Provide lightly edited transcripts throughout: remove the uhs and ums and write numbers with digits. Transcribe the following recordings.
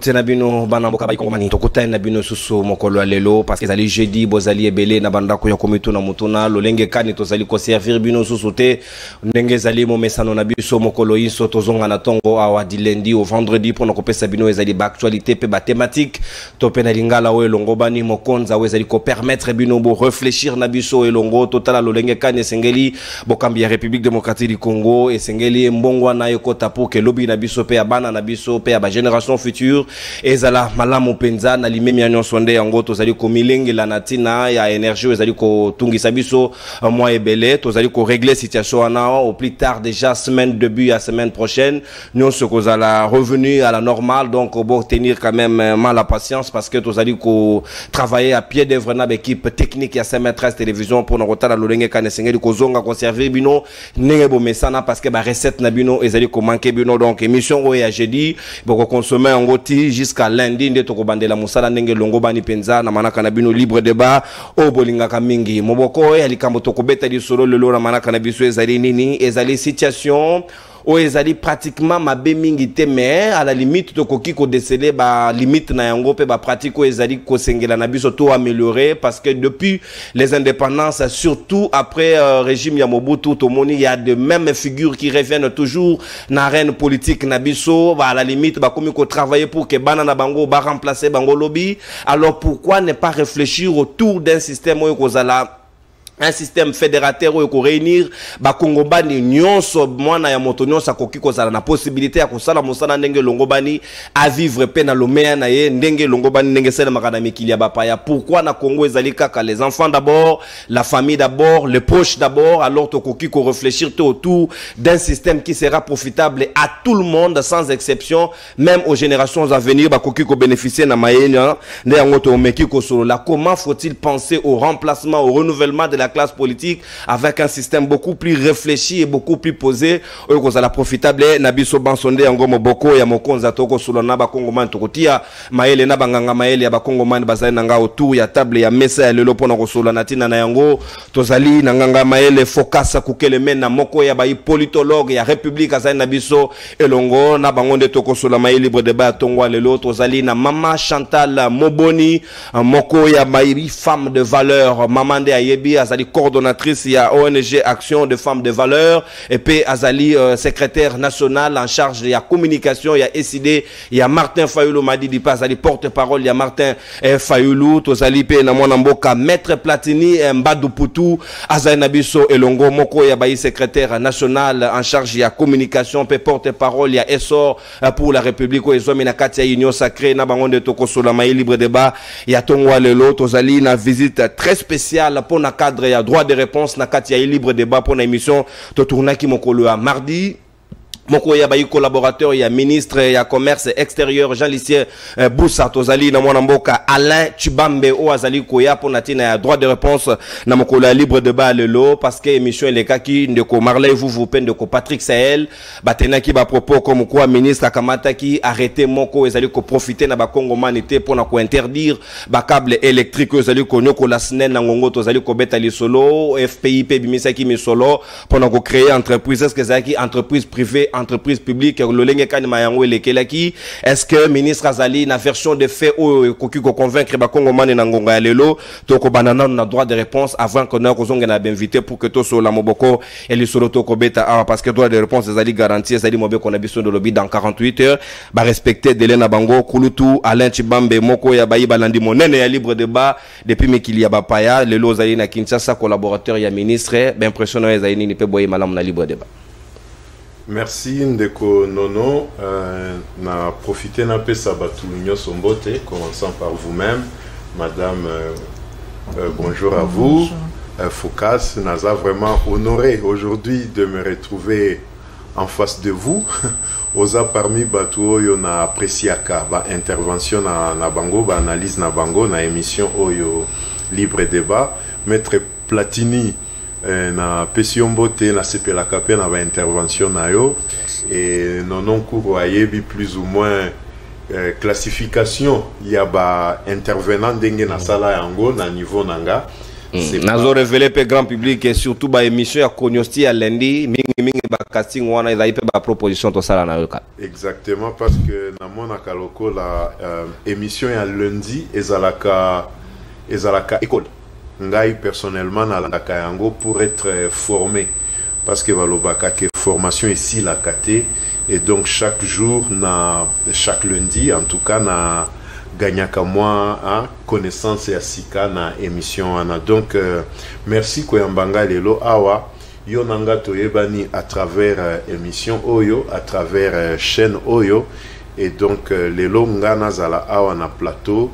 Tenabino banamboka baikongomani tokota na bino susu mokolo lelo parce que zali jeudi bozali ebele na bandako ya komitu na mutuna lolenge kani tozali ko servir bino susu te ndenge zali mo mesano na biso mokolo inso tozonga na tongo awa di lundi au vendredi pour nakopesa bino ezali ba actualité pe ba thématique to pena lingala o elongo bani mokonza o ezali ko permettre bino bo réfléchir na biso elongo totala lolenge kani sengeli bokambi ya République démocratique du Congo et sengeli mbongwa na yokota pour que lobby na biso pe abana na biso pe ba génération future ezala malamu penza na limemi ya nyonso nde yango tozali ko milengela na tina ya énergie ezali ko tungisa biso mois ebele tozali ko régler situation wana au plus tard déjà semaine début à semaine prochaine nyonso kozala revenu à la normale donc bon tenir quand même mal la patience parce que tozali ko travailler à pied d'œuvre na équipe technique ya CM13 télévision pour na kotala lolenge kana sengeli kozonga conserver bino ndenge bo mesana parce que ba recette na bino ezali ko manquer bino donc émission o ya jeudi boko consommer en jusqu'à lundi nde tokobandela musala ndenge longo bani penza na manaka na bino libre débat o bolinga kamingi moboko ya likambo tokobeta di solo lelo na manaka na biso ezali nini ezali situation o ezali pratiquement mabe mingi te mais à la limite tokoki ko déceler ba limite na yango pe ba pratique o ezali ko sengela na biso to améliorer parce que depuis les indépendances surtout après régime ya Mobutu tomoni il y a de mêmes figures qui reviennent toujours na arène politique na biso ba à la limite ba komi ko travailler pour que bana na bango ba remplacer bango lobby alors pourquoi ne pas réfléchir autour d'un système o kozala un système fédérateur où réunir ba Congo bani nyonso mwana ya moto nyonso akoki kozala na possibilité ya kosala mosala ndenge longo bani à vivre pe na lomea na ye ndenge longo bani ndenge sele makana mikili ya bapaya pourquoi na Congo ezali kaka les enfants d'abord la famille d'abord les proches d'abord alors tokoki ko réfléchir autour d'un système qui sera profitable à tout le monde sans exception même aux générations à venir ba koki ko bénéficier na mayenya nde yango to meki ko solo la comment faut-il penser au remplacement au renouvellement de la classe politique avec un système beaucoup plus réfléchi et beaucoup plus posé au la profitable na biso bansonde yango moboko ya mokonza toko sulona ba kongomani tokotia maele na banganga maele ya ba kongomani bazali nanga autour ya table ya mesa ya lelo pona ko sulana tina na yango tozali nanga maele focus kukeleme na moko ya ba politologue ya République azali na biso elongo na bangonde toko sulana maele libre débat tongwa lelo tozali na mama Chantal Moboni moko ya ba femme de valeur mamande ayebi azali coordonnatrice ya ONG Action de Femmes de Valeur et puis azali secrétaire national en charge de la communication ya SID ya Martin Fayulu Madidi pas azali porte-parole ya Martin Fayulu tozali pe na mwana mboka maître Platini Mbadu Putu azali na biso elongo moko ya bayi secrétaire national en charge ya communication pe porte-parole ya Essor pour la République ozomi na kati ya Union Sacrée na bangonde tokosola mai libre débat ya tongwa lelo tozali na visite très spéciale pour na cadre ya droit de réponse na kati ya libre débat pour na émission to tournaki mokolo ya mardi moko ya bayi collaborateur ya ministre ya commerce extérieur Jean-Lucien Boussa tozali na mwana mboka Alain Chibambe o azali koya pour natina ya droit de réponse na mokolo ya libre débat lelo parce que émission elekaki ndeko Marley vous ndeko Patrick Sahel batenaki ba propos comme quoi ministre akamata ki arrêter moko ezali ko profiter na ba congomanité pour na ko interdire ba câble électrique ezali ko nyoko la snen na ngongo tozali ko beta li solo FPIP bimisaki mi solo pour na ko créer entreprise est-ce que ezali entreprise privée entreprise publique lolenge kani mayango elekelaki est-ce que ministre azali na version de fait ou koki ko convaincre ba kongomani na ngonga ya lelo to ko banana na droit de réponse avant que na kozonga na invité pour que to so la moboko et le solo to ko beta parce que droit de réponse ezali garantie ezali mobeko na biso de lobby dans 48 heures ba respecter délai na bango kulutu Alain Chibambe moko ya bayi balandi monene ya libre débat depuis mekili ya bapaya lelo zali na Kinshasa collaborateur ya ministre ben impressionnant ezali ni pe boye malamu na libre débat. Merci Ndeko Nono. Na profité na pe sabatu nyoso mbote, commençant par vous-même, madame. Bonjour à vous. Focas, Naza vraiment honoré aujourd'hui de me retrouver en face de vous. Oza parmi batu yo na appréciaka ba intervention na bango, ba analyse na bango na émission oyo libre débat. Maître Platini na Pesiombote na sepelaka pe na ba intervention na yo et non cours ayebi plus ou moins classification ya ba intervenant ndenge na sala yango na niveau nanga Nazo révélé pe grand public et surtout ba émission ya Konyosti à lundi mingi ba casting wana ils pe ba proposition to sala na yoka. Exactement, parce que na mona kaloko la émission ya lundi ezalaka école. Ngai personnellement na la yango pour être formé parce que balobaka que formation ici la kate et donc chaque jour chaque lundi en tout cas na gagnaka moi connaissance ya sika na émission ana donc merci koyambanga lelo awa yo nanga toyebani à travers émission oyo à travers chaîne oyo et donc lelo ngana zala awa na plateau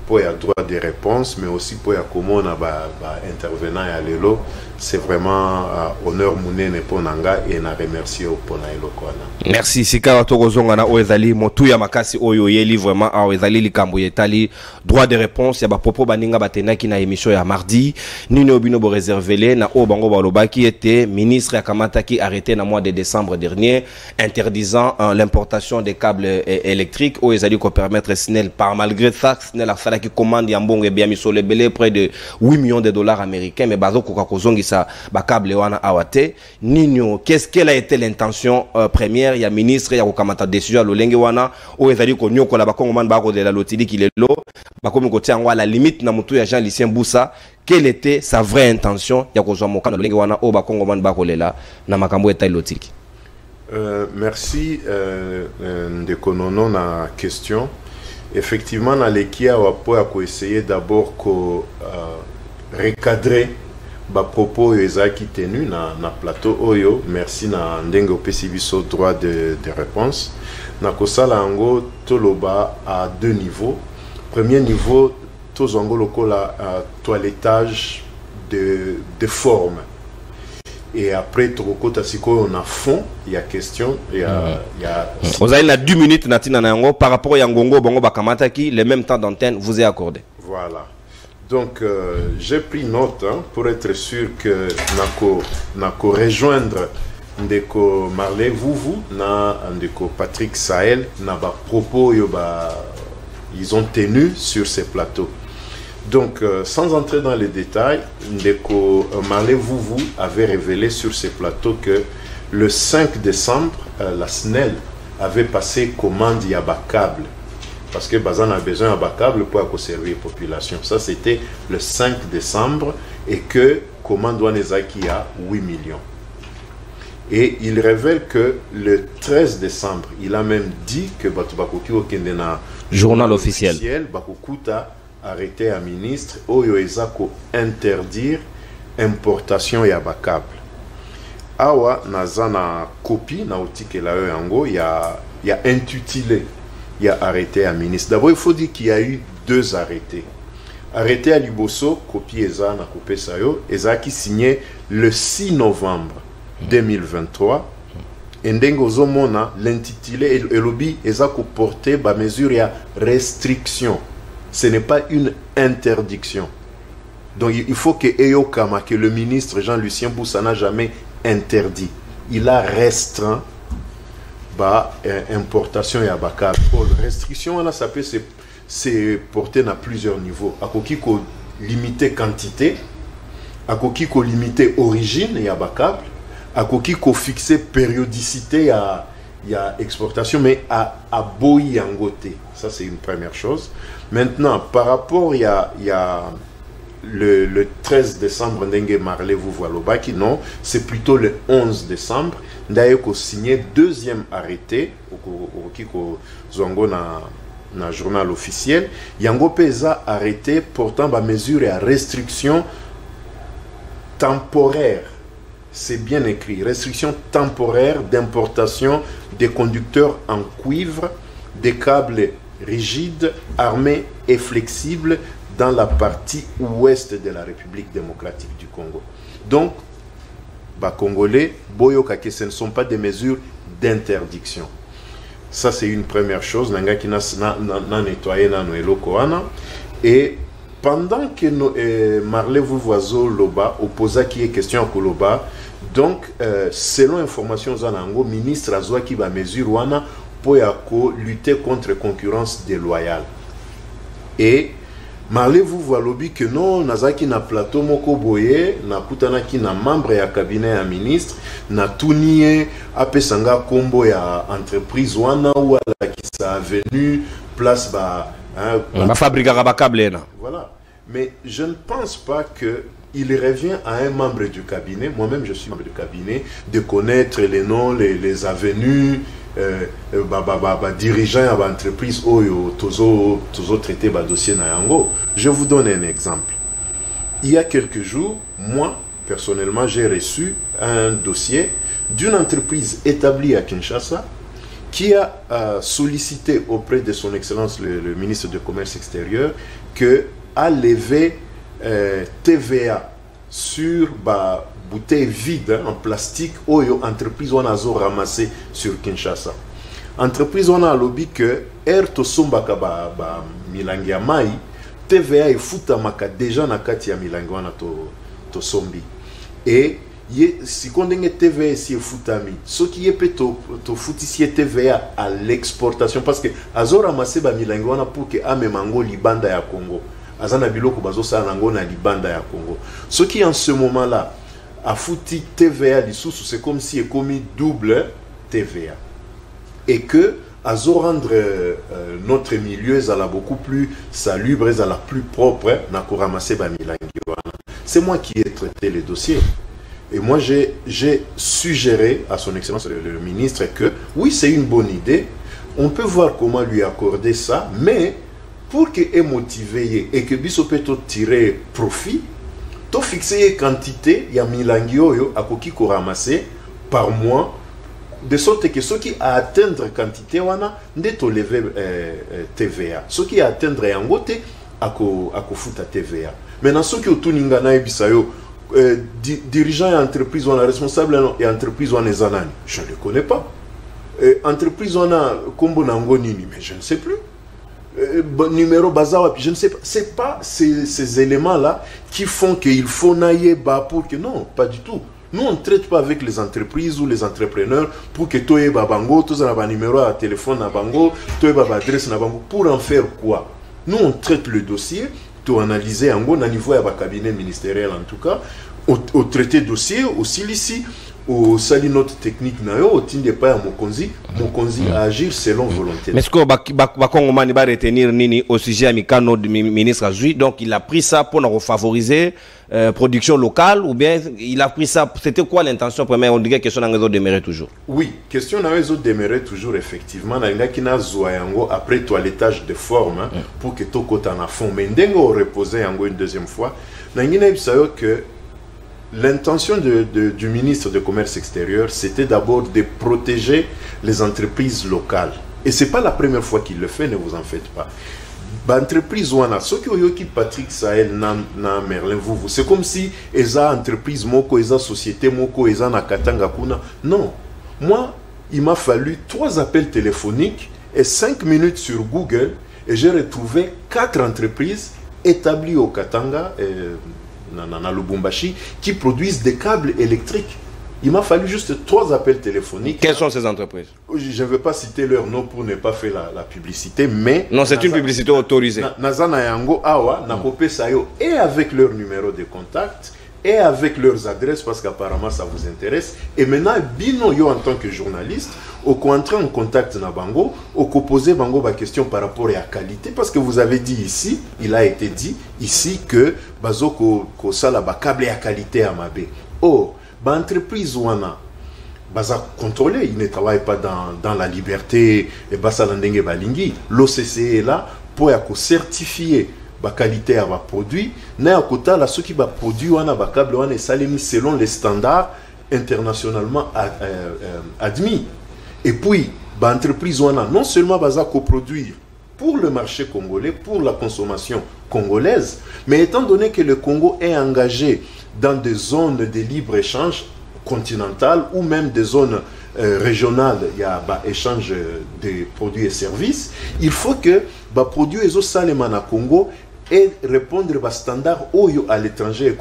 pour ya droit de réponse mais aussi pour ya comment na ba intervenant ya lelo c'est vraiment honneur munene pour nanga et na remercier pour na eloko na merci sika tokozonga na oezali motu ya makasi oyo yeli vraiment oezali likambo yetali droit de réponse ya ba propos baninga batenaki na émission ya mardi nini obino bo réservé na o bango balobaki était ministre ya kamataki arrêté na mois de décembre dernier interdisant l'importation des câbles électriques oezali ko permettre Snell par malgré ça Snell a fait qui commande ya mbongo bien misole belé près de 8 millions de dollars américains mais bazo ko kozongi ça ba câble wana awate nino qu'est-ce quelle a été l'intention première ya ministre ya kokamata décision lolenge wana o ezali ko nyokola ba kongomane ba ko de la lotili kilelo ba komi ko tiangwa la limite na mutu ya Jean Lucien Boussa quelle était sa vraie intention ya kozwa mokano lolenge wana o ba kongomane ba ko lela na makambo eta lotiki. Merci ndeko nono na question. Effectivement na lekia wapo ya ko essayer d'abord ko recadrer ba propos ezaki tenu na plateau oyo merci na ndenge opesi biso droit de réponse na kosala ngo toloba à deux niveaux. Premier niveau tozongo lokola toilettage de forme et après tokota siko on a fond il y a question il y a vous avez la 2 minutes natina na yango par rapport ya ngongo bongo bakamata ki le même temps d'antenne vous est accordé. Voilà. Donc j'ai pris note pour être sûr que nako rejoindre ndeko Marley vous na ndeko Patrick Sahel na ba propos yo ba ils ont tenu sur ces plateaux. Donc sans entrer dans les détails, ndeko Marley vous avait révélé sur ces plateaux que le 5 décembre la SNEL avait passé commande ya ba câble. Parce que Bazan a besoin d'un câble pour servir la population. Ça, c'était le 5 décembre et que commande Wanezaki a 8 millions. Et il révèle que le 13 décembre, il a même dit que Batubakoki Okendena journal officiel Bakukuta arrêté un ministre Oyo Ezako interdire importation ya câble. Awa nazana copie na otike la yango il y a intitulé il y a arrêté un ministre. D'abord, il faut dire qu'il y a eu 2 arrêtés. Arrêté à Liboso, copie Eza na Kopé Sayo, Eza qui signé le 6 novembre 2023. Et Ndengozo Mona, l'intitulé Elobi Eza ko porté ba mesure ya restriction. Ce n'est pas une interdiction. Donc il faut que Eyo Kama, que le ministre Jean-Lucien Boussa n'a jamais interdit. Il a restreint importation et abaka. Restriction là ça peut se porter à plusieurs niveaux. À koki ko limiter quantité, à koki ko limiter origine et abaka, à koki ko fixer périodicité il y a exportation mais à boyi angoté. Ça c'est une première chose. Maintenant par rapport il y a le 13 décembre Ndenge Marley vous voilà baki non, c'est plutôt le 11 décembre d'ailleurs qu'on signé deuxième arrêté au zongo na journal officiel yango pesa arrêté portant ba mesure à restriction temporaire. C'est bien écrit, restriction temporaire d'importation des conducteurs en cuivre, des câbles rigides, armés et flexibles dans la partie ouest de la République démocratique du Congo. Donc, bah, Congolais, boyoka, ce ne sont pas des mesures d'interdiction. Ça, c'est une première chose. Nanga qui n'a nettoyé na noelo koana. Et pendant que Marley Vouvoiseau Loba opposa qui est question à Koloba, donc, selon information Zanango, ministre Azwa qui va mesure wana pour lutter contre concurrence déloyale. Et Marley vous voit lobby que non, nazaki na plateau moko boye, na kutana ki na membre ya cabinet ya ministre, na tunie apesanga kombo ya entreprise wana ou ala ki sa venu place ba ba fabrique ba câble là. Voilà. Mais je ne pense pas que il revient à un membre du cabinet, moi-même je suis membre du cabinet, de connaître les noms, les avenues, dirigeants de l'entreprise ou tozo traité le dossier na yango. Je vous donne un exemple. Il y a quelques jours, moi, personnellement, j'ai reçu un dossier d'une entreprise établie à Kinshasa qui a sollicité auprès de son Excellence le ministre du Commerce extérieur que a levé TVA sur bouteille vide en plastique ou entreprise on a ramassé sur Kinshasa. Entreprise on a lobby que to sombaka milangi ya mai TVA et futamaka déjà na kati ya milangi wana to sombi et si kondenge TVA si futami ce qui est peut to futisi TVA à l'exportation parce que azo ramasser ba milangi wana pour que amemango libanda ya Congo azana biloko bazo sa nango na libanda ya Congo. Ce qui en ce moment-là a foutu TVA dessous, c'est comme si il commis double TVA. Et que azo rendre notre milieu à la beaucoup plus salubre, à la plus propre, na ko ramasser ba milangi wana. C'est moi qui ai traité le dossier. Et moi j'ai suggéré à son Excellence le ministre que oui, c'est une bonne idée. On peut voir comment lui accorder ça, mais pour qu'il est motivé et que biso peut tirer profit, to fixer quantité ya milangi oyo akoki ko ramasser par mois de sorte que ceux qui a atteindre quantité wana nde to lever TVA. Ceux qui a atteindre yango te ako futa TVA. Maintenant ceux qui otuninga na ebisa yo dirigeant et entreprise wana responsable et entreprise wana ezanani, je ne le connais pas. Entreprise wana kombo nango nini, mais je ne sais plus. Numéro bazawa, je ne sais pas. C'est pas ces éléments-là qui font qu'il faut naïe pour que non, pas du tout. Nous, on ne traite pas avec les entreprises ou les entrepreneurs pour que toi et babango, tous un numéro à téléphone à bango, toi et adresse à bango. Pour en faire quoi? Nous, on traite le dossier, tu analyser en gros, à niveau de cabinet ministériel en tout cas, au traité dossier, aussi ici. Au sali notre technique nayo au tinde pas à Mokonzi à agir selon volonté. Mais est-ce que Bakongomani va retenir nini au sujet amicano du ministre Azui, donc il a pris ça pour nous favoriser production locale ou bien il a pris ça, c'était quoi l'intention première? On dirait que question n'angézo demeurer toujours. Oui, question n'angézo demeurer toujours effectivement na qui na zoyango après toilettage de forme pour que to kota na fond mais ndengo reposer yango une deuxième fois na ngina bisayo que l'intention du ministre du Commerce extérieur, c'était d'abord de protéger les entreprises locales. Et ce n'est pas la première fois qu'il le fait, ne vous en faites pas. L'entreprise wana, ceux qui ont Patrick Sahel, na Merlin, c'est comme si ils ont entreprise moko, ils ont société moko, ils ont nakatanga kuna. Non. Moi, il m'a fallu 3 appels téléphoniques et 5 minutes sur Google et j'ai retrouvé 4 entreprises établies au Katanga, dans Lubumbashi, qui produisent des câbles électriques. Il m'a fallu juste 3 appels téléphoniques. Quelles sont ces entreprises? Je ne veux pas citer leur nom pour ne pas faire la publicité, mais... Non, c'est une publicité autorisée. Nazana Yango Awa, Nakope Sayo, et avec leur numéro de contact, et avec leurs adresses, parce qu'apparemment ça vous intéresse. Et maintenant, Bino Yo, en tant que journaliste, au entrer en contact na Bango, au poser Bango ma question par rapport à la qualité, parce que vous avez dit ici, il a été dit ici que Bazo ko sala ba câble à qualité à Mabé. Oh, ba entreprise wana baza contrôlé, il ne travaille pas dans la liberté et basa landenge balingi. L'OCC est là pour certifier la qualité à ma produit. Na kota la ceux qui ba produit wana ba câble wana salemi selon les standards internationalement admis. Et puis, l'entreprise non seulement va coproduire pour le marché congolais, pour la consommation congolaise, mais étant donné que le Congo est engagé dans des zones de libre-échange continentales ou même des zones régionales, il y a échange de produits et services, il faut que les produits au Congo et répondre aux standards à l'étranger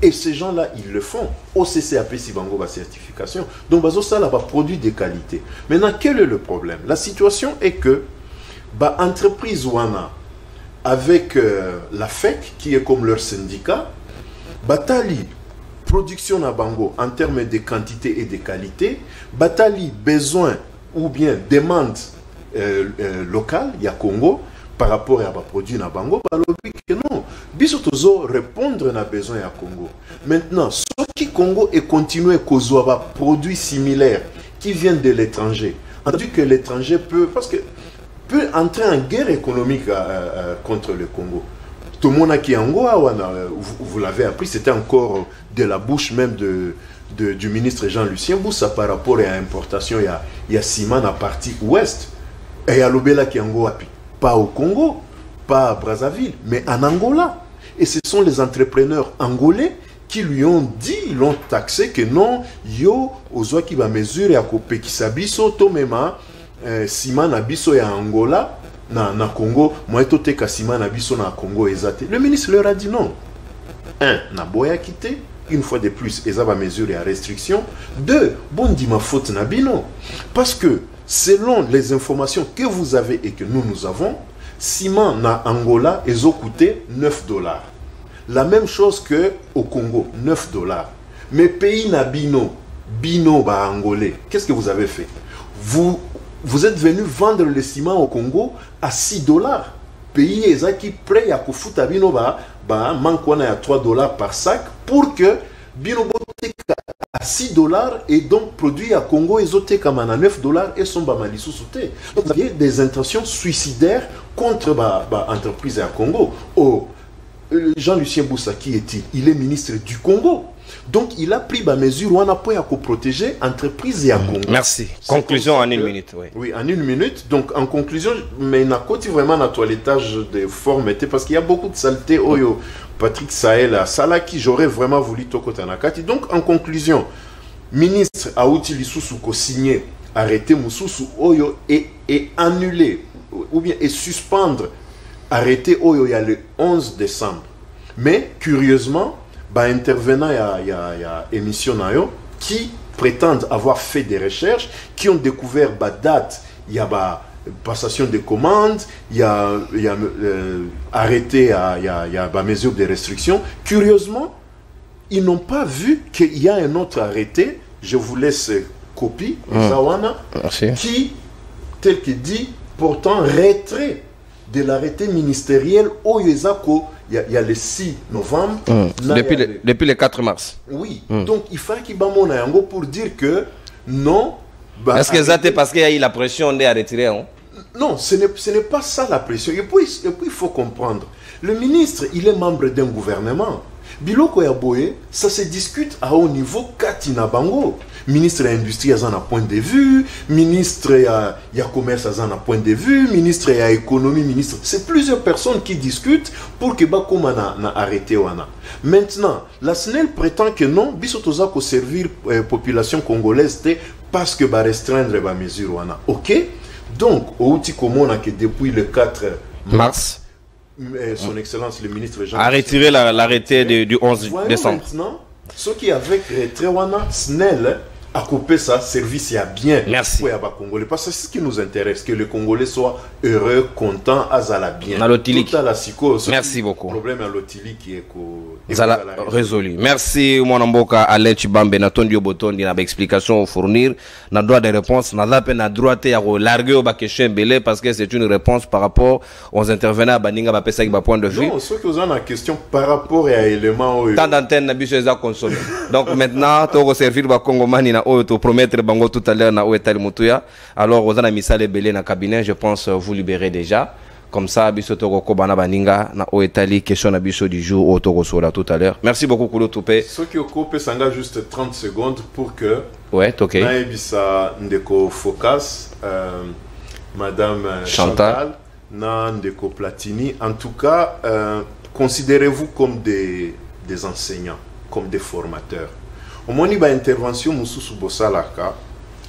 et ces gens-là, ils le font. OCCAP Sibango va certification. Donc, ça là, produit de qualité. Maintenant, quel est le problème? La situation est que l'entreprise Wana avec la FEC, qui est comme leur syndicat, Batali, production na bango en termes de quantité et de qualité, Batali, besoin ou bien demande locale, il y a Congo, par rapport à produit na bango, que non, bisotozo répondre na besoin à Congo. Maintenant, ce qui Congo est continué à avoir produits similaires qui viennent de l'étranger, entendu que l'étranger peut, parce que peut entrer en guerre économique contre le Congo. Tout le monde qui est en Goa, vous l'avez appris, c'était encore de la bouche même du ministre Jean-Lucien Boussa par rapport à l'importation, il y a ciment à la partie ouest, et il y a l'Obela qui est en Goa, pas au Congo, pas à Brazzaville, mais en Angola. Et ce sont les entrepreneurs angolais qui lui ont dit, ils l'ont taxé que non, yo, aux qui va mesurer à couper qui s'abisso, tomema, ciment nabiso ya Angola, na Congo, moi tout est ciment nabiso na Congo exact. Le ministre leur a dit non. Un, na boya quitté, une fois de plus, ils va mesurer à restriction. Deux, bon dit ma faute nabino. Parce que selon les informations que vous avez et que nous avons, ciment na Angola, ils ont coûté $9. La même chose que au Congo, $9. Mais pays na bino ba angolais, qu'est-ce que vous avez fait? Vous êtes venu vendre le ciment au Congo à $6. Pays qui prêt à kufuta bino ba mankwana à $3 par sac pour que bino à $6 et donc produit à Congo et zoté comme à $9 et son bamalisou sauté. Donc vous avez des intentions suicidaires contre l'entreprise à Congo. Oh, Jean-Lucien Boussa, qui est-il? Il est ministre du Congo. Donc il a pris la mesure où on a pu protéger l'entreprise et à Congo. Merci. Conclusion en une minute. Oui. Oui, en une minute. Donc en conclusion, mais il a vraiment un toilettage de forme parce qu'il y a beaucoup de saleté. Oyo, Patrick Sahel, Salaki, j'aurais vraiment voulu Tokotanakati. Donc en conclusion, ministre Aouti Lissoussou signé, arrêter Moussoussou Oyo et annuler ou bien et suspendre, arrêter Oyo il y a le 11 décembre. Mais curieusement, intervenant il y a émission qui prétendent avoir fait des recherches, qui ont découvert date, il y a passation de commandes, il y a arrêté, il y a mesure de restriction. Curieusement, ils n'ont pas vu qu'il y a un autre arrêté, je vous laisse copie, qui, tel qu'il dit, pourtant retrait de l'arrêté ministériel au Yezako. Il y a le 6 novembre. Depuis le 4 mars. Oui. Donc, il faut qu'il y ait un mot pour dire que non. Est-ce que c'est parce qu'il y a eu la pression de retirer? Non, ce n'est pas ça la pression. Et puis, il faut comprendre. Le ministre, il est membre d'un gouvernement. Biloko Yaboye, ça se discute à haut niveau. Katina Bango. Ministre de l'Industrie a un point de vue, ministre de Commerce a un point de vue, ministre de l'Économie, ministre. C'est plusieurs personnes qui discutent pour que Bakoma n'a arrêté. Maintenant, la SNEL prétend que non, bisotoza ko servir population congolaise parce que va restreindre la mesure. Ok? Donc, au outil commun que depuis le 4 mars, son Excellence le ministre Jean a retiré l'arrêté du 11 décembre. Maintenant, ce qui avec Trewana, SNEL a coupé ça, service y a bien. Merci. Congolais. Parce que c'est ce qui nous intéresse, que les Congolais soient heureux, contents, azala bien. Merci beaucoup. Le problème à l'otili qui est résolu. Merci Mwanamboka Alain Chibambe na tondi obotondi na explication fournir na droit de réponse na la peine na droit ya ko larguer au question belé parce que c'est une réponse par rapport aux intervenants baninga ba pesa ba point de vue. Non, ce que vous avez en question par rapport à élément tant d'antenne na biso eza consommé. Donc maintenant to ko servir ba Congomani na o to promettre bango tout à l'heure na o etali mutuya. Alors aux ana misale belé na cabinet, je pense vous libérer déjà. Comme ça, biso toko kobana baninga na o etali question na biso du jour au toko sola tout à l'heure. Merci beaucoup Koulo Toupé. Ce qui occupe sanga juste 30 secondes pour que ouais, OK. Na ebisa ndeko focus madame Chantal na ndeko Platini. En tout cas, considérez-vous comme des enseignants, comme des formateurs. Au moins ba intervention mususu bosalaka,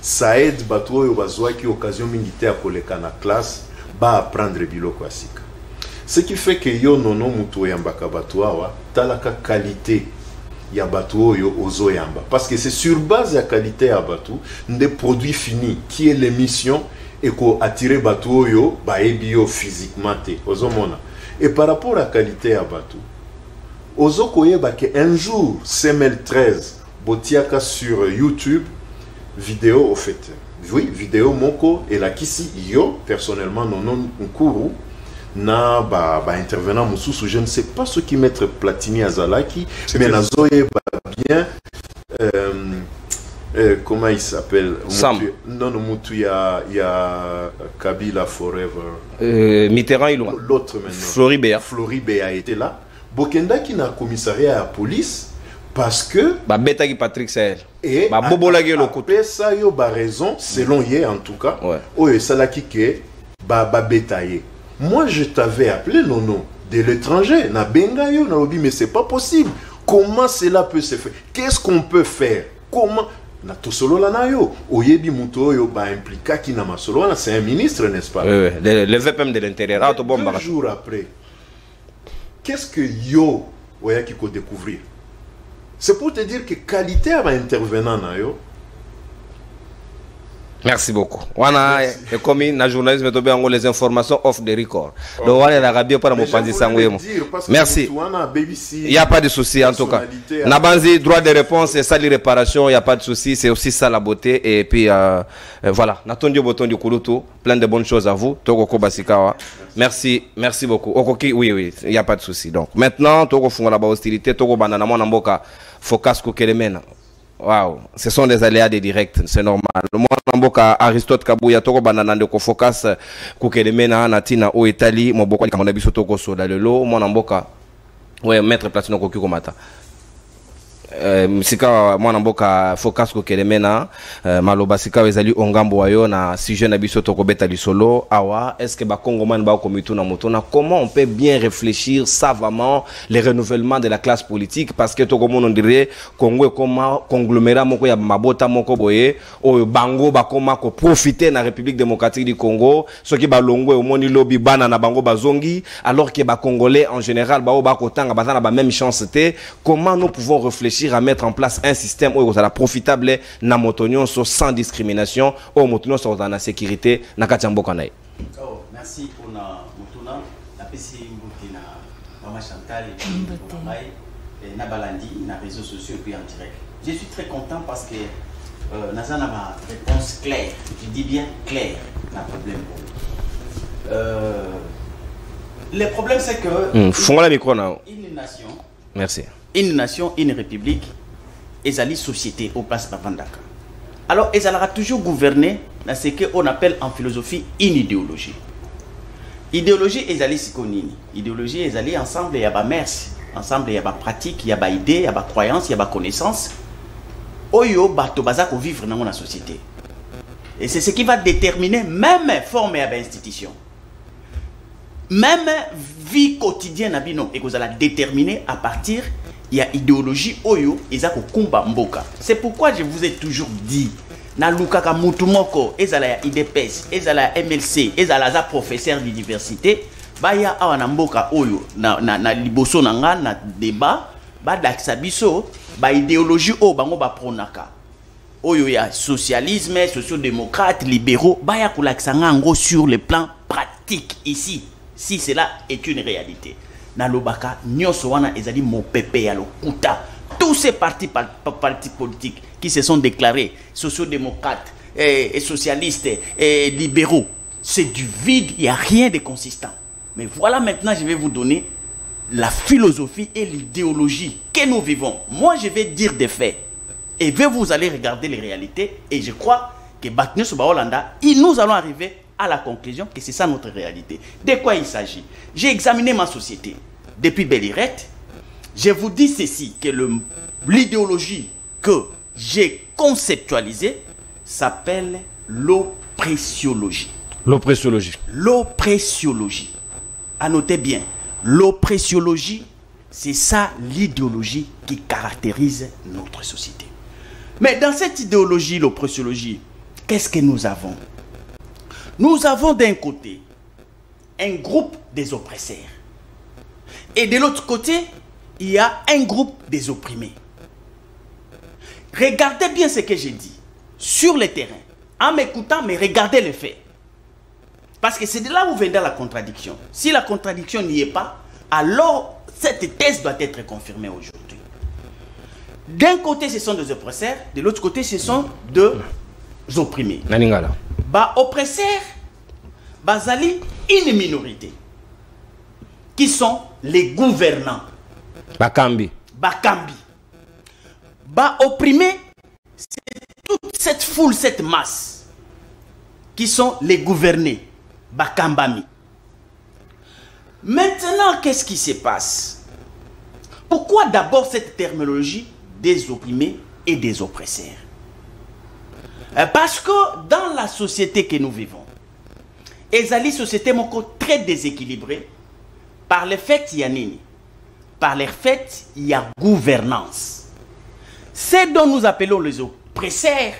ça aide bato yo bazwa ki occasion militaire koleka na classe. Ba apprendre biloko asika. Ce qui fait que yo nono mutu yambaka batu awa talaka qualité ya batu oyo ozo yamba parce que c'est sur base ya qualité ya batu des produits finis qui est l'émission et qu'on attire bateau yo ba ebio physiquement te ozomona. Et par rapport à la qualité à bateau ozo koyeba que un jour CML13 botiaka sur YouTube vidéo au fait oui vidéo moko et la kisi yo personnellement non nkuru na ba intervenant mususu je ne sais pas ce qui mettre Platini Azalaki mais nazoye bien comment il s'appelle Sam. non Mutu il y a Kabila Forever Mitterrand il l'autre maintenant Floribéa était là Bokenda qui n'a commissariat à la police parce que beta qui Patrick Sahel et bobolagi le côté ça yo ba raison selon hier en tout cas ouais oyo salaki ke ba betailler. Moi je t'avais appelé non de l'étranger na benga yo na lobi mais c'est pas possible. Comment cela peut se faire? Qu'est-ce qu'on peut faire? Comment na to solo la na yo oyebi muto yo ba impliqué qui na ma solo na c'est un ministre n'est-ce pas? Oui le VPM de l'intérieur auto bomba 2 jours après qu'est-ce que yo oya qui ko découvrir? C'est pour te dire que qualité à intervenant na yo. Merci beaucoup. Wana comme na journalisme to be les informations off the record. Donc voilà la radio para mo panzi sangwemo. Merci. Il y a pas de souci en tout cas. Na banzi droit de réponse et sali réparation, il y a pas de souci, c'est aussi ça la beauté et puis voilà, natondio boton du kulutu, plein de bonnes choses à vous. Toko Kobasikawa. Merci beaucoup. Okoki oui, il y a pas de souci. Donc maintenant toko funga la ba hostilité, toko banana mona mboka focus ko kelemena. Waouh, ce sont des aléas des directs, c'est normal. Moi, Namboka Aristote Kabouya Toko Banana de Focus Kukelemena Natina au Italie, mon boko kamona biso toko soda lelo, mon Namboka ouais maître Platino Kokiko Mata. Sika mwana mboka focus ko kelemena maloba sika ezali ongambo wayo na sujet na biso toko beta lisolo awa est-ce que ba Congoman ba komitu na motona comment on peut bien réfléchir savamment les renouvellements de la classe politique parce que toko mon on dirait Congo comme conglomérat moko ya mabota moko boye o bango ba koma ko profiter na République démocratique du Congo ce qui ba longwe au moni lobby bana na bango bazongi alors que ba congolais en général ba o ba kotanga bazana ba même chance té comment nous pouvons réfléchir à mettre en place un système où ça profitable na motonyon sans discrimination au motonyon sur la sécurité na katiambo kanai. Oh, merci pour na motona la PC Mbote na Mama Chantal et puis na Balandi na réseaux sociaux et puis en direct. Je suis très content parce que Nazana ma réponse claire, je dis bien claire, na problème. Le problème c'est que font la micro now. Une nation. Merci. Une nation, une république, et société au place Bavandaka. Alors, elle sera toujours gouvernée dans ce qu'on appelle en philosophie une idéologie. Idéologie, elle sikonini. Idéologie, elle ensemble, il y a ba merci. Ensemble, il y a ba pratique, il y a ba idée, il y a ba croyance, il y a ba connaissance. Oyo, ba tobaza ko vivre dans la société. Et c'est ce qui va déterminer même forme et institution. Même vie quotidienne, et que vous allez déterminer à partir il y a idéologie oyo ezako kumba mboka. C'est pourquoi je vous ai toujours dit na lukaka mutu moko ezala ya IDPS, ezala ya MLC, ezala za professeur d'université baya awana mboka oyo na liboso nanga na débat ba dakisa biso ba idéologie o bango ba pronaka oyo ya socialisme, sociodémocrate, libéraux baya kulakisa ngango sur le plan pratique ici si cela est une réalité. Nalobaka nyoso wana ezali mopepe ya lokuta. Tous ces partis politiques qui se sont déclarés sociodémocrates et socialistes et libéraux, c'est du vide, il n'y a rien de consistant. Mais voilà maintenant je vais vous donner la philosophie et l'idéologie que nous vivons. Moi je vais dire des faits et vous allez regarder les réalités et je crois que Bakne Soba Hollanda, nous allons arriver à la conclusion que c'est ça notre réalité. De quoi il s'agit? J'ai examiné ma société depuis Bellirette. Je vous dis ceci, que l'idéologie que j'ai conceptualisée s'appelle l'oppressiologie. L'oppressiologie. L'oppressiologie. Notez bien, l'oppressiologie, c'est ça l'idéologie qui caractérise notre société. Mais dans cette idéologie, l'oppressiologie, qu'est-ce que nous avons? Nous avons d'un côté un groupe des oppresseurs. Et de l'autre côté, il y a un groupe des opprimés. Regardez bien ce que j'ai dit sur le terrain. En m'écoutant, mais regardez les faits. Parce que c'est de là où viendra la contradiction. Si la contradiction n'y est pas, alors cette thèse doit être confirmée aujourd'hui. D'un côté, ce sont des oppresseurs, de l'autre côté, ce sont des opprimés. Oppresseurs, bazali, une minorité, qui sont les gouvernants. Bakambi. Opprimés, c'est toute cette foule, cette masse, qui sont les gouvernés. Bakambami. Maintenant, qu'est-ce qui se passe? Pourquoi d'abord cette terminologie des opprimés et des oppresseurs? Parce que dans la société que nous vivons, ezali société moko très déséquilibrée. Par le fait, il y a nini? Par le fait, il y a gouvernance. C'est dont nous appelons les oppresseurs.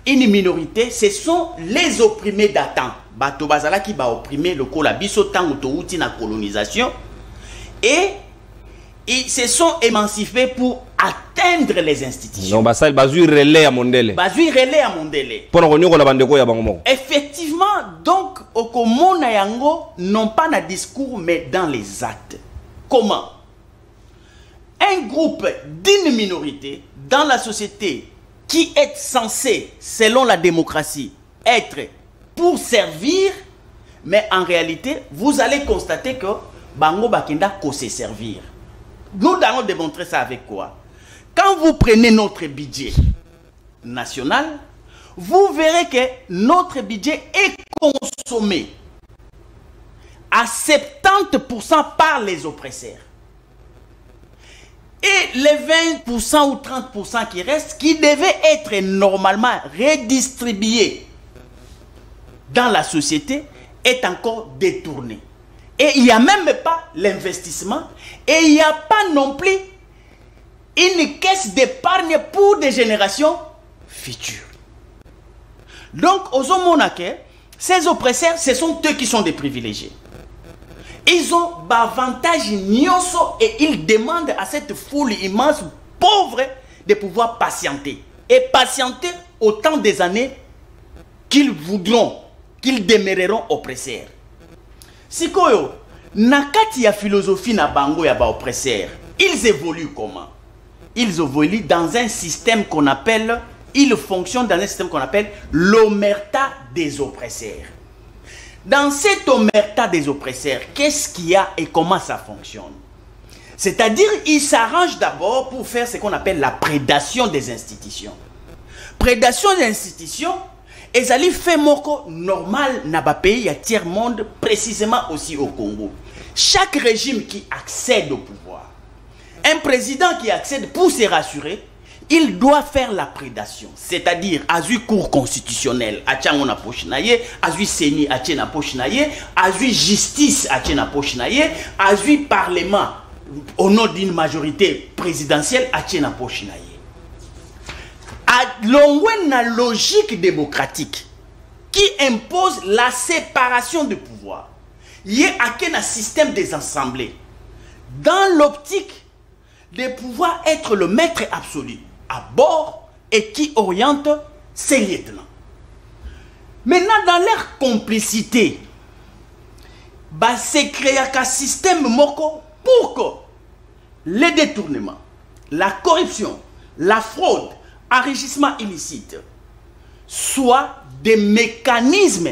Une minorité, ce sont les opprimés datant. Bato bazala qui va opprimer le colabiso tant ou na colonisation. Et ils se sont émancipés pour atteindre les institutions. Non, ça, bazui relais à Mondele. Effectivement, donc, Okomo na yango, non pas dans le discours, mais dans les actes. Comment? Un groupe d'une minorité dans la société qui est censé, selon la démocratie, être pour servir, mais en réalité, vous allez constater que Bango Bakenda ko se servir. Nous allons démontrer ça avec quoi? Quand vous prenez notre budget national, vous verrez que notre budget est consommé à 70% par les oppresseurs. Et les 20% ou 30% qui restent, qui devaient être normalement redistribués dans la société, est encore détourné. Et il n'y a même pas l'investissement, et il n'y a pas non plus une caisse d'épargne pour des générations futures. Donc, aux Omonake, ces oppresseurs, ce sont eux qui sont des privilégiés. Ils ont avantage nyonso et ils demandent à cette foule immense, pauvre, de pouvoir patienter. Et patienter autant des années qu'ils voudront, qu'ils demeureront oppresseurs. Sikoyo, nakati ya philosophie na bango ya ba oppresseurs, ils évoluent comment? Ils évoluent dans un système qu'on appelle, ils fonctionnent dans un système qu'on appelle l'omerta des oppresseurs. Dans cette omerta des oppresseurs, qu'est-ce qu'il y a et comment ça fonctionne? C'est-à-dire, ils s'arrangent d'abord pour faire ce qu'on appelle la prédation des institutions. Prédation des institutions, et ça fait moko normal na ba pays à tiers monde, précisément aussi au Congo. Chaque régime qui accède au pouvoir, un président qui accède pour se rassurer, il doit faire la prédation, c'est-à-dire azui cour constitutionnel, achangona pochinaye, azui seni achena pochinaye, azui justice achena pochinaye, azui parlement au nom d'une majorité présidentielle achena pochinaye. L'ongwen na logique démocratique qui impose la séparation du pouvoir, il y a un système des assemblées dans l'optique de pouvoir être le maître absolu à bord et qui oriente ses lieutenants. Maintenant, dans leur complicité, c'est créer un système moko pour que les détournements, la corruption, la fraude, enrichissement illicite soient des mécanismes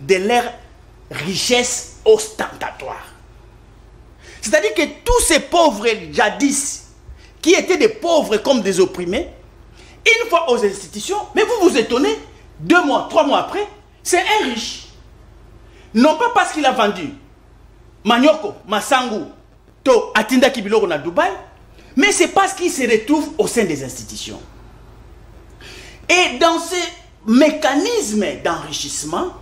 de leur richesse ostentatoire. C'est-à-dire que tous ces pauvres jadis, qui étaient des pauvres comme des opprimés, une fois aux institutions, mais vous vous étonnez, 2 mois, 3 mois après, c'est un riche. Non pas parce qu'il a vendu Manioko, Masangu, To, Atinda Kibiloro na Dubaï, mais c'est parce qu'il se retrouve au sein des institutions. Et dans ces mécanismes d'enrichissement,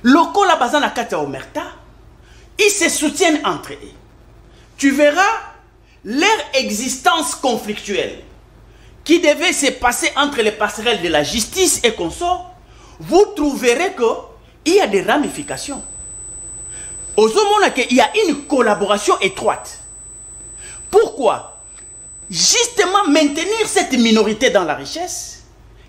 locaux la bazan la kata omerta, ils se soutiennent entre eux. Tu verras leur existence conflictuelle qui devait se passer entre les passerelles de la justice et consorts, vous trouverez qu'il y a des ramifications. Aux hommes, il y a une collaboration étroite. Pourquoi? Justement maintenir cette minorité dans la richesse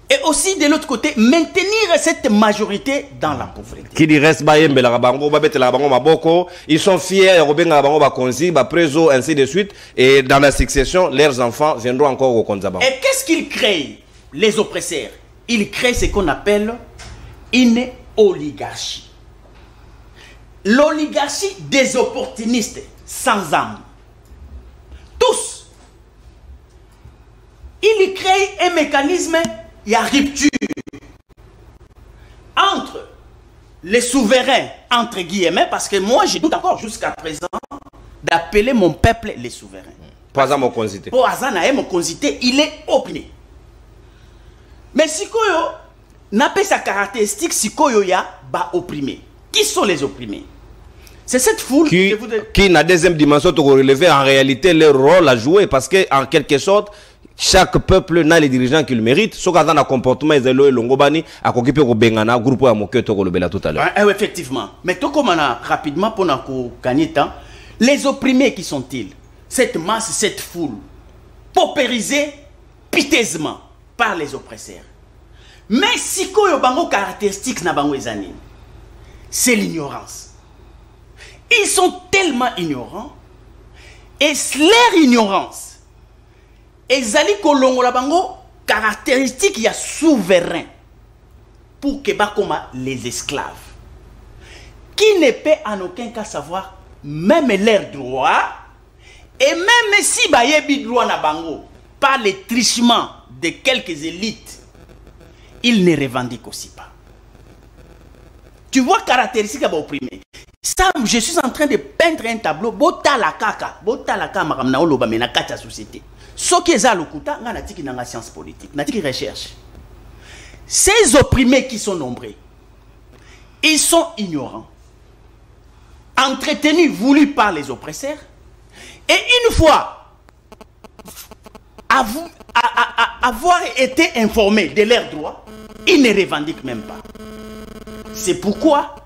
Et aussi de l'autre côté, maintenir cette majorité dans la pauvreté. Qui dit reste baïembe la bango, babete la bango maboko, ils sont fiers, Robin la bango bakonzi, préso, ainsi de suite. Et dans la succession, leurs enfants viendront encore au Konzabango. Et qu'est-ce qu'ils créent, les oppresseurs? Ils créent ce qu'on appelle une oligarchie. L'oligarchie des opportunistes sans âme. Tous. Ils créent un mécanisme, il y a rupture entre les souverains, entre guillemets, parce que moi, je doute encore jusqu'à présent d'appeler mon peuple les souverains. Pour hasard, mon consité. Pour hasard, mon consité, il est opprimé. Mais si koyo n'a pas sa caractéristique, si koyo ya ba opprimé. Qui sont les opprimés? C'est cette foule qui na deuxième dimension te relever en réalité leur rôle à jouer, parce que en quelque sorte chaque peuple n'a les dirigeants qu'il mérite. Ce qu'on a dans le comportement et l'ongobani a occupé au bengana groupe à moquer tout à l'heure. Effectivement. Mais tout comme on a rapidement pour gagner temps, les opprimés qui sont-ils? Cette masse, cette foule paupérisée piteusement par les oppresseurs. Mais si koyo bango caractéristique na bango ezani, c'est l'ignorance. Ils sont tellement ignorants et leur ignorance ezali kolongola bango caractéristique ya souverain pour que bakoma les esclaves qui ne peut en aucun cas savoir même leurs droits et même si bayebi droit na bango par les trichements de quelques élites, ils ne revendiquent aussi pas. Tu vois caractéristique à opprimé. Ça, je suis en train de peindre un tableau. Bota la kaka maramna oloba mena kacha société. Ce qui est à l'okuta, on a dit qu'il y a science politique, on a dit qu'il recherche. Ces opprimés qui sont nombreux, ils sont ignorants, entretenus, voulus par les oppresseurs, et une fois avoir été informés de leurs droits, ils ne revendiquent même pas. C'est pourquoi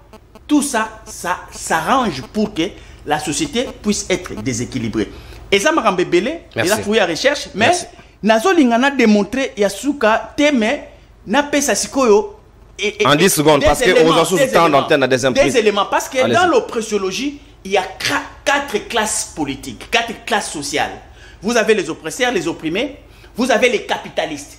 tout ça, ça s'arrange pour que la société puisse être déséquilibrée. Et ça m'a rembellé, il a trouvé la recherche, mais Nazo Lingana démontré Yasuka Teme n'a pas sa sikoyo. En 10 secondes, parce que on a sous temps d'antenne à des imprises. Des éléments, parce que dans l'oppressiologie, il y a 4 classes politiques, 4 classes sociales. Vous avez les oppresseurs, les opprimés, vous avez les capitalistes.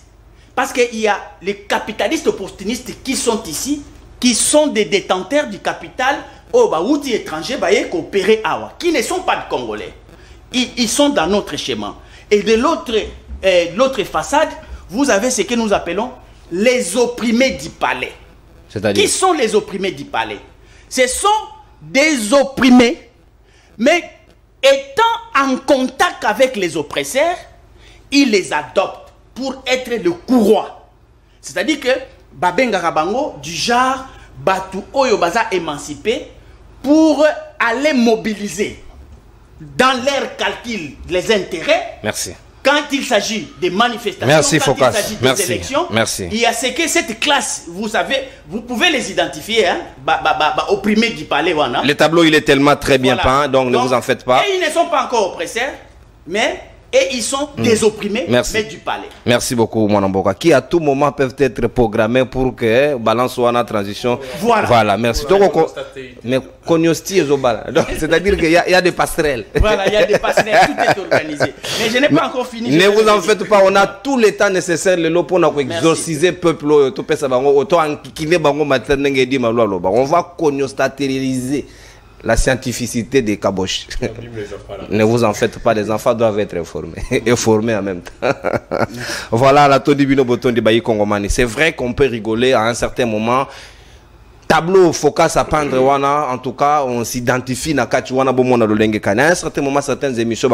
Parce qu'il y a les capitalistes opportunistes qui sont ici, qui sont des détenteurs du capital au baouti étranger, coopéré awa, qui ne sont pas de Congolais. Ils sont dans notre schéma. Et de l'autre façade, vous avez ce que nous appelons les opprimés du palais. Qui sont les opprimés du palais? Ce sont des opprimés, mais étant en contact avec les oppresseurs, ils les adoptent pour être le courroie. C'est-à-dire que Babenga Rabango, du genre Batu Oyo Baza émancipé, pour aller mobiliser dans leur calcul les intérêts. Merci. Quand il s'agit des manifestations, merci, quand il s'agit des élections, merci. Il y a ce que cette classe, vous savez, vous pouvez les identifier, hein, opprimés du palais. Wana. Le tableau, il est tellement très bien peint, donc ne vous en faites pas. Et ils ne sont pas encore oppresseurs, mais ils sont des opprimés, mais du palais. Merci beaucoup, Mwanamboka, qui à tout moment peuvent être programmés pour que balance soit en transition. Voilà, merci. Mais c'est-à-dire qu'il y a des passerelles. Voilà, il y a des passerelles, tout est organisé. Mais je n'ai pas encore fini. Ne vous en faites pas, on a tout le temps nécessaire pour exorciser le peuple. On va constatériser la scientificité des caboches. Ne vous en faites pas, les enfants doivent être informés et formés en même temps. Voilà la Tony Bino Boton de Bayi Kongomani. C'est vrai qu'on peut rigoler à un certain moment. Tableau focus à pendre wana, en tout cas on s'identifie na kati wana bomona lolenge kana. À un certain moment certaines émissions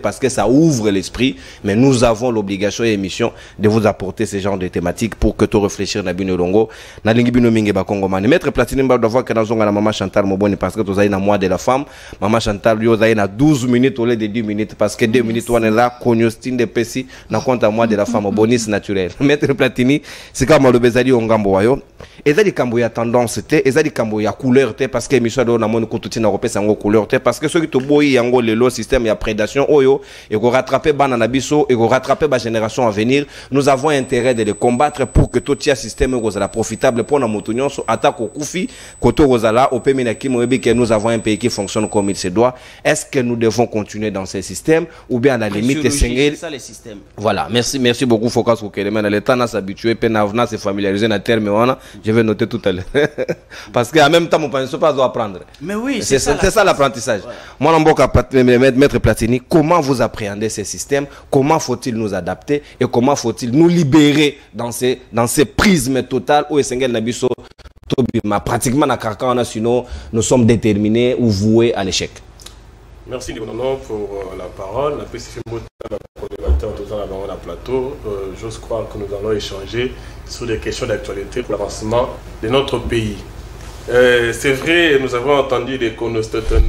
parce que ça ouvre l'esprit, mais nous avons l'obligation et émission de vous apporter ce genre de thématiques pour que tu réfléchir na bino longo na lingi bino mingi ba Kongomani. Maître Platini ba doit que na zonga na maman Chantal Moboni parce que tu as na mois de la femme, maman Chantal yo za na 12 minutes au lieu de 10 minutes parce que 2 minutes on est là cognostin de pesi na compte à mois de la femme bonus naturel. Maître Platini c'est comme le bezali ongambo wayo. Et ça dit kambo ya tendance te ezali kambo ya couleur te parce que émission do na moni kututi na kopesa ngo couleur te parce que ceux qui to boyi yango lelo système ya prédation oyo et ko rattraper bana na biso et ko rattraper ba génération à venir, nous avons intérêt de les combattre pour que tout tia système kozala profitable pour na moto nyonso attaque au kufi koto kozala au pemi na kimoyebi que nous avons un pays qui fonctionne comme il se doit. Est-ce que nous devons continuer dans ce système ou bien à la limite c'est ça le système. Voilà, merci beaucoup Focus Kokelema. L'État n'a s'habitué, Penavna s'est familiarisé dans le terme, je vais noter tout à l'heure. Parce qu'en même temps, mon père ne peut pas apprendre. Mais oui, c'est ça l'apprentissage. Voilà. Moi, Maître Platini, comment vous appréhendez ces systèmes? Comment faut-il nous adapter? Et comment faut-il nous libérer dans ces prismes totales où Essengel Nabiso, pratiquement, sinon, nous sommes déterminés ou voués à l'échec? Merci Nicolas pour la parole. La la plateau. J'ose croire que nous allons échanger sur des questions d'actualité pour l'avancement de notre pays. C'est vrai, nous avons entendu des connotations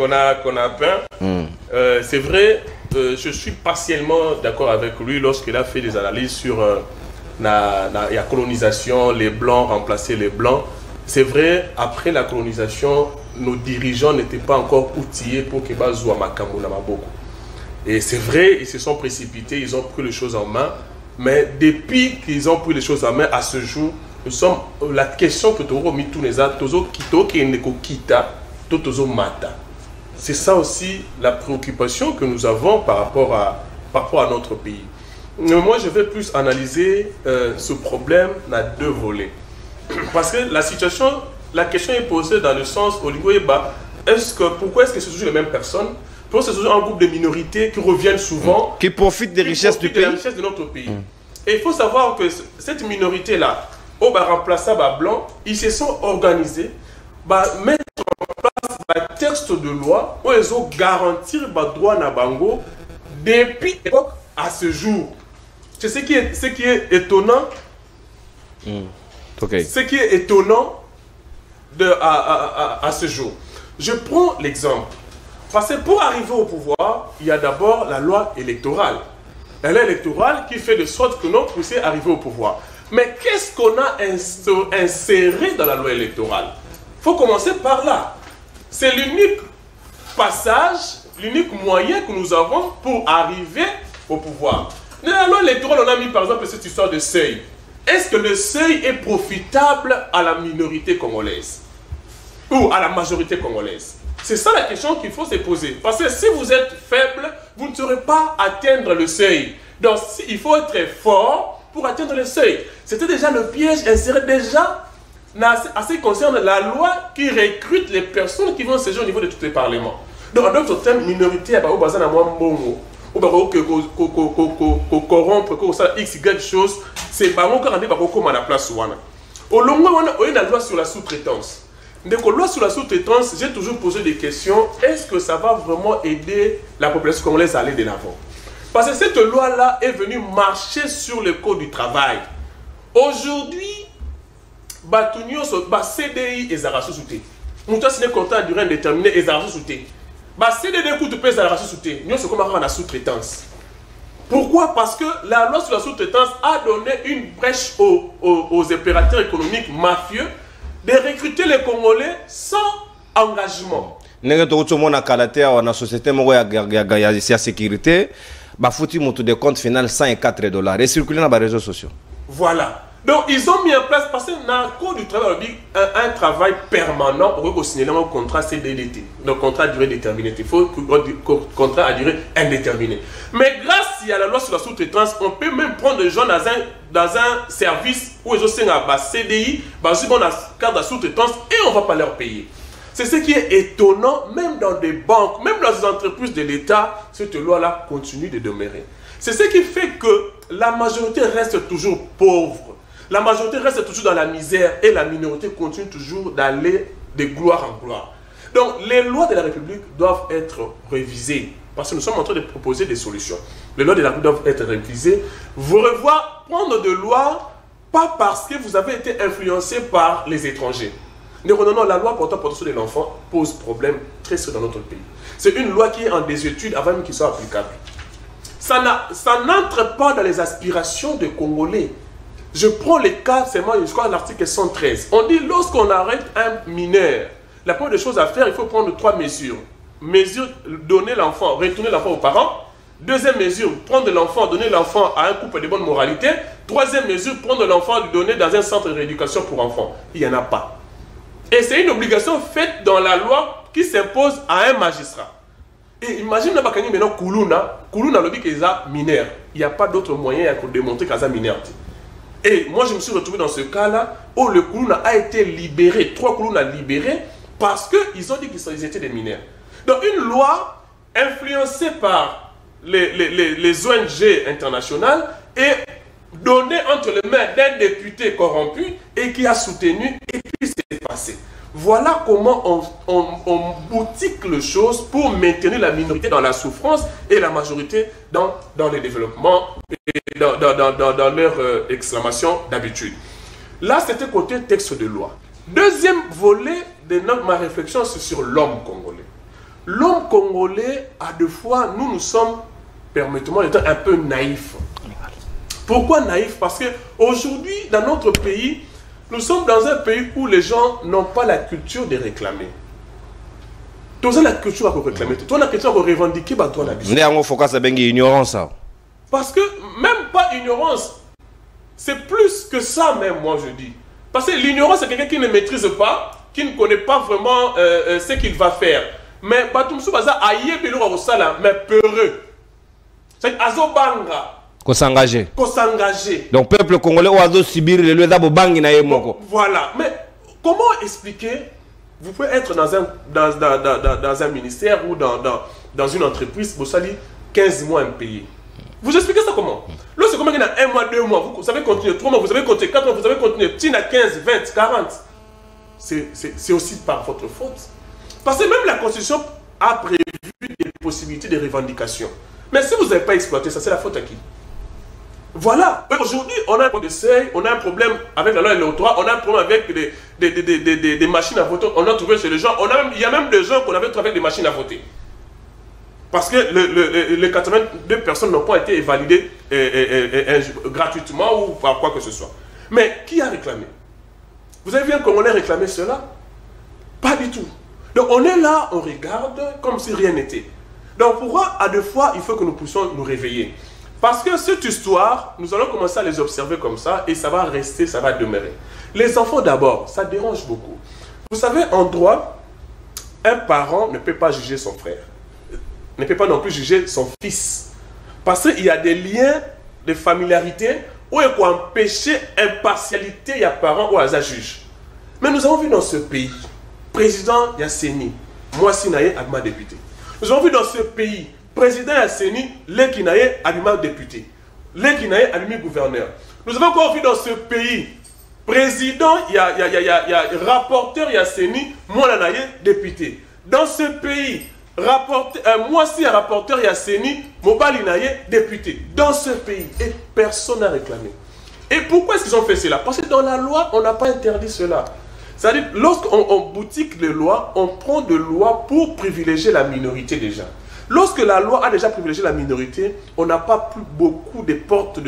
là qu'on a peint. C'est vrai, je suis partiellement d'accord avec lui lorsqu'il a fait des analyses sur la colonisation, les blancs remplacer les blancs. C'est vrai, après la colonisation, nos dirigeants n'étaient pas encore outillés pour que Bazoua Makambo Namaboko. Et c'est vrai, ils se sont précipités, ils ont pris les choses en main. Mais depuis qu'ils ont pris les choses en main, à ce jour, nous sommes la question que Toro Mituneza, Tozo Kito, Keneko Kita, Tozo Mata. C'est ça aussi la préoccupation que nous avons par rapport à notre pays. Mais moi, je vais plus analyser ce problème dans deux volets. Parce que la question est posée dans le sens au Ligoéba, pourquoi est-ce que c'est toujours les mêmes personnes? Pourquoi c'est toujours un groupe de minorités qui reviennent souvent, qui profitent des richesses du pays, de la richesse de notre pays. Et il faut savoir que cette minorité-là, au remplaçant blanc, ils se sont organisés, mettre en place un texte de loi où ils ont garanti le droit à Bango depuis l'époque à ce jour. C'est ce qui est étonnant. Okay. Ce qui est étonnant à ce jour. Je prends l'exemple. Parce que pour arriver au pouvoir, il y a d'abord la loi électorale. La loi électorale qui fait de sorte que l'on puisse arriver au pouvoir. Mais qu'est-ce qu'on a inséré dans la loi électorale? Il faut commencer par là. C'est l'unique passage, l'unique moyen que nous avons pour arriver au pouvoir. Dans la loi électorale, on a mis par exemple cette histoire de seuil. Est-ce que le seuil est profitable à la minorité congolaise ou à la majorité congolaise? C'est ça la question qu'il faut se poser. Parce que si vous êtes faible, vous ne saurez pas atteindre le seuil. Donc il faut être fort pour atteindre le seuil. C'était déjà le piège inséré déjà en ce qui concerne la loi qui recrute les personnes qui vont séjourner au niveau de tous les parlements. Donc en d'autres termes, minorité, ou corrompre, x, y chose, c'est pas mon cas, on a la place. Au long on a une loi sur la sous-traitance. Donc, la loi sur la sous-traitance, j'ai toujours posé des questions. Est-ce que ça va vraiment aider la population congolaise à aller de l'avant? Parce que cette loi-là est venue marcher sur le code du travail. Aujourd'hui, CDI et Zara sous-souté. Nous avons signé un contrat à durée indéterminée et Zara sous-souté. CDD coûte pèse à la sous-souté. Nous sommes comme la sous-traitance. Pourquoi? Parce que la loi sur la sous-traitance a donné une brèche aux opérateurs économiques mafieux de recruter les Congolais sans engagement. Nous avons une société de sécurité, qui a de compte final $104 et circuler dans les réseaux sociaux. Voilà. Donc ils ont mis en place, parce que dans le code du travail, un travail permanent pour signer un contrat CDDT, donc contrat à durée déterminée. Il faut un contrat à durée indéterminée. Mais grâce à la loi sur la sous-traitance, on peut même prendre des gens dans un service où ils ont un CDI, dans la carte de sous-traitance et on ne va pas leur payer. C'est ce qui est étonnant, même dans des banques, même dans les entreprises de l'État, cette loi-là continue de demeurer. C'est ce qui fait que la majorité reste toujours pauvre. La majorité reste toujours dans la misère et la minorité continue toujours d'aller de gloire en gloire. Donc les lois de la République doivent être révisées parce que nous sommes en train de proposer des solutions. Les lois de la République doivent être révisées. Vous revoir prendre de lois pas parce que vous avez été influencé par les étrangers. Non, la loi portant protection de l'enfant pose problème très sérieux dans notre pays. C'est une loi qui est en désuétude avant même qu'il soit applicable. Ça n'entre pas dans les aspirations des Congolais. Je prends les cas, c'est moi, je crois, l'article 113. On dit, lorsqu'on arrête un mineur, la première des choses à faire, il faut prendre 3 mesures. Mesure, donner l'enfant, retourner l'enfant aux parents. Deuxième mesure, prendre l'enfant, donner l'enfant à un couple de bonne moralité. Troisième mesure, prendre l'enfant, le donner dans un centre de rééducation pour enfants. Il n'y en a pas. Et c'est une obligation faite dans la loi qui s'impose à un magistrat. Et imagine maintenant Koulouna le dit qu'il est mineur. Il n'y a pas d'autre moyen de démontrer qu'il est mineur. Et moi je me suis retrouvé dans ce cas-là où le Koulouna a été libéré, 3 Koulouna libérés parce qu'ils ont dit qu'ils étaient des mineurs. Donc une loi influencée par les ONG internationales et donnée entre les mains d'un député corrompu et qui a soutenu et puis c'est passé. Voilà comment on boutique les choses pour maintenir la minorité dans la souffrance et la majorité dans le développement et dans leur exclamation d'habitude. Là, c'était côté texte de loi. Deuxième volet de ma réflexion, c'est sur l'homme congolais. L'homme congolais, à deux fois, nous sommes, permettez-moi d'être un peu naïfs. Pourquoi naïf? Parce qu'aujourd'hui, dans notre pays, nous sommes dans un pays où les gens n'ont pas la culture de réclamer. Tu as la culture à réclamer. Tu as la culture à revendiquer, tu as la ignorance. Parce que même pas ignorance, c'est plus que ça même, moi je dis. Parce que l'ignorance, c'est quelqu'un qui ne maîtrise pas, qui ne connaît pas vraiment ce qu'il va faire. Mais Batumsu Baza aïe belura au sala, mais peureux. C'est azobanga. Qu'on s'engager. Qu'on s'engager. Donc peuple congolais doit subir le lieu d'abo bangi na yemoko. Voilà. Mais comment expliquer? Vous pouvez être dans un ministère ou dans une entreprise, vous allez 15 mois impayés. Vous expliquez ça comment? Là, c'est comment il y a 1 mois, 2 mois, vous avez continué 3 mois, vous avez continué 4 mois, vous avez continué, petit à 15, 20, 40. C'est aussi par votre faute. Parce que même la Constitution a prévu des possibilités de revendication. Mais si vous n'avez pas exploité ça, c'est la faute à qui? Voilà. Aujourd'hui, on a un problème de seuil, on a un problème avec la loi électorale, on a un problème avec des machines à voter. On a trouvé chez les gens, il y a même des gens qu'on avait trouvé avec des machines à voter. Parce que les 82 personnes n'ont pas été validées gratuitement ou par quoi que ce soit. Mais qui a réclamé? Vous avez vu un Congolais réclamer cela? Pas du tout. Donc on est là, on regarde comme si rien n'était. Donc pourquoi à deux fois il faut que nous puissions nous réveiller? Parce que cette histoire, nous allons commencer à les observer comme ça et ça va rester, ça va demeurer. Les enfants d'abord, ça dérange beaucoup. Vous savez, en droit, un parent ne peut pas juger son frère. Ne peut pas non plus juger son fils. Parce qu'il y a des liens de familiarité où il faut empêcher impartialité, il y a parents ou il y a juge. Mais nous avons vu dans ce pays, président Yasseni, moi Sinaye, Agma député. Nous avons vu dans ce pays, président Yasseni, Lekinaye, Abima député. Lekinaye, Abimi gouverneur. Nous avons encore vu dans ce pays, président, il y a rapporteur Yasseni, Mouananaye, député. Dans ce pays, moi aussi, rapporteur Yasseni, Mobalinaye, député. Dans ce pays, et personne n'a réclamé. Et pourquoi est-ce qu'ils ont fait cela? Parce que dans la loi, on n'a pas interdit cela. C'est-à-dire, lorsqu'on boutique les lois, on prend des lois pour privilégier la minorité déjà. Lorsque la loi a déjà privilégié la minorité, on n'a pas plus beaucoup de portes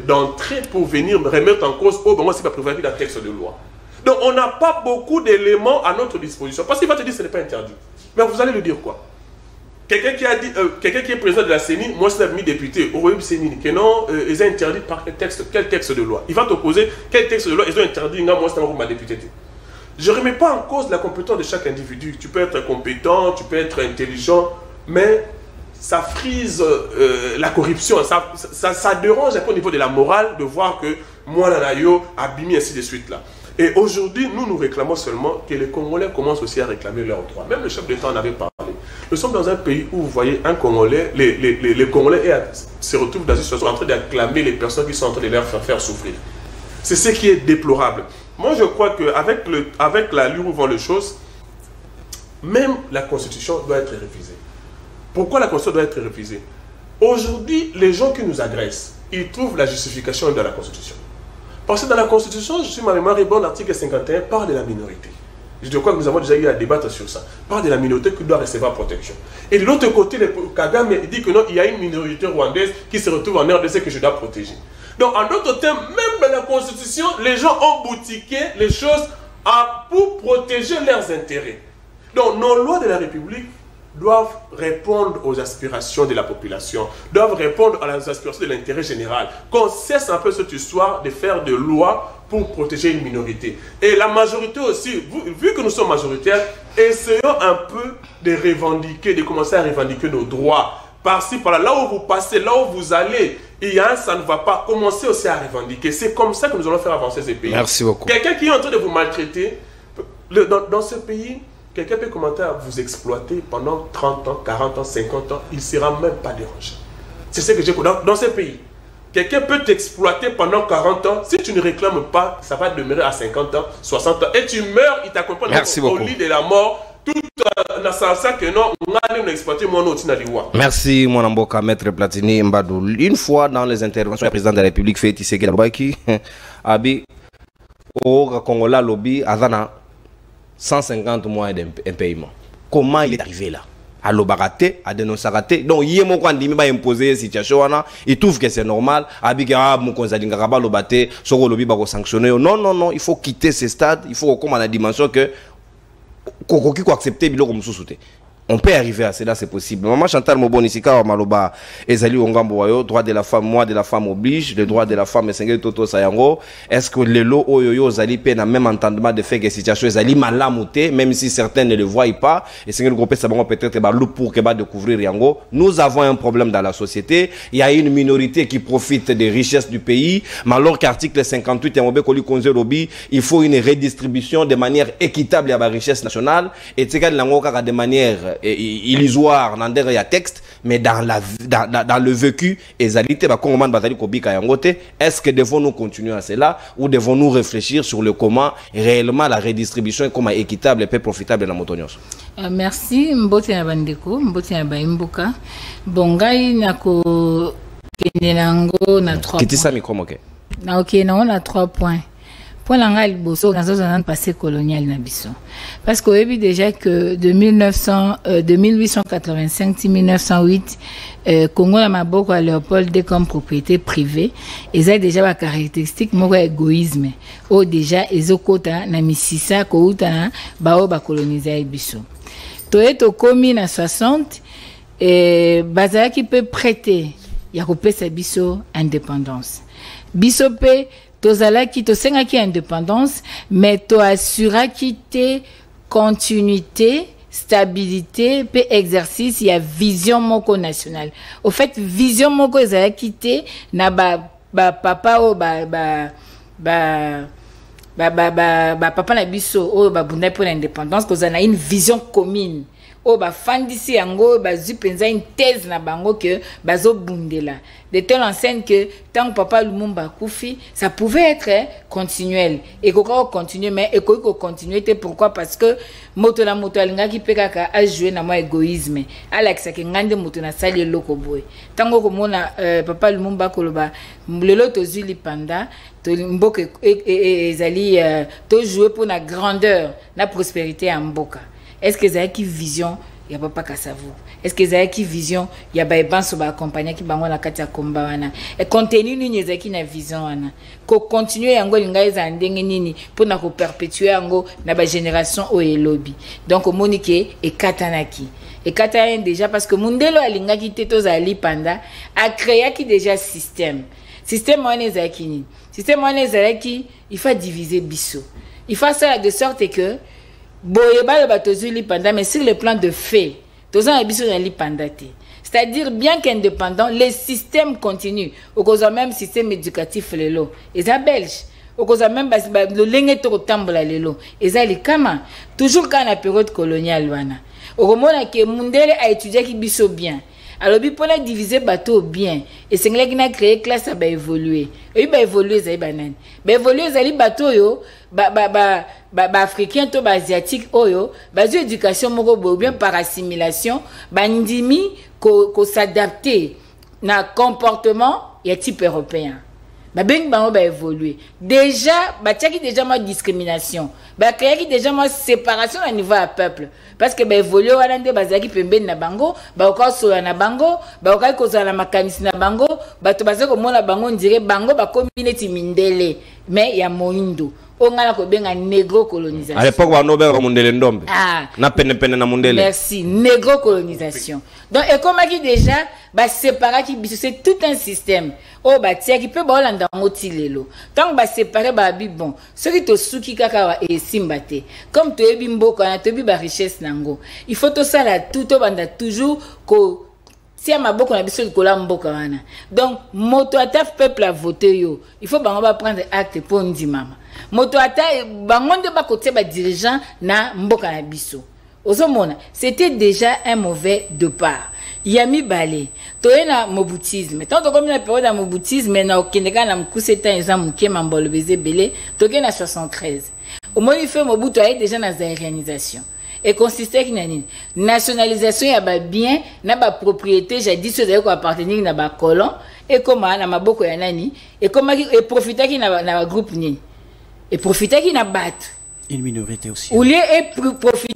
d'entrée pour venir remettre en cause au moment où c'est pas privilégié dans le texte de loi. Donc on n'a pas beaucoup d'éléments à notre disposition. Parce qu'il va te dire que ce n'est pas interdit. Mais vous allez le dire quoi? Quelqu'un qui a dit, quelqu'un qui est président de la CENI, moi je suis devenu député, au Royaume CENI, que non, ils ont interdit par quel texte de loi? Il va t'opposer quel texte de loi ils ont interdit, non, moi c'est ma député. Je ne remets pas en cause la compétence de chaque individu. Tu peux être compétent, tu peux être intelligent, mais ça frise la corruption. Ça dérange un peu au niveau de la morale de voir que moi, Nanayo, abîmé, ainsi de suite là. Et aujourd'hui, nous réclamons seulement que les Congolais commencent aussi à réclamer leurs droits. Même le chef d'État en avait parlé. Nous sommes dans un pays où vous voyez un Congolais, les Congolais se retrouvent dans une situation en train d'acclamer les personnes qui sont en train de leur faire souffrir. C'est ce qui est déplorable. Moi, je crois qu'avec l'allure où vont les choses, même la Constitution doit être révisée. Pourquoi la Constitution doit être révisée? Aujourd'hui, les gens qui nous agressent, ils trouvent la justification dans la Constitution. Parce que dans la Constitution, je suis ma mémoire est bonne, l'article 51 parle de la minorité. Je crois que nous avons déjà eu à débattre sur ça. Parle de la minorité qui doit recevoir protection. Et de l'autre côté, le Kagame dit que non, il y a une minorité rwandaise qui se retrouve en RDC que je dois protéger. Donc, en d'autres termes, même dans la Constitution, les gens ont boutiqué les choses pour protéger leurs intérêts. Donc, nos lois de la République doivent répondre aux aspirations de la population, doivent répondre à les aspirations de l'intérêt général. Qu'on cesse un peu cette histoire de faire des lois pour protéger une minorité. Et la majorité aussi, vu que nous sommes majoritaires, essayons un peu de revendiquer, de commencer à revendiquer nos droits. Par-ci, par-là, là où vous passez, là où vous allez, il y a un ça ne va pas, commencez aussi à revendiquer. C'est comme ça que nous allons faire avancer ces pays. Merci beaucoup. Quelqu'un qui est en train de vous maltraiter, dans ce pays, quelqu'un peut commencer à vous exploiter pendant 30 ans, 40 ans, 50 ans, il ne sera même pas dérangé. C'est ce que j'ai compris. Dans ce pays, quelqu'un peut t'exploiter pendant 40 ans. Si tu ne réclames pas, ça va demeurer à 50 ans, 60 ans. Et tu meurs, il t'accompagne au lit de la mort. Tout en sachant que non, on a exploité mon autre. Merci, mon amboka, maître Platini Mbadou. Une fois dans les interventions, le président de la République fait Tshisekedi Lobaki, Abi, au Congola lobby, Azana, 150 mois d'impayement. Comment il est arrivé là? À l'obaraté, à dénoncer raté. Donc, il y a mon quand il m'a imposé situation, il trouve que c'est normal. Abiga, mon conseil d'Ingaraba, l'obaté, sur le lobby, va sanctionner. Non, non, non, il faut quitter ce stade. Il faut comme à la dimension que Kokoki ko accepter bilo comme sous-souté. On peut arriver à cela, c'est possible. Maman Chantal Mobonisika Maloba Ezali Ongambo Wayo, droit de la femme, moi de la femme oblige, le droit de la femme Sengel Toto Sayango. Est-ce que les lots Oyoyo Zali peine à même entendement de fait que situation Zali malamouté, même si certains ne le voient pas, et Sengel Gropé Sabango peut-être loup pour que va découvrir Yango. Nous avons un problème dans la société. Il y a une minorité qui profite des richesses du pays. Mais alors qu'article 58 il faut une redistribution de manière équitable à la richesse nationale et de manière illusoire dans le texte, mais dans le vécu, est-ce que devons-nous continuer à cela ou devons-nous réfléchir sur le comment réellement la redistribution est comment équitable et peu profitable dans Motonios? Merci, Mbote Nabandeko, Mbote Nabaimbuka. Bongai Nako Kenenango na 3 points. Na ok, on a 3 points. Pour l'angle bosso dans un passé colonial nabiso. Parce qu'on a vu déjà que de 1885 à 1908, Congo na maboko à Léopold comme propriété privée, et ça déjà la caractéristique mo égoïsme. O déjà ezokota na misisa ko uta bao ba coloniser biso. To eto komi na 60 et bazala qui peut prêter ya ko pesa biso indépendance. Biso pe tozala ki to senga ki indépendance, mais to assura ki te continuité, stabilité, pe exercice, il y a vision moko nationale. Au fait, vision moko ezala ki te na ba papa o ba papa na biso o ba bunda pour l'indépendance, cause on a une vision commune. O ba fandisi yango ba zupenza une thèse na bango que bazo bundela de telle enseigne que tant que papa Lumumba koufi ça pouvait être continuel et qu'on continue mais et qu'on continue pourquoi parce que moto alinga ki pekaka a jouer na moi égoïsme alexa ke ngande moto na sali loko boy tango ko mona papa Lumumba koloba lelo tozuli panda to mboke ezali to jouer pour la grandeur la prospérité ya mboka. Est-ce que ça a qui vision il y a pas qu'à savoir. Est-ce que ça a qui vision il y a ba banso ba accompagner qui bango na kati ya komba wana et contenu nini ezaki na vision wana ko continuer yango linga eza ndenge nini pour na ko perpétuer yango na ba génération o elobi donc monike e katanaki et katana déjà parce que mundelo alinga ki teto zali panda a créé qui déjà système wana ezaki ni système wana ezaki il faut diviser biso il faut ça de sorte que boyeba le batozuli panda mais sur le plan de fait tozan abiso na li pandate c'est-à-dire bien qu'indépendant les systèmes continuent au cause même système éducatif lelo eza belge au cause même le lenge to tambola lelo eza li kama toujours quand la période coloniale wana au mona que mundele a étudié ki biso bien alors bi pona diviser bateau bien et c'est là qu'il a créé classe ça va évoluer et ba évoluer ça ba nan ba évoluer ça li bateau yo ba africain to ba asiatique oyo ba éducation moko bien par assimilation ba ndimi ko s'adapter na comportement ya type européen babengi bango ba évoluer déjà batiaki déjà ma discrimination bakreaki déjà ma séparation à niveau ya peuple parce que ba évoluer wana nde bazaki pembeni na bango bakosola na bango bakoki kozala na makanisi na bango bato bazaki komona bango ndire bango bakomi neti mindele mais ya moindo ongala kobenga négro colonisation à l'époque ba nobenga mundele ndombe na pene na mundele merci négro colonisation donc et comme qui déjà ba séparer qui c'est tout un système oh ba tia qui peut ba olanda ngoti lelo tant ba séparer ba bi bon ce qui to suki kaka wa e simbate comme to ebi mboka na to bi ba richesse nango il faut to sala tout au banda toujours ko si à ma boko na biso ko la mboka wana donc moto ataf peuple a voté yo il faut bango ba prendre acte pour ndi mama moto ata bangonde ba côté ba dirigeant na mboka na biso ozomona c'était déjà un mauvais départ yami balé toyena mobutisme tant comme la période de mobutisme na okendeka na mkuseta exemple ke mambolo beze belé toke na 73 au moins il fait mobutu a déjà na réalisation et consistait qui nani nationalisation ya ba bien na ba propriété jadis ceux qui appartenir na ba colon et comment na maboko ya nani et comment et profiter qui na groupe ni et profiter qui na battre une minorité aussi ou lieu et profiter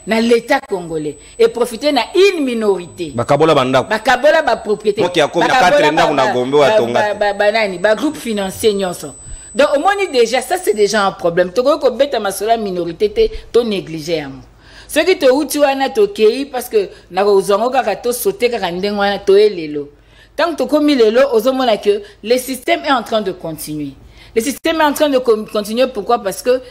na l'état congolais et profiter na une minorité bakabola bandako bakabola ba propriété moki akomi na 4 ndako na gombe wa tonga banani ba groupe financier nyonso donc au moins déjà ça c'est déjà un problème to ko beta masola minorité te to négliger yamo ce qui te uti wana to kei parce que na ko zongo kaka to sauter kaka ndengo wana to elelo tant to komi lelo ozomona que le système est en train de continuer le système est en train de continuer pourquoi parce que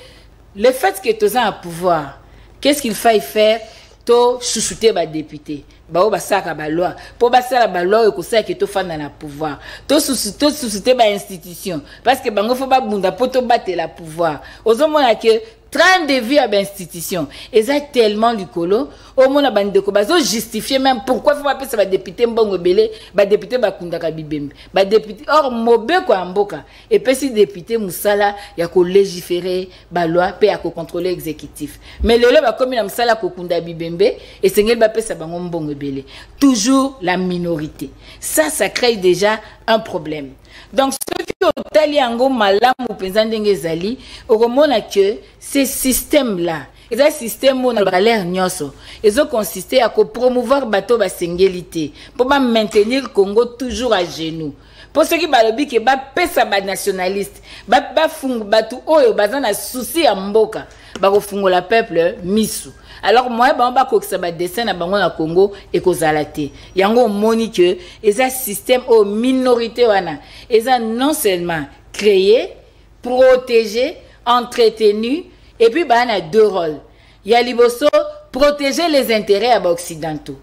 le fait que tu as un pouvoir, qu'est-ce qu'il faille faire? To chouchouter ba député, ba o ba saka ba loi, pour ba sala ba loi ko sa que to fan dans le pouvoir. To chouchouter ba institution parce que bango faut ba bunda pour to battre la pouvoir. Ozomona que train de vie à l'institution et ça tellement du colo au monde bande ko bazo justifier même pourquoi faut pas appeler ça ba député mbongo belé ba député ba kundaka bibembe ba député or mobe ko amboka et puis si député musala ya ko légiférer ba loi pe ya ko contrôler exécutif mais lelo ba comme na musala ko kunda bibembe et sengel ba pesa bango mbongo belé toujours la minorité ça crée déjà un problème. Donc, ce qui est tali ango malam ou pensant d'engezali, au remona que ces systèmes-là, ces systèmes où on a l'air nyoso, ils ont consisté à promouvoir bateau ba singélité, pour maintenir le Congo toujours à genoux. Pour ceux qui balobi que ba pesa ba nationaliste, ba fungu batu oyo bazan na souci à mboka, ba ko fungo la peuple misu. Alors moi ba ko ça ba dessin na bango na Congo et ko zalate. Yango moni que eza système aux minorités wana, eza non seulement créé, protégé, entretenu et puis ba na deux rôles. Ya liboso protéger les intérêts à occidentaux.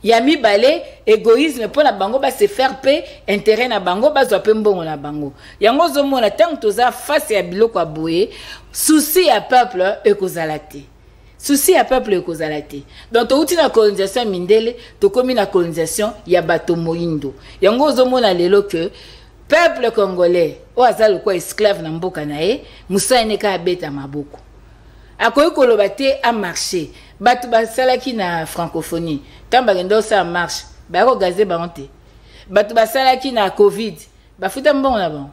Yami balé égoïsme pour la bango ba se faire paix intérêt na bango ba zo pe mbongo na bango yango zo mona tant toza face ya biloko aboye souci ya peuple e kozalate souci ya peuple e kozalate donc to uti na colonisation mindele to komi na colonisation ya bato moindo yango zo mona lelo que peuple congolais o azalo ko esclave na mboka na ye musaine ka beta maboko akoyi koloba te a marché bato basalaki na francophonie tant bagendo ça marche ba ko gazé ba honte bato basalaki na covid ba futa mbongo na bon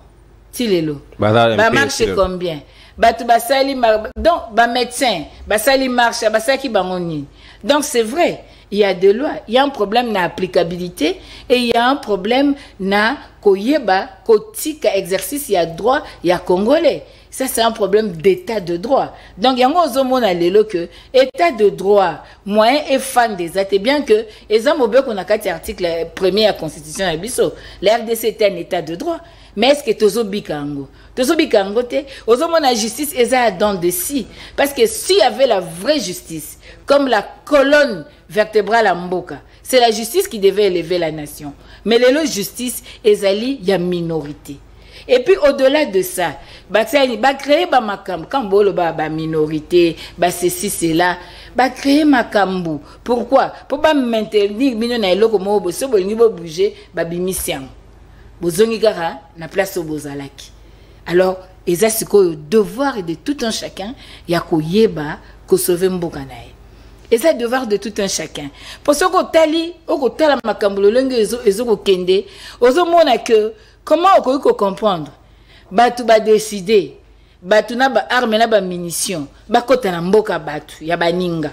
ti lelo ba marche combien bato basali donc ba médecin basali marche basaki bangoni donc c'est vrai il y a des lois il y a un problème na applicabilité et il y a un problème na koyeba kotika exercice il y a droit il y a congolais. Ça, c'est un problème d'état de droit. Donc, il y a un lelo que état de droit, moyen et fan des actes, bien que, exemple, on a 4 articles, premier à la Constitution à Bisso, la RDC est un état de droit. Mais est-ce que Tozo Bikango? Tozo Bikango, la justice est à dans de si. Parce que s'il y avait la vraie justice, comme la colonne vertébrale à Mboka, c'est la justice qui devait élever la nation. Mais la justice, il y a minorité. Et puis au-delà de ça, bah créer ba makam kambolo ba minorité, bah ceci c'est là, bah créer makambu. Pourquoi? Pour ba maintenir bino na eloko mo bo so bo ngibo bouger ba bimisiam. Bozongi kara na place au bozalaki. Alors, eza siko devoir de tout un chacun ya ko yeba ko sauver mboka nae. Et c'est le devoir de tout un chacun. Pour ce qu'on tali, au tala makambu le lengue ezo ko kende, ozo mona que comment on peut comprendre batu ba décider batu na ba arme na ba munition bakota na mboka batu ya baninga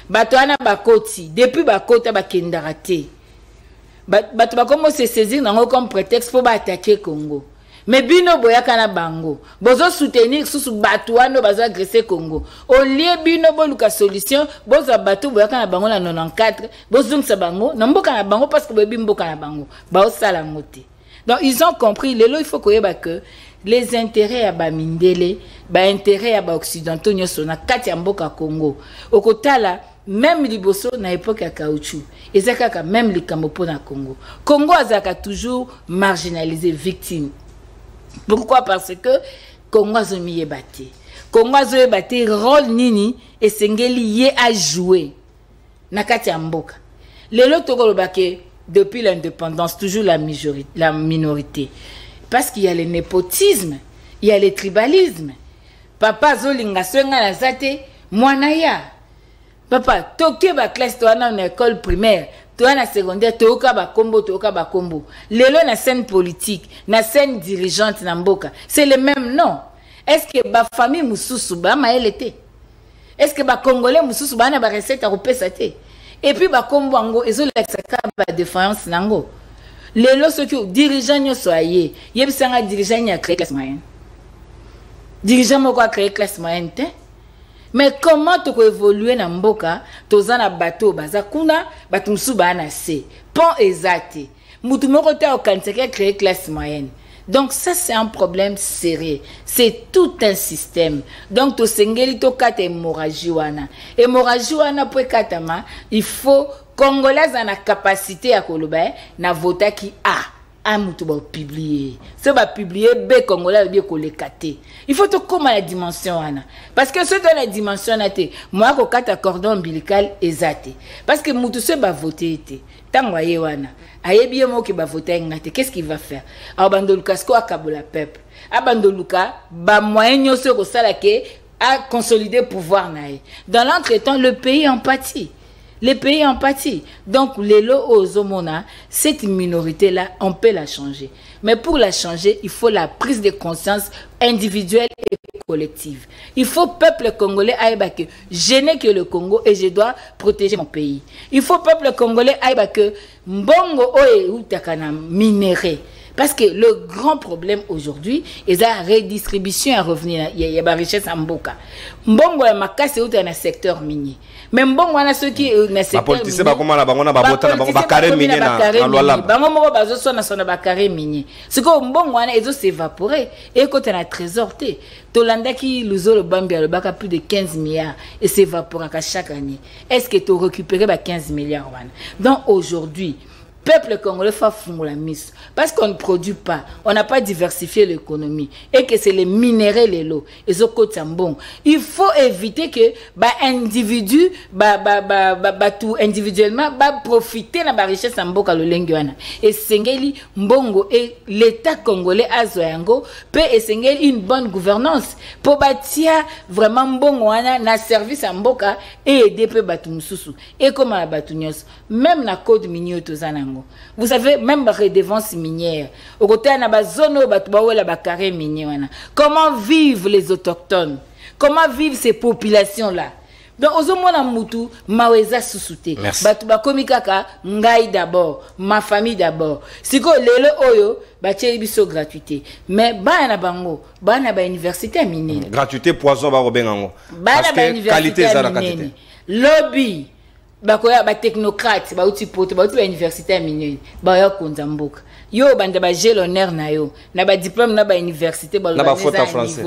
batu ana bakoti depuis bakota bakendaka te batu bakomo se saisir nango comme prétexte pour attaquer Congo. Mais bino boyaka na bango bozo soutenir susu batu wana bazo agresser Congo au lieu bino boluka solution bozo batu boyaka na bango na 94 bozungisa bango na mboka na bango parce que bebi mboka na bango ba osala ngote. Donc ils ont compris lelo il faut koyeba que les intérêts ya ba mindele ba intérêts ya ba occidentaux nyoso na kati ya mboka Congo okotala même liboso na époque ya caoutchouc ezaka même likambo pona Congo azaka toujours marginalisé victime. Pourquoi? Parce que Congo a mis batté. Congo a batté rôle nini et sengeli yé a joué. Nakati amboka. Lelo tokoloba depuis l'indépendance toujours la minorité. Parce qu'il y a le népotisme, il y a le tribalisme. Papa zolinga swenga na zate mwanaya. Papa toke ba classe to na école primaire. Toi na secondaire toka ba kombo lelo na scène politique na scène dirigeante na mboka c'est le même nom. Est-ce que ba famille mususu ba maelete? Est-ce que ba congolais mususu ba na ba recette a repesa te? Et puis ba kombo ngo ezolakisaka ba défense nango lelo soki dirigeant nyoso aye yebisanga dirigeant ya créer classe moyenne dirigeant moko a créer classe moyenne te. Mais comment tu peux évoluer dans mboka tozana bateau bazakuna batumsu bana se pont exact mutu moko ta okanseke créer classe moyenne. Donc ça c'est un problème sérieux, c'est tout un système. Donc to sengeli to kata hémorragie wana pour katama il faut congolais en a capacité à koloba na vota ki mutu ba publier ça va publier be congolais bien kolekate. Il faut to comment la dimension wana parce que ce dans la dimension naté moi ko kata cordon ombilical ezate parce que mutu se ba voter été tango ye wana ayebi mo ki ba voter ngate qu'est-ce qu'il va faire abandoluka sko akabola peuple abandoluka ba moyen nyoso ko sala ke a consolider pouvoir nae dans l'entretemps le pays en pâtit. Les pays en pâtit. Donc, les lots aux homona, cette minorité-là, on peut la changer. Mais pour la changer, il faut la prise de conscience individuelle et collective. Il faut peuple congolais aïba que je n'ai que le Congo et je dois protéger mon pays. Il faut peuple congolais aïba que mbongo oe utakana minéré. Parce que le grand problème aujourd'hui est la redistribution à revenir. Il y a la richesse en mboka. Mbongo ya makasi est dans le secteur minier. Mais mbongo na ceux qui dans le secteur politicien ba comment la bangona ba bota na ba carré minier na loi bango moko bazo sona sona ba carré minier. Ce que mbongo na ezo s'évaporer et quand on a trésor té tolanda ki luzolo bambia le baka plus de 15 milliards et s'évapore chaque année. Est-ce que tu récupérer ba 15 milliards wana? Donc aujourd'hui peuple congolais fa fungola miso parce qu'on ne produit pas, on n'a pas diversifié l'économie et que c'est les minéraux les lots et autres bon. Il faut éviter que individu tout individuellement profiter na ba richesse mboka lolengi wana et sengeli mbongo et l'état congolais azoyango peut esengeli une bonne gouvernance pour bâtir vraiment mbongo wana na service mboka et aider peu batu mususu et comme la batu nyos même na code minier tozanango. Vous savez, même la redevance minière, au côté de la zone où comment vivent les autochtones? Comment vivent ces populations-là? Donc, aux hommes mutu, maweza susute. Batuba komikaka, ngai d'abord, ma famille d'abord. Si ko lelo oyo, bacheli biso gratuité. Mais bana bango, bana ba université minière. Gratuité poison ba robengango. Bana ba université minière. Lobby. Bakoya ba technocrate ba uti poto ba uti ba université minière ba ya konza mboka yo banda ba gel honneur na yo na ba diplôme na ba université ba ba faute en français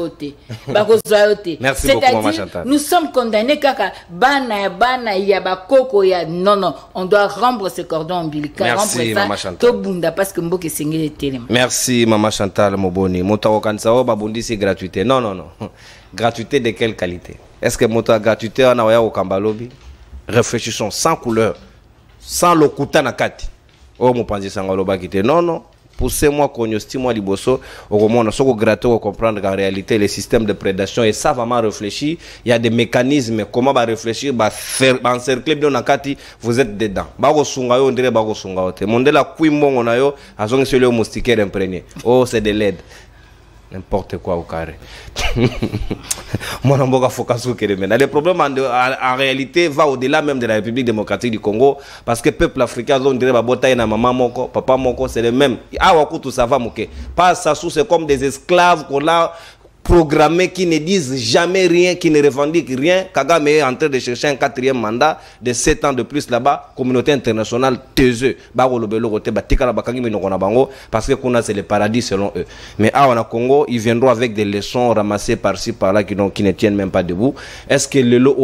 ba ko zoyote. C'est-à-dire nous sommes condamnés kaka bana ya ba koko ya non on doit rendre ce cordon ombilical to bunda parce que mboka sengeli télé. Merci maman Chantal Moboni moto kanisa o ba bondi c'est gratuité non gratuité de quelle qualité? Est-ce que moto gratuité on a au Kambalobi? Réfléchissons sans couleur, sans le kuta na kati. Oh mon panzi sangaloba kité. Non. Poussez-moi cognostis-moi liboso. Au moment où on gratte comprendre qu'en réalité les systèmes de prédation et ça vraiment réfléchir. Il y a des mécanismes comment va réfléchir, va faire encercler bien na kati. Vous êtes dedans. Bago sungayo on dirait bago sungayo te. Mondela kuimbongo na yo azongi sur le moustiquaire imprégné. Oh c'est de l'aide. N'importe quoi au carré. Mon amboka fokasu kelemena. Le problème en réalité va au-delà même de la République démocratique du Congo parce que le peuple africain, on dirait babota na maman moko, papa moko, c'est le même. Ah wakutu ça va moke. Pas ça sous c'est comme des esclaves qu'on a programmés qui ne disent jamais rien, qui ne revendiquent rien. Kagame est en train de chercher un 4e mandat de 7 ans de plus là-bas. Communauté internationale taiseux. Parce que c'est le paradis selon eux. Mais au Congo, ils viendront avec des leçons ramassées par-ci par-là qui ne tiennent même pas debout. Est-ce que le lot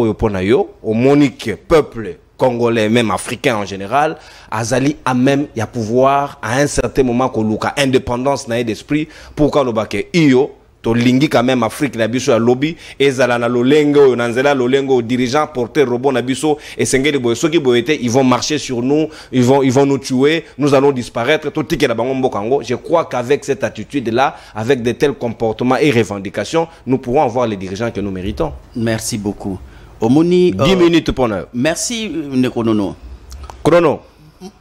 au monique peuple congolais, même africain en général, Azali a même y a pouvoir à un certain moment qu'on a indépendance d'esprit pour qu'on ait io to lingi quand même Afrique na biso ya lobby ezala na lolengo nanzela lolengo dirigeant porter robot na biso et sengeli boye soki boyete ils vont marcher sur nous, ils vont nous tuer, nous allons disparaître to tike na bango mbokango. Je crois qu'avec cette attitude là, avec de tels comportements et revendications, nous pourrons avoir les dirigeants que nous méritons. Merci beaucoup. Omoni 10 minutes pour nous. Merci Nekonono. Chrono.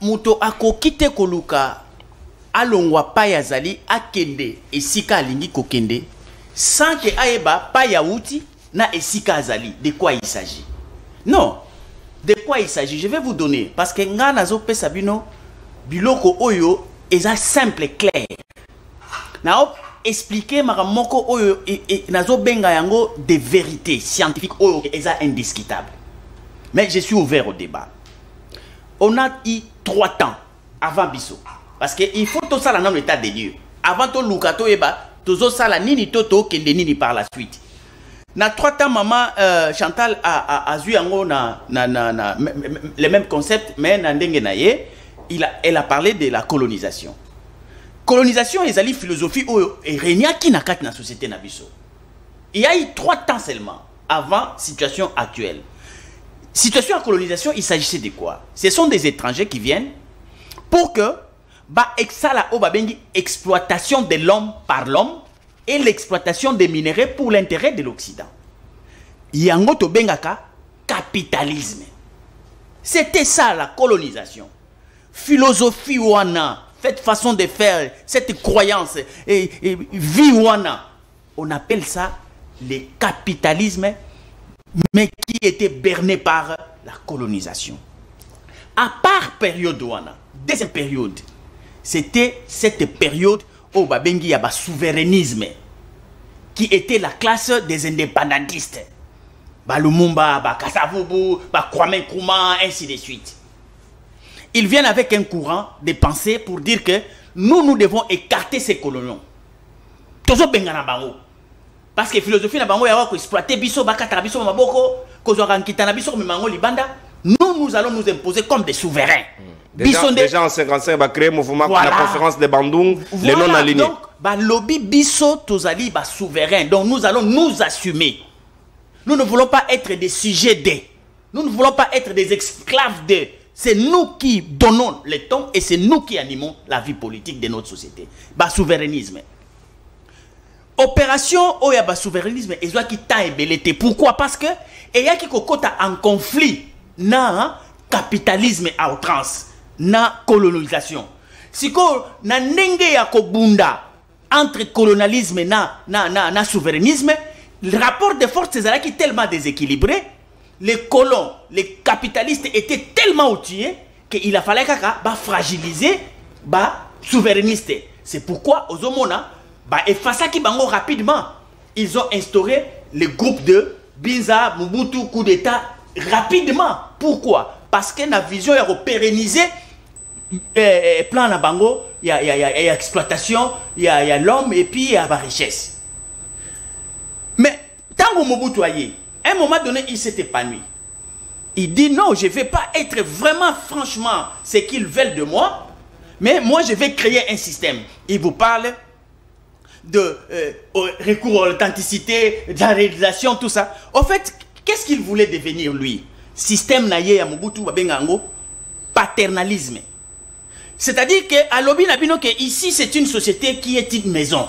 Muto ako kite koluka alongwa pa yazali akende esika alingi kokende sans que aeba pa yaouti na esika azali. De quoi il s'agit? Non. De quoi il s'agit? Je vais vous donner parce que nga nazo pesa bino biloko oyo eza simple et clair. Na expliquer maramoko oyo nazo benga yango des vérités scientifiques oyo eza indiscutable. Mais je suis ouvert au débat. On a eu 3 temps avant Bisso. Parce qu'il faut tout ça dans l'état des lieux. Avant tout Lukato eba, tout ça la nini toto kende nini par la suite. Na 3 temps maman Chantal a vu yango les mêmes concepts mais na ndenge na ye, elle a parlé de la colonisation. Colonisation ezali philosophie oyo et renia ki na kati na société na biso. Il y a eu 3 temps seulement avant situation actuelle. Situation à colonisation, il s'agissait de quoi? Ce sont des étrangers qui viennent pour que exploitation de l'homme par l'homme et l'exploitation des minéraux pour l'intérêt de l'Occident. Yango to bengaka capitalisme. C'était ça la colonisation. Philosophie wana, cette façon de faire, cette croyance et vie wana, on appelle ça le capitalisme, mais qui était berné par la colonisation. À part période wana, deuxième période, c'était cette période où Babengi y a souverainisme, qui était la classe des indépendantistes. Lumumba, Kasavubu, Kwame Nkrumah, ainsi de suite. Ils viennent avec un courant de pensée pour dire que nous devons écarter ces coloniaux. Toujours Bengana Bango. Parce que la philosophie na bango ya ko exploiter biso bakata biso maboko kozwa nkitana biso mimango libanda, nous allons nous imposer comme des souverains. Déjà en 55 va créer mouvement la conférence de Bandung, les non alignés. Donc lobby biso tozali ba souverain. Donc nous allons nous assumer. Nous ne voulons pas être des sujets de. Nous ne voulons pas être des esclaves de. C'est nous qui donnons le ton et c'est nous qui animons la vie politique de notre société. Ba souverainisme. Opération Oyaba souverainisme et qui t'a ébellité. Pourquoi? Parce que il y a qui kokota en conflit na capitalisme à outrance, na colonisation. Si ko na nenge ya kobunda entre colonialisme na souverainisme, le rapport de force est qui tellement déséquilibré, les colons, les capitalistes étaient tellement outillés qu'il a fallu fragiliser ba souverainiste. C'est pourquoi aux Omona et face à qui bango rapidement, ils ont instauré le groupe de Binza, Mobutu, coup d'état rapidement. Pourquoi? Parce que la vision est pérenniser plan na bango, il y a exploitation, il y a l'homme et puis il y a la richesse. Mais tant que Mobutu aille, à un moment donné, il s'est épanoui. Il dit non, je ne vais pas être vraiment franchement ce qu'ils veulent de moi, mais moi je vais créer un système. Il vous parle de recours à l'authenticité, de la réalisation, tout ça. En fait, qu'est-ce qu'il voulait devenir lui? Système naïe à Mobutu Babengango, paternalisme. C'est-à-dire que à l'Obi Nabino, que ici c'est une société qui est une maison.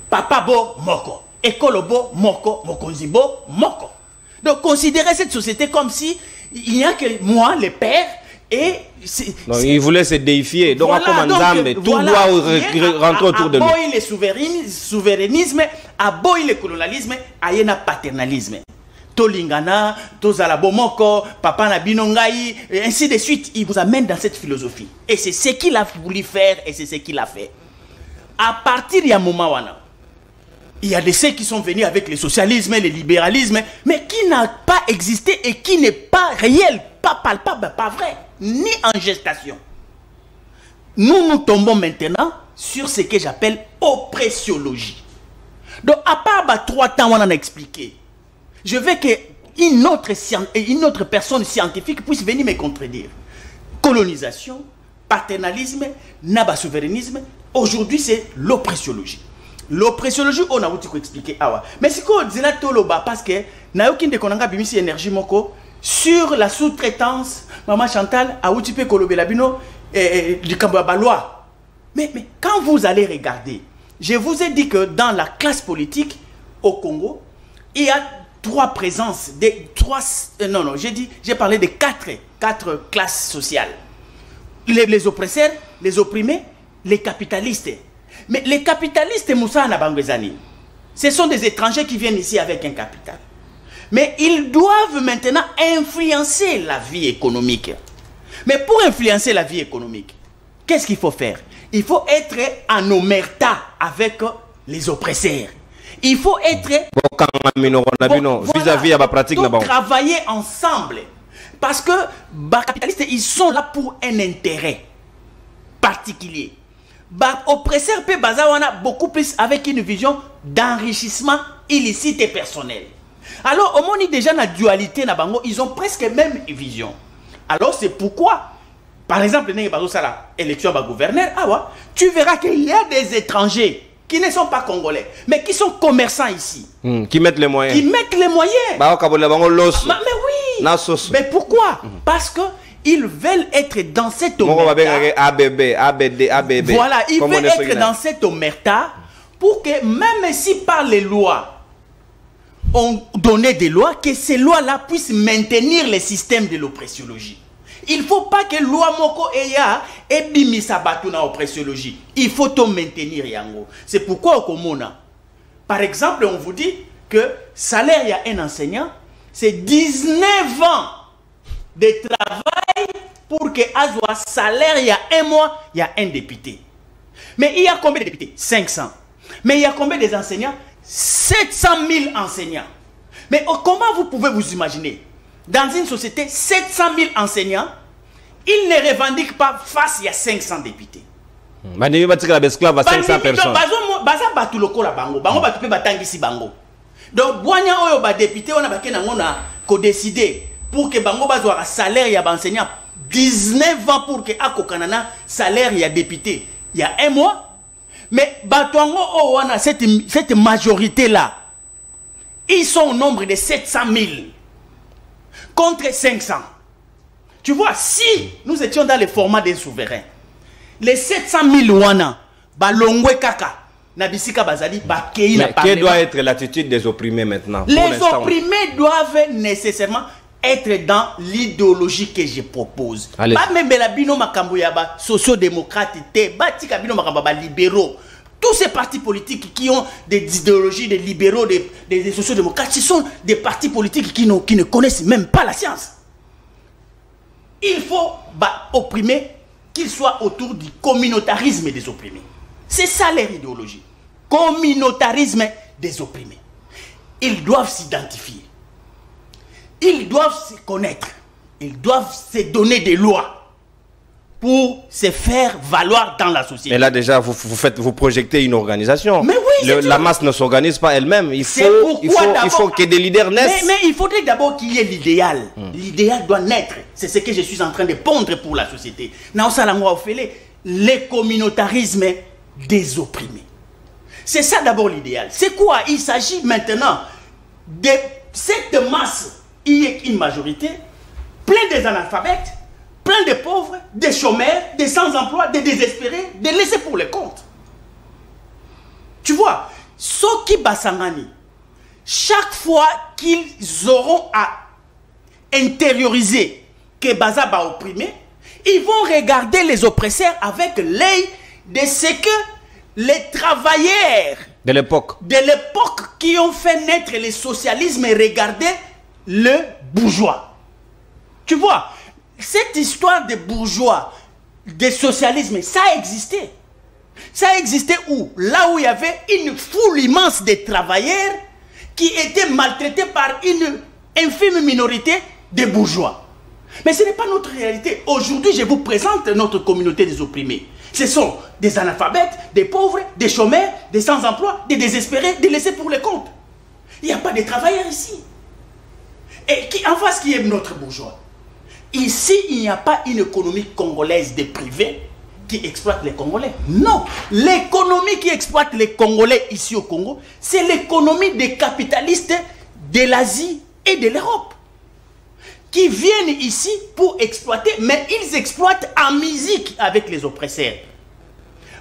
Papa bo moko, école bo moko, mokonzi bo moko. Donc considérez cette société comme si il n'y a que moi, le père, Et il voulait se déifier. Donc, voilà, comme Nzambe, tout voilà, doit rentrer autour de lui. Aboy le souverainisme, aboy le colonialisme, ayena paternalisme. Tolingana, Tozala Bomoko, Papa Nabinongai, et ainsi de suite. Il vous amène dans cette philosophie. Et c'est ce qu'il a voulu faire et c'est ce qu'il a fait. À partir de moment wana, il y a de ceux qui sont venus avec le socialisme, le libéralisme, mais qui n'a pas existé et qui n'est pas réel, pas palpable, pas vrai, ni en gestation. Nous tombons maintenant sur ce que j'appelle oppressiologie. Donc, à part 3 temps, on en a expliqué. Je veux qu'une autre personne scientifique puisse venir me contredire. Colonisation, paternalisme, naba-souverainisme, aujourd'hui c'est l'oppressiologie. L'oppressiologie, on a voulu expliquer. Mais c'est quoi on toloba parce que n'a aucun de konanga bimisi énergie moko sur la sous-traitance. Maman Chantal a outil pe kolobelabino du Kambabalois. Mais quand vous allez regarder, je vous ai dit que dans la classe politique au Congo, il y a 3 présences, j'ai parlé de 4 classes sociales. Les oppresseurs, les opprimés, les capitalistes. Mais les capitalistes, Moussa Nabangwezani, ce sont des étrangers qui viennent ici avec un capital. Mais ils doivent maintenant influencer la vie économique. Mais pour influencer la vie économique, qu'est-ce qu'il faut faire? Il faut être en omerta avec les oppresseurs. Il faut être vis-à-vis de la pratique. Travailler ensemble. Parce que les capitalistes, ils sont là pour un intérêt particulier. Les oppresseurs peuvent beaucoup plus avec une vision d'enrichissement illicite et personnel. Alors, au moins, déjà la dualité, ils ont presque la même vision. Alors, c'est pourquoi, par exemple, l'élection du gouverneur, tu verras qu'il y a des étrangers qui ne sont pas congolais, mais qui sont commerçants ici. Qui mettent les moyens. Qui mettent les moyens. Mais oui. Mais pourquoi? Parce que ils veulent être dans cette omerta. Voilà, ils veulent être dans cette omerta pour que même si par les lois, on donnait des lois, que ces lois-là puissent maintenir le système de l'oppressiologie. Il ne faut pas que loi moko eya et bimisa batu na oppressiologie. Il faut tout maintenir yango. C'est pourquoi au Komona, par exemple, on vous dit que salaire il y a un enseignant, c'est 19 ans de travail pour que Azwa salaire il y a 1 mois, il y a un député. Mais il y a combien de députés? 500. Mais il y a combien d'enseignants? 700 000 enseignants. Mais comment vous pouvez vous imaginer? Dans une société, 700 000 enseignants, ils ne revendiquent pas face à 500 députés. Donc, député, on a décidé pour que Bango bazwa salaire ya enseignant 19 ans pour que Akokanana salaire ya député il y a 1 mois. Mais Batuango Owana, cette majorité-là, ils sont au nombre de 700 000 contre 500. Tu vois, si nous étions dans le format des souverains, les 700 000 Wana, Balongwe Kaka, Nabisika Bazali, Bakei, mais quelle doit être l'attitude des opprimés maintenant? Les opprimés doivent nécessairement être dans l'idéologie que je propose. Pas même la bino makambuyaba sociodémocrates, batika bino makambaba libéraux. Tous ces partis politiques qui ont des idéologies des libéraux, des sociodémocrates, ce sont des partis politiques qui ne connaissent même pas la science. Il faut opprimer, qu'ils soient autour du communautarisme des opprimés. C'est ça leur idéologie. Communautarisme des opprimés. Ils doivent s'identifier. Ils doivent se connaître. Ils doivent se donner des lois pour se faire valoir dans la société. Et là déjà, vous projetez une organisation. Mais oui, la masse ne s'organise pas elle-même. Il faut que des leaders naissent. Mais il faudrait d'abord qu'il y ait l'idéal. L'idéal doit naître. C'est ce que je suis en train de pondre pour la société. Le communautarisme des opprimés. C'est ça d'abord l'idéal. C'est quoi? Il s'agit maintenant de cette masse. Il y a une majorité, plein des analphabètes, plein de pauvres, des chômeurs, des sans-emploi, des désespérés, des laissés pour les comptes. Tu vois, Soki Basangani, chaque fois qu'ils auront à intérioriser que Baza va opprimer, Ils vont regarder les oppresseurs avec l'œil de ce que les travailleurs de l'époque qui ont fait naître le socialisme et regardaient le bourgeois. Tu vois, cette histoire de bourgeois, de socialisme, ça a existé. Ça a existé où? Là où il y avait une foule immense de travailleurs qui étaient maltraités par une infime minorité de bourgeois. Mais ce n'est pas notre réalité. Aujourd'hui, je vous présente notre communauté des opprimés. Ce sont des analphabètes, des pauvres, des chômeurs, des sans-emploi, des désespérés, des laissés pour les comptes. Il n'y a pas de travailleurs ici. Et en face, qui est notre bourgeois? Ici, il n'y a pas une économie congolaise de privés qui exploite les Congolais. Non. L'économie qui exploite les Congolais ici au Congo, c'est l'économie des capitalistes de l'Asie et de l'Europe qui viennent ici pour exploiter, mais ils exploitent en musique avec les oppresseurs.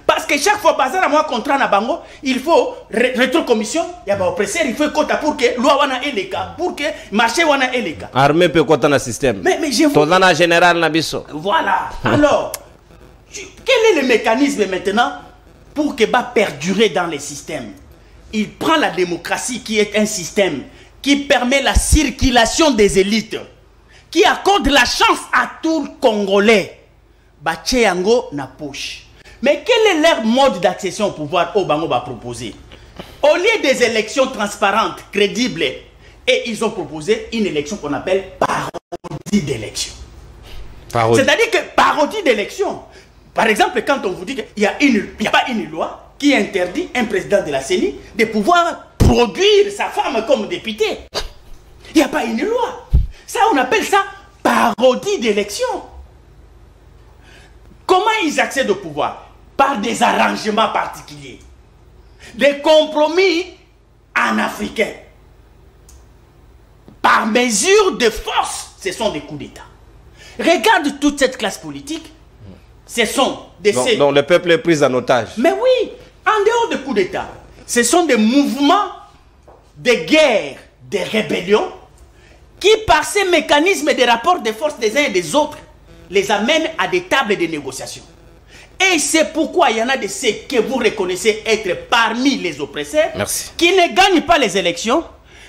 Parce que chaque fois, bazar à moi contrat na bango, il faut rétrocommission, il y a des oppresseurs, il faut quota pour que loi wana eleka, pour que marché wana eleka. Armée peut quota na système. Mais je vous... Tozana général na biso. Voilà. Alors, quel est le mécanisme maintenant pour que va perdurer dans les systèmes? Il prend la démocratie qui est un système qui permet la circulation des élites, qui accorde la chance à tout le Congolais. Bacheyango na poche. Mais quel est leur mode d'accession au pouvoir au Bango va proposer? Au lieu des élections transparentes, crédibles, et ils ont proposé une élection qu'on appelle parodie d'élection. C'est-à-dire que parodie d'élection. Par exemple, quand on vous dit qu'il n'y a pas une loi qui interdit un président de la CENI de pouvoir produire sa femme comme député. Il n'y a pas une loi. Ça, on appelle ça parodie d'élection. Comment ils accèdent au pouvoir? Par des arrangements particuliers. Des compromis en africain. Par mesure de force, ce sont des coups d'État. Regarde toute cette classe politique. Ce sont des... Donc le peuple est pris en otage. Mais oui, en dehors des coups d'État, ce sont des mouvements de guerre, de rébellion, qui par ces mécanismes de rapport de force des uns et des autres, les amènent à des tables de négociation. Et c'est pourquoi il y en a de ceux que vous reconnaissez être parmi les oppresseurs, merci, qui ne gagnent pas les élections,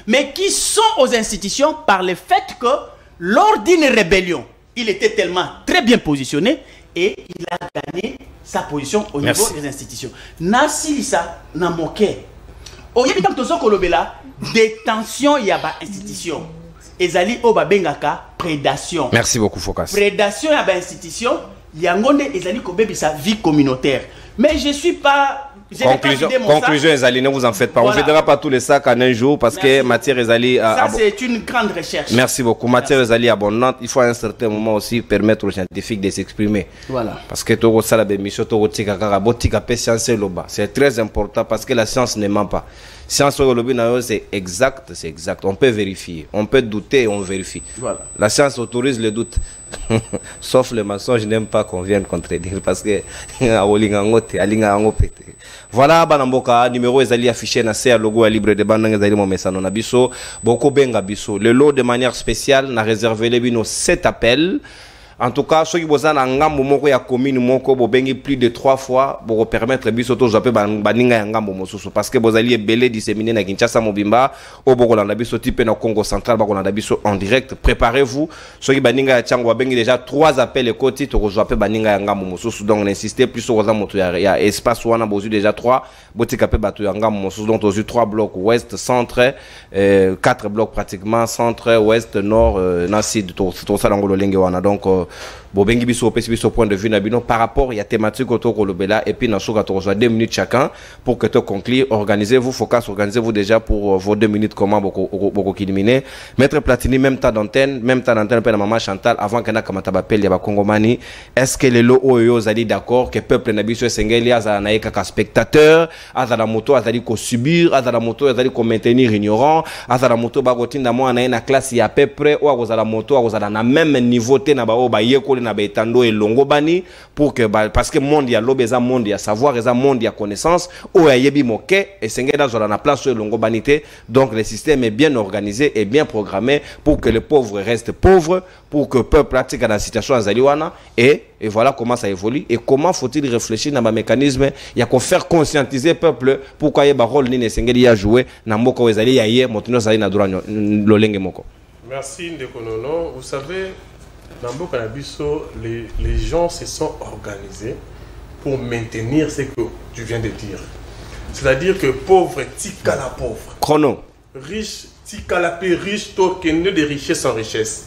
mais qui sont aux institutions par le fait que lors d'une rébellion, il était tellement très bien positionné et il a gagné sa position au niveau des institutions. Nasilisa Namoke. Au yébi tam tozo kolobela détention yaba institution. Ezali oba bengaka prédation. Merci beaucoup Focas. Prédation yaba institution yangonde ezali kobebi sa vie communautaire. Mais je suis pas... Conclusion Ezali, ne vous en faites pas. Voilà. On ne videra pas tous les sacs en un jour parce que matière Ezali... Ça c'est une grande recherche. Merci beaucoup. Matière Ezali abondante. Il faut à un certain moment aussi permettre aux scientifiques de s'exprimer. Voilà. Parce que c'est très important parce que la science ne ment pas. Science c'est exact, c'est exact. On peut vérifier, on peut douter et on vérifie. Voilà. La science autorise le doute. Sauf le mensonge, je n'aime pas qu'on vienne contredire parce que voilà, Banamboka, numéro Ezali affiché na CA logo à libre de Bandang Ezali Momesano na biso, Boko Benga biso. Le lot de manière spéciale n'a réservé les bino 7 appels. En tout cas, ceux qui ont ngambo moko ya commune moko bobengi plus de 3 fois pour permettre biso to jape baninga ya ngambo mosusu parce que bozali ebele disséminé na Kinshasa Mobimba au Bokolanda biso type na Congo central Bokolanda biso en direct. Préparez-vous. Ceux qui baninga ya Tchango babengi déjà 3 appels ekoti to jape baninga ya ngambo mosusu donc insistez plus sur za moto ya espace wana bozu déjà 3 botika pe bato ya ngambo mosusu donc tozu 3 blocs ouest centre 4 blocs pratiquement centre ouest nord na sud to ça ngolo lenge wana donc bobengi biso opesi biso point de vue na bino par rapport ya thématique auto kolobela et puis na soka to 2 minutes chacun pour que tu conclure. Organisez-vous Focas, organisez-vous déjà pour vos 2 minutes comment boko kiliminer Maître Platini même temps d'antenne pe na maman Chantal avant que na kamata bapel ya ba Kongomani. Est-ce que les lo oyo zali d'accord que peuple na biso sengeli azala na eka spectateur azala moto azali ko subir azala moto azali ko maintenir ignorant azala moto ba gotinda mo na classe ya peu près ou azala moto azala na même niveau te na ba o ba yekoli na betando et longo bani pour que parce que monde ya lobe eza monde ya savoir eza monde ya connaissance o ya yebi moke et sengeda zola na place longo banité. Donc le système est bien organisé et bien programmé pour que les pauvres restent pauvres, pour que le peuple pratique dans la situation azaliwana et voilà comment ça évolue et comment faut-il réfléchir dans le mécanisme il y a qu'on faire conscientiser le peuple pourquoi il y a un rôle ni sengeli ya jouer na mboko ezali ya ye motuno zali na droit lolenge moko. Merci Ndeko Nono. Vous savez, dans Mboka Nabiso, les gens se sont organisés pour maintenir ce que tu viens de dire. C'est-à-dire que pauvre, tika la pauvre. Chrono. Riche, tika la paix, riche, token de richesse en richesse.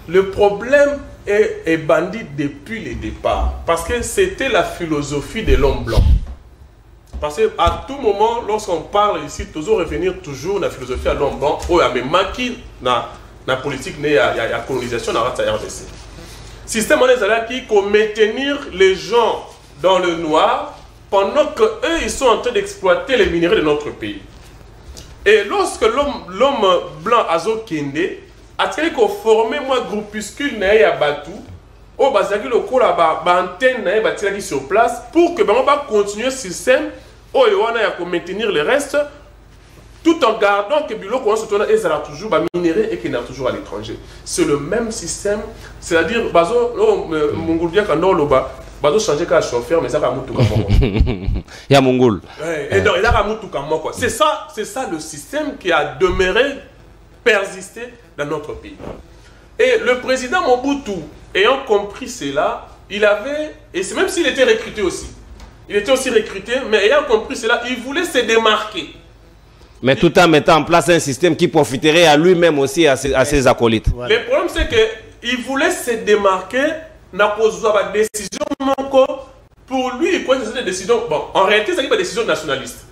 Le problème est bandit depuis le départ. Parce que c'était la philosophie de l'homme blanc. Parce qu'à tout moment, lorsqu'on parle ici, toujours revenir toujours à la philosophie à l'homme blanc, où il y a même maquis dans la politique, il y a colonisation dans la RDC. Système qui pour maintenir les gens dans le noir pendant qu'eux, ils sont en train d'exploiter les minerais de notre pays. Et lorsque l'homme blanc Azo Kende a formé un groupuscule à Batou, au Bazaki le cours à antenne sur place pour que on va continuer le système où il y a maintenir le reste tout en gardant que Bilo commence à toujours minéré et qu'il est toujours à l'étranger. C'est le même système, c'est-à-dire Bazo Mongoulia Kandoloba Bazo changer qu'à chauffeur mais ça va moutou kamoko. Il y a Mongoul. Et donc il a moutou kamoko. C'est ça le système qui a demeuré persisté dans notre pays. Et le président Mobutu ayant compris cela, il avait, et c'est même s'il était recruté aussi, il était aussi recruté, mais ayant compris cela, il voulait se démarquer. Mais tout en mettant en place un système qui profiterait à lui-même aussi, à ses acolytes. Voilà. Le problème c'est qu'il voulait se démarquer, n'a pas de décision pour lui, il prenait des décisions, bon, en réalité c'est une décision nationaliste.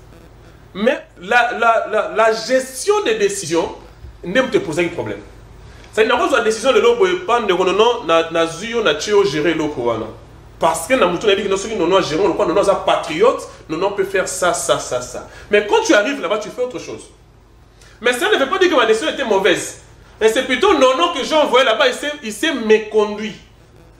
Mais la gestion des décisions ne te pose un problème. Ça n'a pas de décision de l'eau pas de na zuyo na tcheo gérer l'eau parce que na mutu na dit que nous non gérer le quoi nous sommes patriotes nous peut faire ça. Mais quand tu arrives là-bas tu fais autre chose. Mais ça ne veut pas dire que ma décision était mauvaise. Et c'est plutôt non que j'ai envoyé là-bas il s'est méconduit.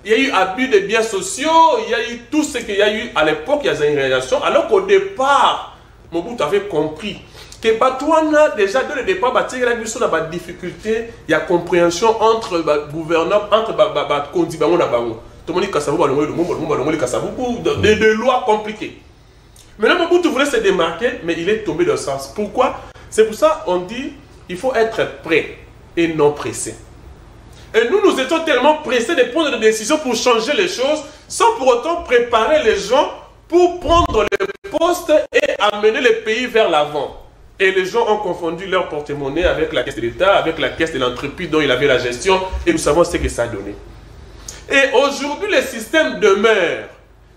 Il y a eu abus de biens sociaux, il y a eu tout ce qu'il y a eu à l'époque, il y a une réalisation alors qu'au départ Mobutu avait compris que Batouana, déjà dès le départ, il y a une difficulté, il y a compréhension entre le gouvernement, entre le Kondibango et le Bango. Tout le monde dit des lois compliquées. Maintenant, Mobutu voulait se démarquer, mais il est tombé dans le sens. Pourquoi? C'est pour ça qu'on dit il faut être prêt et non pressé. Et nous étions tellement pressés de prendre des décisions pour changer les choses, sans pour autant préparer les gens pour prendre les postes et amener le pays vers l'avant. Et les gens ont confondu leur porte-monnaie avec la caisse de l'État, avec la caisse de l'entreprise dont il avait la gestion, et nous savons ce que ça a donné. Et aujourd'hui, le système demeure.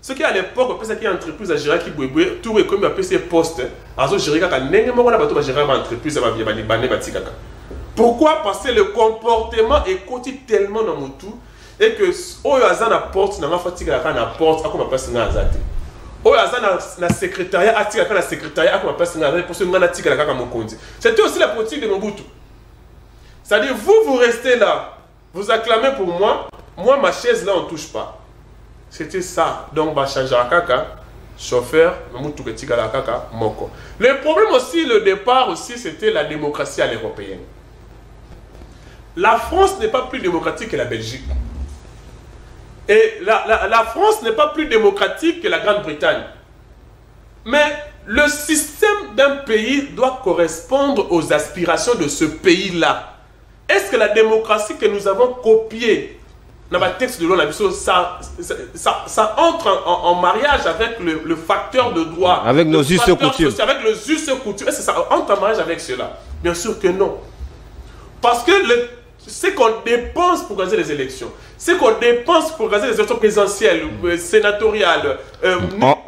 Ce qui à l'époque, c'est qu'il y a une entreprise à gérer qui bouéboué, tout est comme un ses postes. Alors, gérer quand on a gérer une entreprise, pourquoi? Parce que le comportement est côté tellement dans mon tout, et que au hasard apporte, n'a pas fatigué à la porte, à quoi on passe dans la secrétariat, à la secrétariat, à passe pour ce c'était aussi la politique de Mobutu. C'est-à-dire, vous restez là, vous acclamez pour moi, ma chaise là, on ne touche pas. C'était ça. Donc, bah, changer à kaka, chauffeur, Mobutu Ketika la kaka, moko. Le problème aussi, le départ aussi, c'était la démocratie à l'européenne. La France n'est pas plus démocratique que la Belgique. Et la France n'est pas plus démocratique que la Grande-Bretagne. Mais le système d'un pays doit correspondre aux aspirations de ce pays-là. Est-ce que la démocratie que nous avons copiée dans le texte de l'ONU, ça entre en mariage avec le facteur de droit, avec nos us et coutumes. Avec les us et coutumes. Est-ce que ça entre en mariage avec cela? Bien sûr que non. Parce que ce qu'on dépense pour organiser les élections, ce qu'on dépense pour organiser les élections présidentielles, sénatoriales,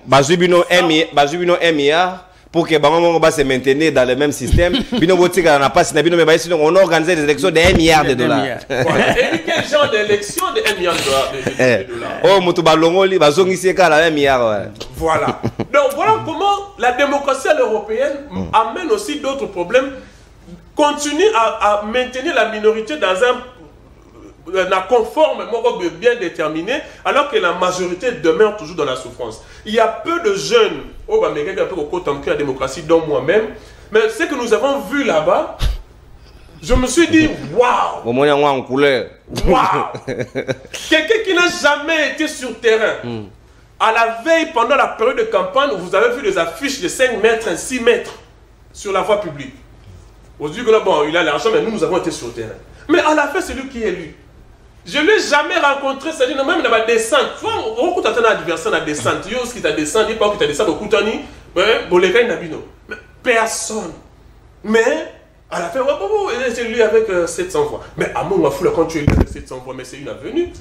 Bazubino MIA pour que Bango va se maintenir dans le même système. On organise des élections de 1 milliard de dollars. Et quel genre d'élection de 1 milliard de dollars? Oh, Moutubalongoli, Bazongisi à 1 milliard. Voilà. Donc voilà comment la démocratie européenne amène aussi d'autres problèmes. Continue à maintenir la minorité dans un conforme, bien déterminé, alors que la majorité demeure toujours dans la souffrance. Il y a peu de jeunes, la démocratie, dont moi-même, mais ce que nous avons vu là-bas, je me suis dit, waouh! Quelqu'un qui n'a jamais été sur terrain. À la veille, pendant la période de campagne, vous avez vu des affiches de 5 mètres, 6 mètres sur la voie publique. On dit que là, bon, il a l'argent, mais nous avons été sur le terrain. Mais à la fin, c'est lui qui est élu. Je ne l'ai jamais rencontré, c'est-à-dire même dans la descente. On rencontre un adversaire dans la descente. Il y a aussi qui t'a descendu, pas qui t'a descendu au Koutani, mais personne. Mais à la fin, c'est lui avec 700 voix. Mais à mon foule, quand tu es élu avec 700 voix, mais c'est une avenue.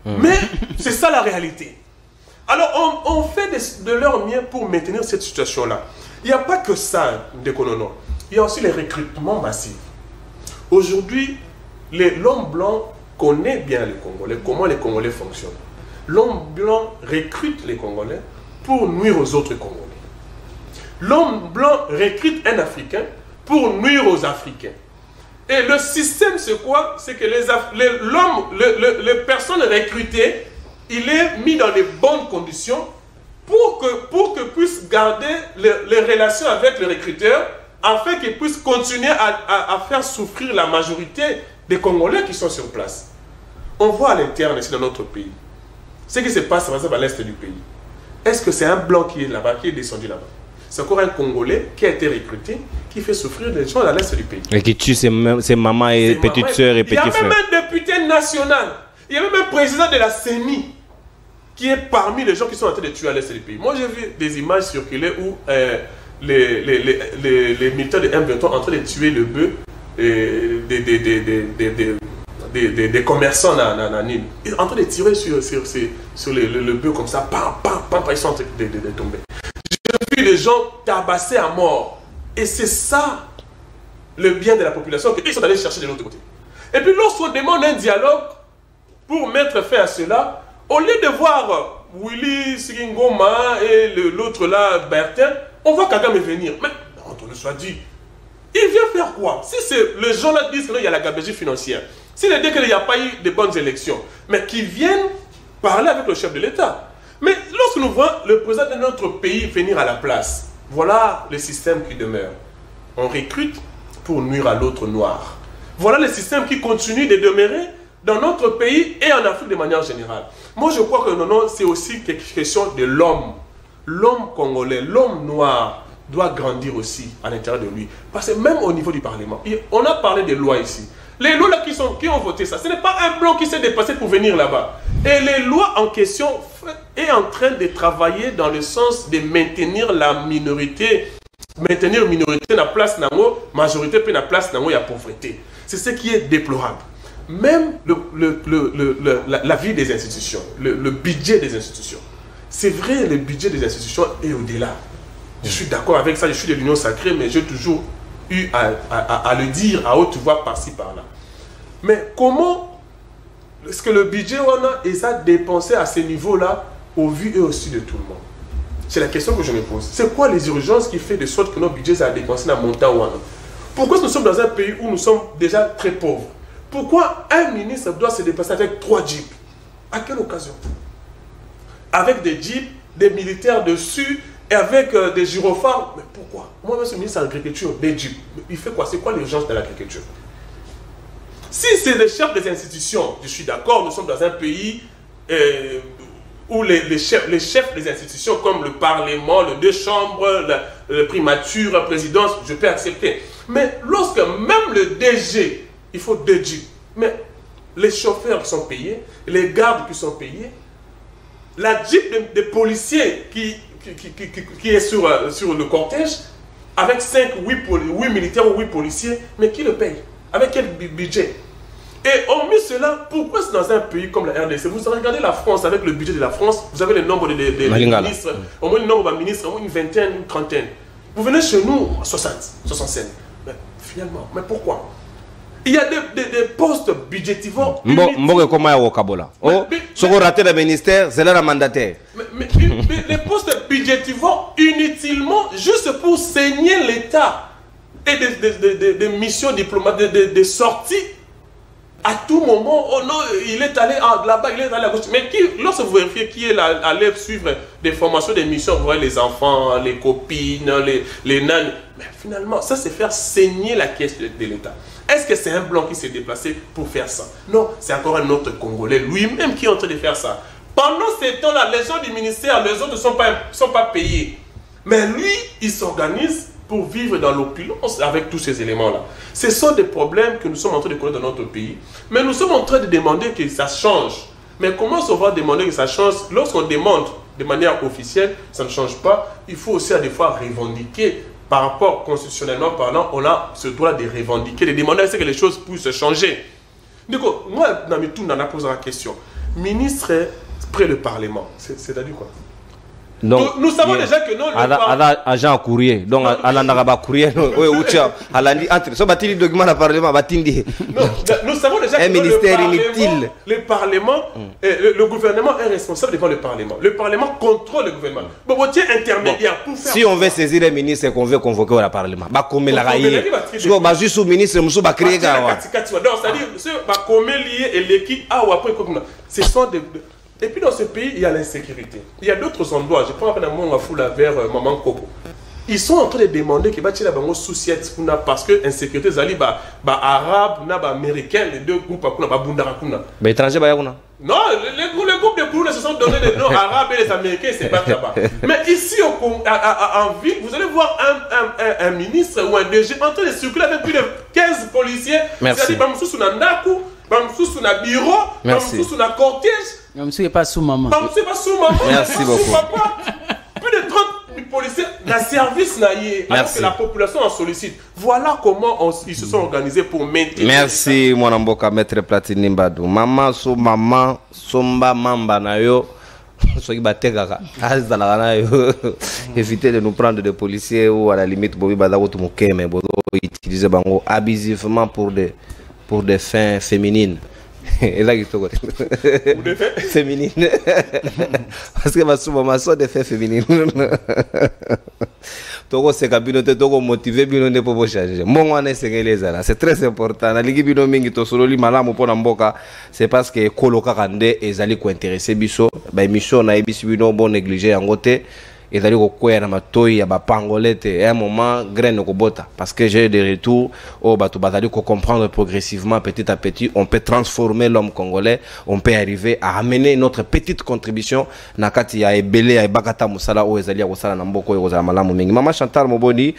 Mais c'est ça la réalité. Alors, on fait de leur mieux pour maintenir cette situation-là. Il n'y a pas que ça, Ndekonono. Il y a aussi les recrutements massifs. Aujourd'hui, l'homme blanc connaît bien les Congolais, comment les Congolais fonctionnent. L'homme blanc recrute les Congolais pour nuire aux autres Congolais. L'homme blanc recrute un Africain pour nuire aux Africains. Et le système, c'est quoi? C'est que les personnes recrutées, il est mis dans les bonnes conditions pour que puisse garder les relations avec le recruteur, afin qu'il puisse continuer à faire souffrir la majorité des Congolais qui sont sur place. On voit à l'interne ici dans notre pays ce qui se passe par exemple à l'est du pays. Est-ce que c'est un blanc qui est là-bas, qui est descendu là-bas? C'est encore un Congolais qui a été recruté, qui fait souffrir les gens à l'est du pays. Et qui tue ses mamans et petites sœurs et petits frères. Il y a même un député national, il y a même un président de la CENI qui est parmi les gens qui sont en train de tuer à l'est du pays. Moi j'ai vu des images circuler où les militaires de M23 en train de tuer le bœuf des commerçants dans Nîmes. Ils sont en train de tirer sur le bœuf comme ça, ils sont en train de tomber. J'ai vu les gens tabassés à mort. Et c'est ça le bien de la population qu'ils sont allés chercher de l'autre côté. Et puis lorsqu'on demande un dialogue pour mettre fin à cela, au lieu de voir Willy Singoma et l'autre là, Bertin, on voit Kagame venir. Mais on le soit dit, il vient faire quoi? Si les gens là disent qu'il y a la gabegie financière, s'il dit qu'il n'y a pas eu de bonnes élections, mais qu'ils viennent parler avec le chef de l'État. Mais lorsque nous voyons le président de notre pays venir à la place, voilà le système qui demeure. On recrute pour nuire à l'autre noir. Voilà le système qui continue de demeurer dans notre pays et en Afrique de manière générale. Moi je crois que c'est aussi quelque question de l'homme. L'homme congolais, l'homme noir doit grandir aussi à l'intérieur de lui. Parce que même au niveau du Parlement, on a parlé des lois ici. Les lois là qui ont voté ça, ce n'est pas un blanc qui s'est dépassé pour venir là-bas. Et les lois en question est en train de travailler dans le sens de maintenir la minorité. Maintenir minorité na place nango, majorité puis na place nango ya pauvreté. C'est ce qui est déplorable. Même la vie des institutions, le budget des institutions. C'est vrai, le budget des institutions est au-delà. Je suis d'accord avec ça, je suis de l'Union sacrée, mais j'ai toujours eu à le dire à haute voix par-ci, par-là. Mais comment est-ce que le budget on a et ça dépensé à ce niveau-là au vu et au su de tout le monde? C'est la question que je me pose. C'est quoi les urgences qui fait de sorte que nos budgets ça a dépensé dans le montant ou non? Pourquoi nous sommes dans un pays où nous sommes déjà très pauvres? Pourquoi un ministre doit se déplacer avec 3 jeeps? À quelle occasion? Avec des jeeps, des militaires dessus et avec des gyrophares. Mais pourquoi? Moi, même ce ministre de l'Agriculture, des jeeps, il fait quoi? C'est quoi l'urgence de l'agriculture? Si c'est les chefs des institutions, je suis d'accord, nous sommes dans un pays où les chefs des institutions, comme le Parlement, les 2 chambres, la primature, la présidence, je peux accepter. Mais lorsque même le DG, il faut 2 jeeps, mais les chauffeurs qui sont payés, les gardes qui sont payés, la jeep des policiers qui est sur le cortège, avec 8 militaires ou 8 policiers, mais qui le paye? Avec quel budget? Et hormis cela, pourquoi c'est dans un pays comme la RDC? Vous regardez la France, avec le budget de la France, vous avez le nombre de ministres, au moins le nombre de ministres, au moins une vingtaine, une trentaine. Vous venez chez nous, 60, 65. Mais finalement, mais pourquoi? Il y a des postes budgétivaux. Mboge comment est au Kabola? Oh, si vous ratez le ministère, c'est là la mandataire. Mais les postes budgétivaux inutilement, juste pour saigner l'État et des missions diplomatiques, des sorties À tout moment, oh non, il est allé là-bas, il est allé à gauche. Mais lorsque vous vérifiez qui est allé suivre des formations, des missions, vous voyez les enfants, les copines, les nannes. Mais finalement, ça c'est faire saigner la caisse de l'État. Est-ce que c'est un blanc qui s'est déplacé pour faire ça? Non, c'est encore un autre Congolais, lui-même qui est en train de faire ça. Pendant ces temps-là, les gens du ministère, les autres ne sont pas payés. Mais lui, il s'organise pour vivre dans l'opulence avec tous ces éléments-là. Ce sont des problèmes que nous sommes en train de connaître dans notre pays. Mais nous sommes en train de demander que ça change. Mais comment on va demander que ça change? Lorsqu'on demande de manière officielle, ça ne change pas. Il faut aussi à des fois revendiquer. Par rapport, constitutionnellement parlant, on a ce droit de revendiquer, de demander à ce que les choses puissent changer. Du coup, moi, Namitou, on a posé la question. Ministre près le Parlement, c'est-à-dire quoi? Donc, nous savons déjà que non. Agent courrier. Donc, Alandagaba courrier. Oui, Alandi entre. So, batili document à Parlement, batindi. Nous savons déjà que ministère inutile. Le Parlement, le gouvernement est responsable devant le Parlement. Le Parlement contrôle le gouvernement. Bon, vous êtes intermédiaire pour faire. Si on veut saisir les ministres et qu'on veut convoquer au Parlement, bah comme la raille. Si on va juste au ministre, nous sommes créés. Donc, c'est-à-dire, ce comme lié et l'équipe a ou après comme ce sont des. Et puis dans ce pays, il y a l'insécurité. Il y a d'autres endroits. Je prends un moment vers Maman Koko. Ils sont en train de demander que bâtir la banque souciette parce que l'insécurité zali arabe, américain, les deux groupes bundara. Mais étranger non, les groupes de Kourouna se sont donné des noms arabes et les Américains se battent là-bas. Mais ici en ville, vous allez voir un ministre ou un DG en train de circuler avec plus de 15 policiers. Merci. C'est-à-dire sous un bureau, sous un cortège. Monsieur n'est pas sous maman. Merci beaucoup. Plus de 30 policiers dans le service alors que la population en sollicite. Voilà comment ils se sont organisés pour maintenir. Merci, mon amboka, maître Platini Mbadou. Maman, somba mamba na yo. Évitez de nous prendre des policiers ou à la limite, utiliser bango abusivement pour des fins féminines. Et là, féminine. Parce que ma souvent sont des faits féminines. Toko c'est kabinote toko motivé binone pour changer. Mon wane c'est très important. Na ligi bino mingi to sololi malamu pona mboka, c'est parce que koloka kande ezali ko intéresser biso, ba émission na ebisi bino bon négliger ngote. Et d'aller au coin à ma toy à pangolette et à un moment graine au bota parce que j'ai des retours au bateau bataille qu'on comprendre progressivement petit à petit on peut transformer l'homme congolais, on peut arriver à amener notre petite contribution nakati ya ebele ya bakata musala o ezali ya kosala na mboko yo za malamu mingi. Maman Chantal Moboni,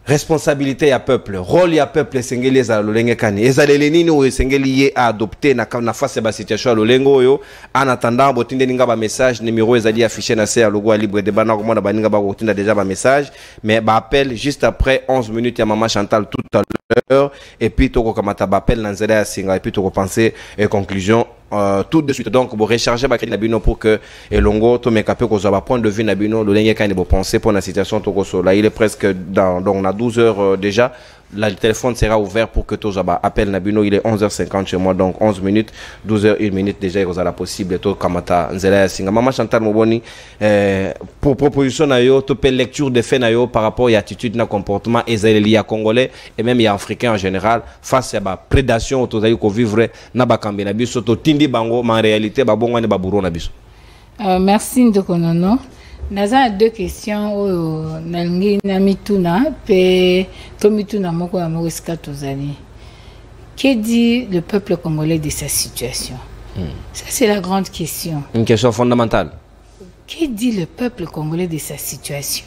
responsabilité à peuple, rôle à peuple sengeli za lolenge kani ezalele nini o sengeli ye a adopter na face ba situation lolengo yo en attendant botinde ninga ba message numéro ezali affiché na se logo libre de bana ko mona baninga ba kotinda déjà ba message mais ba appel juste après 11 minutes ya Maman Chantal tout à l'heure et puis toko kamata ba appel na nzela ya singa et puis toko penser conclusion tout de suite. Donc vous recharger ba crédit nabino pour que elongo to mekape ko za ba point de vue nabino lolenge kani bo penser pour la situation toko so là il est presque dans donc on a 12 heures déjà. Là, le téléphone sera ouvert pour que tous appellent Nabino. Il est 11h50 chez moi, donc 11 minutes, 12h, 1 minute déjà, il y a possible. Tout Kamata, Nzela Singa. Maman Chantal Moboni, pour proposition nayo, tout lecture de fait nayo par rapport à l'attitude, na comportement, et à Congolais, et même à Africains en général, face à la prédation, autour de vivre, na bakambi na biso, to tindi bango, mais en réalité, babonga ne baburo na biso. Merci Ndokonono. Naza deux questions nangi na mituna pe to mituna moko ya moriska tozali. Que dit le peuple congolais de sa situation? Ça c'est la grande question. Une question fondamentale. Que dit le peuple congolais de sa situation?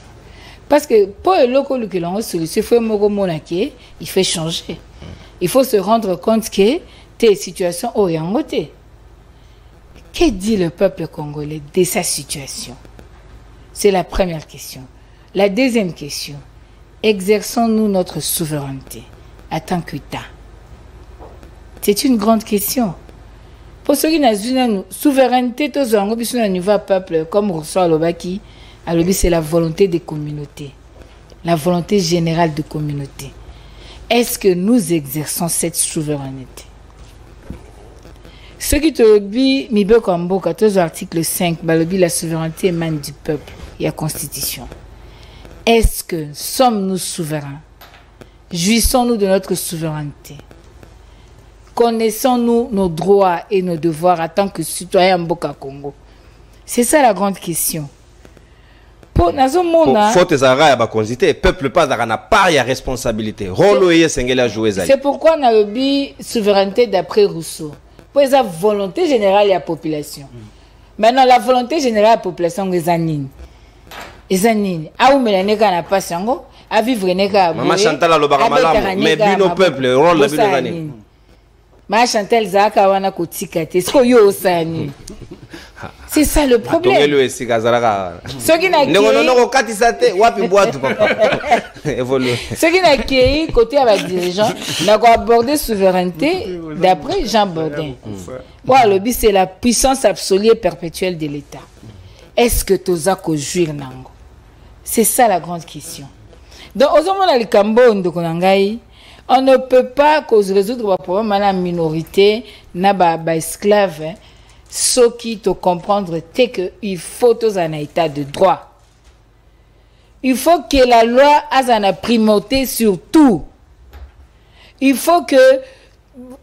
Parce que pour le local que l'on solution faut moko monake, il faut changer. Il faut se rendre compte que tes situations orientées. Que dit le peuple congolais de sa situation? C'est la première question. La deuxième question, exerçons-nous notre souveraineté en tant qu'État? C'est une grande question. Pour ceux qui n'ont une souveraineté, tous les niveau peuple, comme Rousseau Lobaki, c'est la volonté des communautés, la volonté générale des communautés. Est-ce que nous exerçons cette souveraineté? Ce qui te dit, Mibe Kambo, 14 article 5, la souveraineté émane du peuple. Il y a constitution. Est-ce que sommes-nous souverains? Jouissons-nous de notre souveraineté? connaissons-nous nos droits et nos devoirs en tant que citoyens Mboka Congo? C'est ça la grande question. Pour faute ezara ya bakonzité, peuple pas na part ya responsabilité. Rôle yé sengeli a jouer ça. C'est pourquoi on a le souveraineté d'après Rousseau. Pour la volonté générale de la population. Maintenant la volonté générale de la population est zanine. Ezanine. A ou melaneka na pas sango, a vivre neka. Maman Chantal a lobaka malamu, mais bino peuple rôle la bino zanine. Maman Chantal zaka wana kotika te. Sko yo osani. C'est ça le problème. Ce qui n'a qui n'a accueilli côté à la dirigeant, n'a pas abordé souveraineté d'après Jean Baudin. Voilà, le but c'est la puissance absolue et perpétuelle de l'État. Est-ce que toza ko jouir nango? C'est ça la grande question. Donc, aux hommes dans le Cambodge de Konangai, on ne peut pas résoudre le problème à la minorité, n'a pas esclave. Ce qui te comprendre, c'est qu'il faut un état de droit. Il faut que la loi ait une primauté sur tout. Il faut que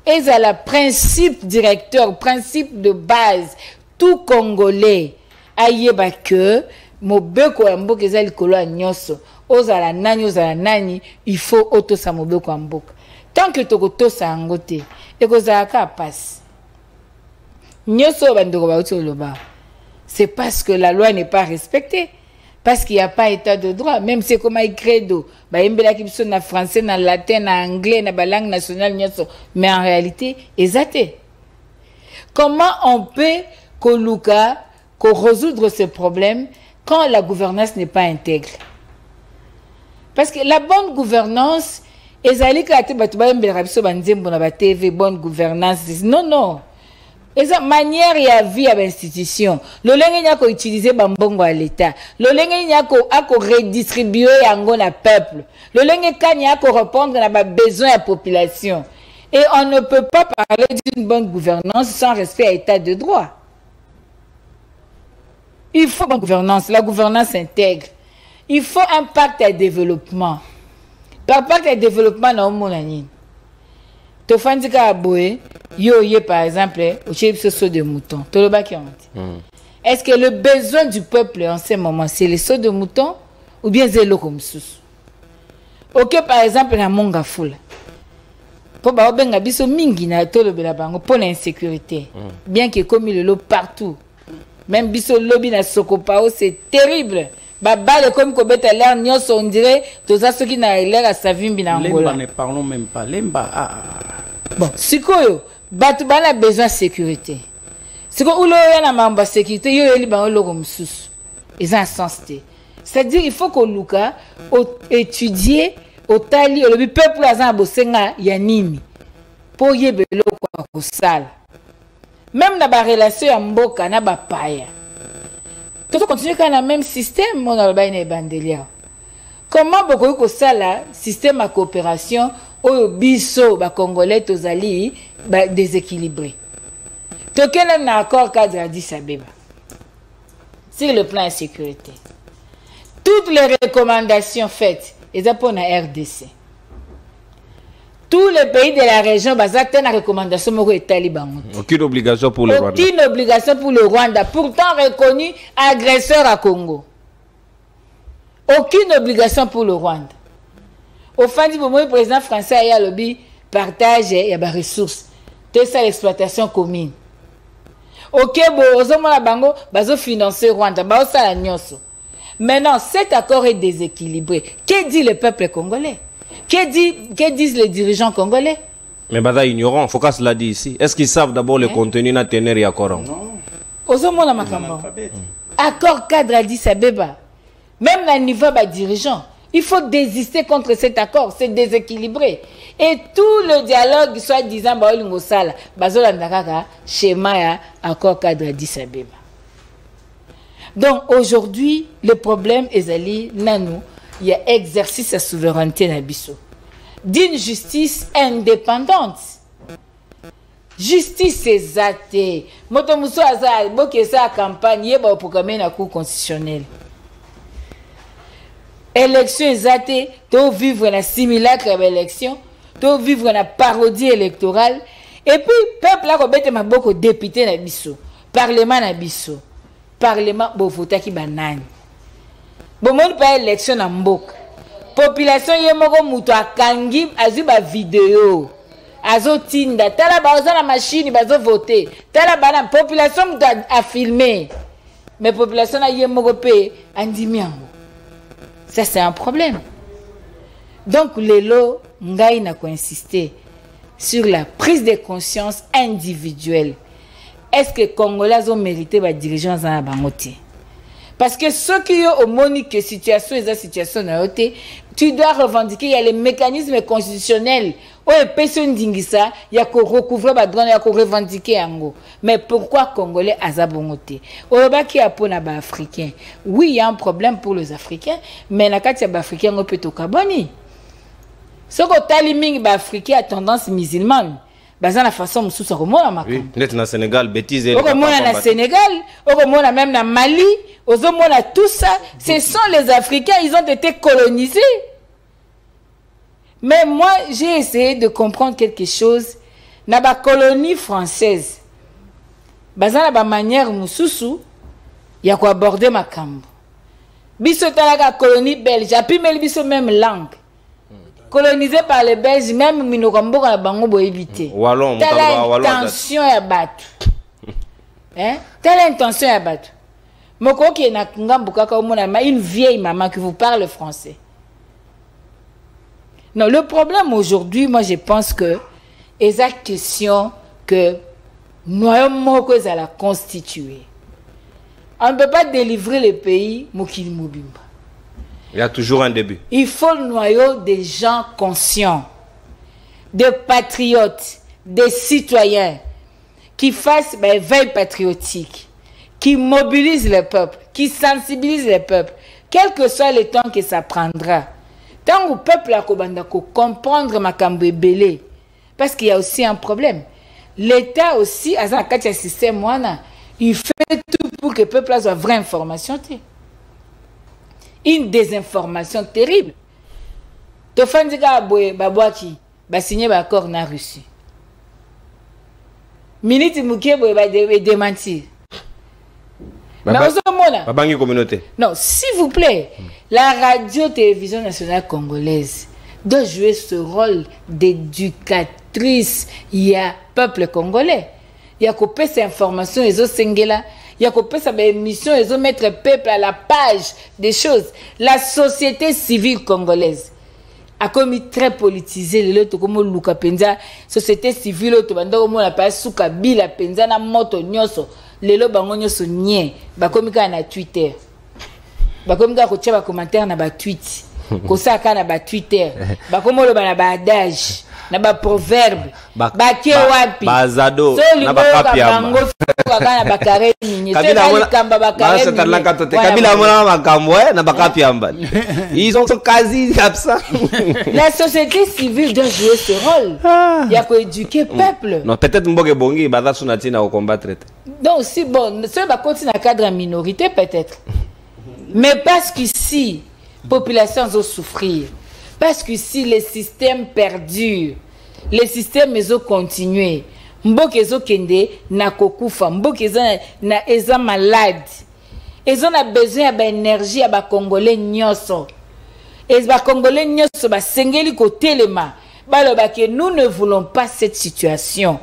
ait un principe directeur, principe de base. Tout Congolais aille que mobeko amboka ezali kolo nyonso ozala nani il faut auto sa mobeko amboka. Tant que to sa ngote ekozala ka passe. C'est parce que la loi n'est pas respectée. Parce qu'il n'y a pas état de droit. Même si c'est comme un credo. Il y a des français, dans latin, en anglais, dans la langue nationale. Mais en réalité, c'est athée. Comment on peut résoudre ce problème quand la gouvernance n'est pas intègre? Parce que la bonne gouvernance, bonne gouvernance. Non. Et ça manière ya vie à l'institution. Le lenge nyako utiliser bambongo à l'état. Le lenge nyako ako redistribuer yango na peuple. Le lenge kanya ako répondre à la besoin de la population. Et on ne peut pas parler d'une bonne gouvernance sans respect à l'état de droit. Il faut bonne gouvernance, la gouvernance intègre. Il faut un pacte à développement. Par pacte à développement na omonani. Tofandika aboye par exemple au chef de mouton. Est-ce que le besoin du peuple en ce moment c'est les sauts de mouton ou bien c'est l'eau comme sous? Ok, par exemple la monga foule. Pour ba obenga biso mingi na tolo bela bango pour l'insécurité. Bien que comme le lot partout. Même biso lobby na Sokopao c'est terrible. Baba le comme kobeta l'air nyos on dirait tous ceux qui n'a l'air à Savimbi na Angola. Ne parlons même pas lemba. Bon, sikoyo batu bana besoin de sécurité. Siko ulo ya na mamba sécurité yo yeli ba lo comme sous. Ils ont un sens. C'est-à-dire il faut que luka étudier au tali le peuple azan bosenga ya nini pour yebelo kwa kosala. Même dans la relation ya mboka na ba paya. Tout continue quand le même système on a ba bandelia. Comment beaucoup ko sala système à coopération au biso ba congolais tozali ba déséquilibré. To quel un accord cadre à Addis Abeba sur le plan de sécurité. Toutes les recommandations faites et ça pour la RDC. Tous les pays de la région basent sur la recommandation moko Taliban. Aucune obligation pour le Rwanda. Aucune obligation pour le Rwanda, pourtant reconnu agresseur à Congo. Aucune obligation pour le Rwanda. Au fin du moment, le président français a lobby partage et des ressources. C'est ça l'exploitation commune. Ok, bon, aux hommes la bango, bazo financer Rwanda, bazo ça la nyonso. Maintenant, cet accord est déséquilibré. Que dit le peuple congolais? Que disent les dirigeants congolais? Mais bada ignorant, faut qu'on se l'a dit ici. Est-ce qu'ils savent d'abord le contenu na tenir et accord? Non. Aux hommes la makambo. Accord cadre Addis Abeba. Même à niveau des dirigeants, il faut désister contre cet accord, c'est déséquilibré. Et tout le dialogue, soit disant, schéma accord cadre Addis Abeba. Donc aujourd'hui, le problème est il y a exercice de souveraineté nabiso, d'une justice indépendante. Justice exacte. Motomuso aza bokesa campagne yeba programmer na cour constitutionnelle. Élection exacte, to vivre na simulacre d'élection, to vivre na parodie électorale Et puis peuple là ko bete maboko député na biso, parlement na biso. Parlement bo vota ki banani. Bo mon pas élection na mboka. Population ye moko muto akangi azu ba vidéo. Azo tinda tala baza na machine bazo voter. Tala bana population muto a filmer. Mais population na ye moko pe andimiango. Ça c'est un problème. Donc lelo ngai na ko insister sur la prise de conscience individuelle. Est-ce que Congolais ont mérité ba dirigeants en bangote? Parce que ceux qui ont au monique situation et la situation na yote, tu dois revendiquer, il y a les mécanismes constitutionnels. Oh, personne dingisa, il y a qu'on recouvre ba droit, il y a qu'on revendiquer ango. Mais pourquoi Congolais azabongote? Oba qui a pour na ba africain. Oui, il y a un problème pour les Africains, mais na kati ya ba africain on peut to kaboni. Ce que taliming ba africain a tendance musulmane. Bazan la façon mususu komona makambo. Oui, net na Sénégal bêtise. Okomona na Sénégal, okomona même na Mali, ozomona tout ça, ce sont les Africains, ils ont été colonisés. Mais moi, j'ai essayé de comprendre quelque chose. Na ba colonie française. Bazan la ba manière mususu ya ko aborder makambo. Biso talaka colonie belge, api mel biso même langue. Colonisé par les Belges, même Minokambo na bango bo éviter. Wallon, telle intention ya batu. Hein? Telle intention ya batu. Moko ki na ngambu kaka omona une vieille maman qui vous parle français. Non, le problème aujourd'hui, moi je pense que exact question que noyau moko za la constituer. On ne peut pas délivrer le pays mokili mobimba. Il y a toujours un début. Il faut le noyau des gens conscients, des patriotes, des citoyens qui fassent veille patriotique, qui mobilisent le peuple, qui sensibilisent le peuple, quel que soit le temps que ça prendra. Tant que le peuple a comprendre makambo ebele, parce qu'il y a aussi un problème. L'État aussi, à un système, il fait tout pour que le peuple ait une vraie information. Une désinformation terrible. Tofandika boye babwaki ba signé ba accord na Russie. Minute mukie boye ba démentir. Mais Babangi communauté. Non, s'il vous plaît, la radio-télévision nationale congolaise doit jouer ce rôle d'éducatrice. Il y a peuple congolais. Il y a coupé ces informations et sengela. Il y a coupé sa émission et mettre le peuple à la page des choses. La société civile congolaise a commis très politisé le loto comme Luka Penza, société civile auto banda comme on appelle Souka Bila Penza na moto nyoso, le lo bango nyoso nye, ba komi ka na Twitter. Ba komi ka ko tia ba commentaire na ba tweet. Ko sa ka na ba Twitter. Ba komo lo ba na ba adage. Na ba proverbe ba ke wapi bazado na ba kapiamba na ba kare minye kabila mona makambo na ba kapiamba ils ont quasi absents. La société civile doit jouer ce rôle. Il y a qu'à éduquer peuple. Non, peut-être mboke bongi baza sunatina au combattre. Donc si bon ça va continuer à cadre en minorité peut-être. Mais parce qu'ici population va souffrir. Parce que si les systèmes perdurent, les systèmes ils ont continué. Mboke ezo kende na kokufa, mboke eza malade. Ils ont besoin d'énergie ya ba congolais nyoso. Et ba congolais nyoso ba sengeli ko telema. Baloba que nous ne voulons pas cette situation.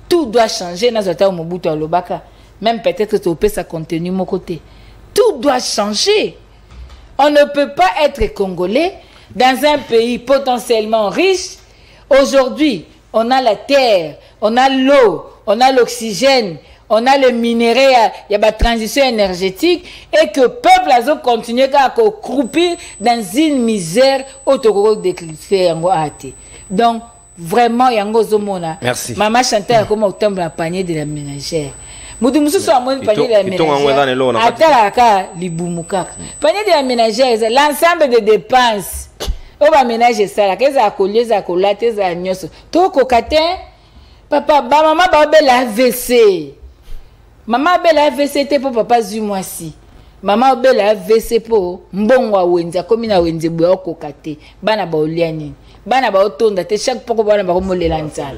Tout doit changer na zota Mobutu alobaka. Même peut-être que peut ça contenu mon côté. Tout doit changer. On ne peut pas être congolais dans un pays potentiellement riche. Aujourd'hui, on a la terre, on a l'eau, on a l'oxygène, on a le minerai, il y a la transition énergétique, et que le peuple a continué à croupir dans une misère autour de l'électricité. Donc, vraiment, il y a un zomona. Merci. Maman chantait comme au temple à panier de la ménagère. Mudu mususu a moins panier de la ménagère. Atalaka libumuka. Panier de la ménagère, l'ensemble des dépenses. On va ménager ça là. Qu'est-ce à coller, ça coller, t'es à nyoso. Toi cocatin, papa, ba maman ba belle AVC. Maman belle AVC te pour papa zu moi si. Maman belle AVC pour mbongwa wenza comme na wenze boya kokate. Bana ba oliani. Bana ba otonda te chaque poko bana ba komolela nzala.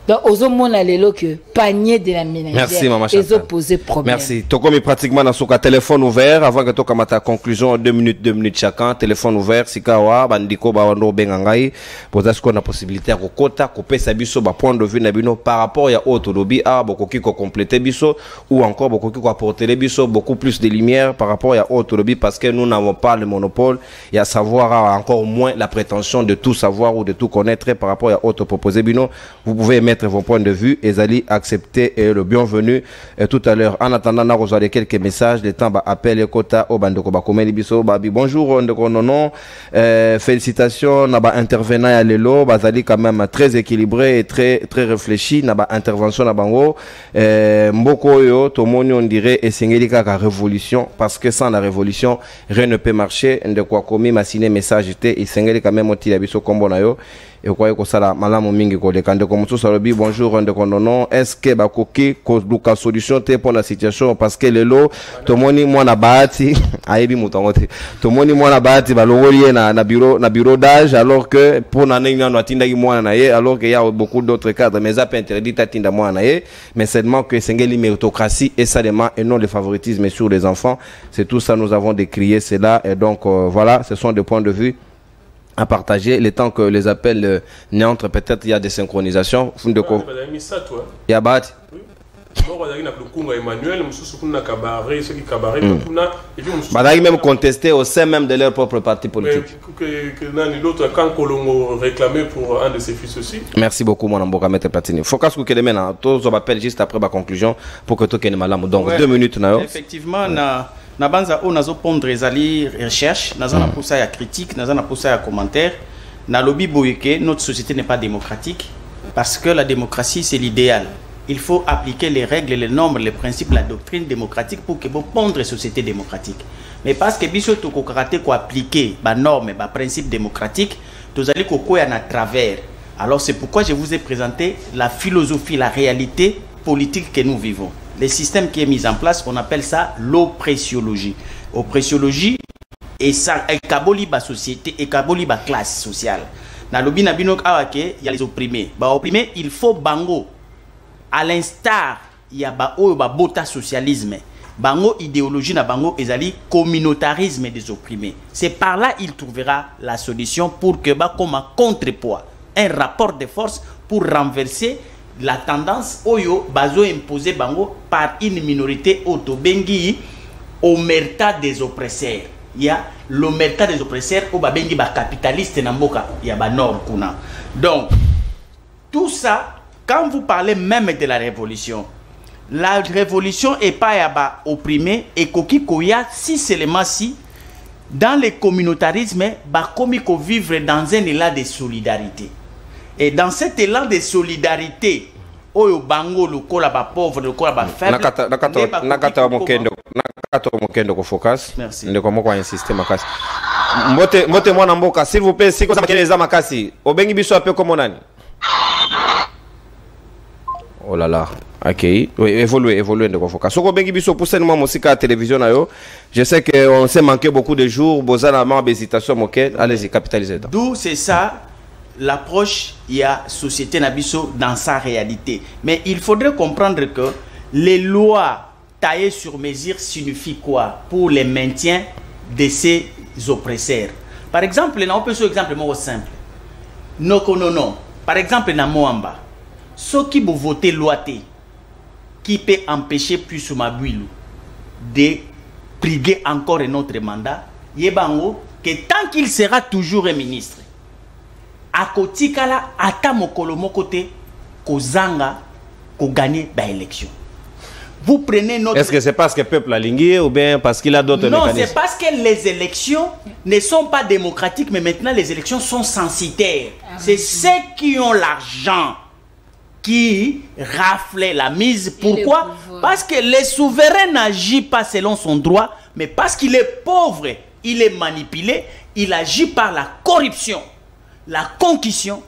Donc, aux hommes, on a les que panier de la ménagère. Merci, maman Chantal. Ils ont posé problème. Merci. Tokomi pratiquement dans son cas téléphone ouvert avant que tu commences ta conclusion 2 minutes chacun. Téléphone ouvert. Si kawa bandiko bawando bengangai. Pour ça, qu'on a possibilité à kota couper sa biso ba point de vue nabino par rapport à autre lobby a beaucoup qui compléter biso ou encore beaucoup qui apporter les biso beaucoup plus de lumière par rapport à autre lobby parce que nous n'avons pas le monopole et à savoir encore moins la prétention de tout savoir ou de tout connaître par rapport à autre proposé bino. Vous pouvez mettre vos points de vue et allez accepter le bienvenu tout à l'heure. En attendant, nous avons quelques messages. Le temps va appeler Kota au Bandoko Bakomeli Biso Babi. Bonjour, Ndoko félicitations, naba intervenant à l'élo. Bazali quand même très équilibré et très réfléchi. Naba intervention na bango. Mboko yo, tomoni on dirait et singeli kaka révolution parce que sans la révolution rien ne peut marcher. Ndoko komi masiné message était et singeli quand même oti Biso kombo na yo. Et quoi que ça la malamu mingi ko de kande comme tout ça lobi bonjour Ndoko nono est-ce que bakoki ko duka solution te pour la situation parce que lelo tomoni mwana bahati ayebi mutongote tomoni mwana bahati balongoli na bureau d'âge alors que pour na nini na tinda ki mwana na ye alors qu'il y a beaucoup d'autres cadres mais ça peut interdit tinda mwana na ye mais seulement que sengeli méritocratie et seulement et non le favoritisme sur les enfants c'est tout ça nous avons décrié cela et donc voilà ce sont des points de vue à partager le temps que les appels n'entrent peut-être il y a des synchronisations il y a Bahati Badagi même contesté au sein même de leur propre parti politique. L'autre quand Colombo réclamé pour un de ses fils aussi. Merci beaucoup mon amboka maître Platini. Faut qu'à ce que les maintenant tous on appelle juste après ma conclusion pour que tout ait malam. Donc 2 minutes na. Effectivement na banza o nazo pondre ezali recherche, nazo na poussa ya critique, nazo na poussa ya commentaire. Na lobby boyeke notre société n'est pas démocratique parce que la démocratie c'est l'idéal. Il faut appliquer les règles, les normes, les principes, la doctrine démocratique pour que vous pondre une société démocratique. Mais parce que biso to ko karaté ko appliquer ba normes, ba principes démocratiques, to zali ko ko ya na travers. Alors c'est pourquoi je vous ai présenté la philosophie, la réalité politique que nous vivons. Le système qui est mis en place, on appelle ça l'oppressiologie. Oppressiologie et ça ekaboli ba société, ekaboli ba classe sociale. Na lobi na bino awake, il y a les opprimés. Ba opprimés, il faut bango. À l'instar, il y a ba bota socialisme. Bango idéologie na bango ezali communautarisme des opprimés. C'est par là il trouvera la solution pour que ba comme un contrepoids, un rapport de force pour renverser la tendance oyo bazo imposé bango par une minorité autobengi omerta des oppresseurs. Il y a l'omerta des oppresseurs au babengi ba capitaliste na mboka, il y a ba nord kuna. Donc tout ça quand vous parlez même de la révolution est pas yaba opprimé et koki koya si seulement si dans le communautarisme ba komi ko vivre dans un élan de solidarité et dans cet élan de solidarité oyo bango lokola ba pauvre lokola ba faible nakata mokendo ko focus ndeko moko insister makasi mbote mwana mboka s'il vous plaît si ko sakeleza makasi obengi biso ape comme nani. Oh là là, ok. Oui, évoluer de quoi faut. Soko bengi biso pour seulement musika à télévision na yo. Je sais que on s'est manqué beaucoup de jours. Bozana ma hésitation moquette. Allez-y, capitalisez. D'où c'est ça l'approche il y a société nabiso dans sa réalité. Mais il faudrait comprendre que les lois taillées sur mesure signifient quoi pour le maintien de ces oppresseurs. Par exemple, on peut sur exemple moins simple. Non. Par exemple, na Moamba. Ceux qui vont voter loi qui peut empêcher plus Mabuilu de briguer encore un autre mandat, yebango que tant qu'il sera toujours un ministre, à côté kala ata mokolo mokote kozanga ko gagner ba élection. Vous prenez notre. Est-ce que c'est parce que le peuple a lingué ou bien parce qu'il a d'autres mécanismes? Non, c'est parce que les élections ne sont pas démocratiques, mais maintenant les élections sont censitaires. C'est ceux qui ont l'argent qui rafle la mise. Pourquoi? Parce que le souverain n'agit pas selon son droit, mais parce qu'il est pauvre, il est manipulé, il agit par la corruption, la concussion.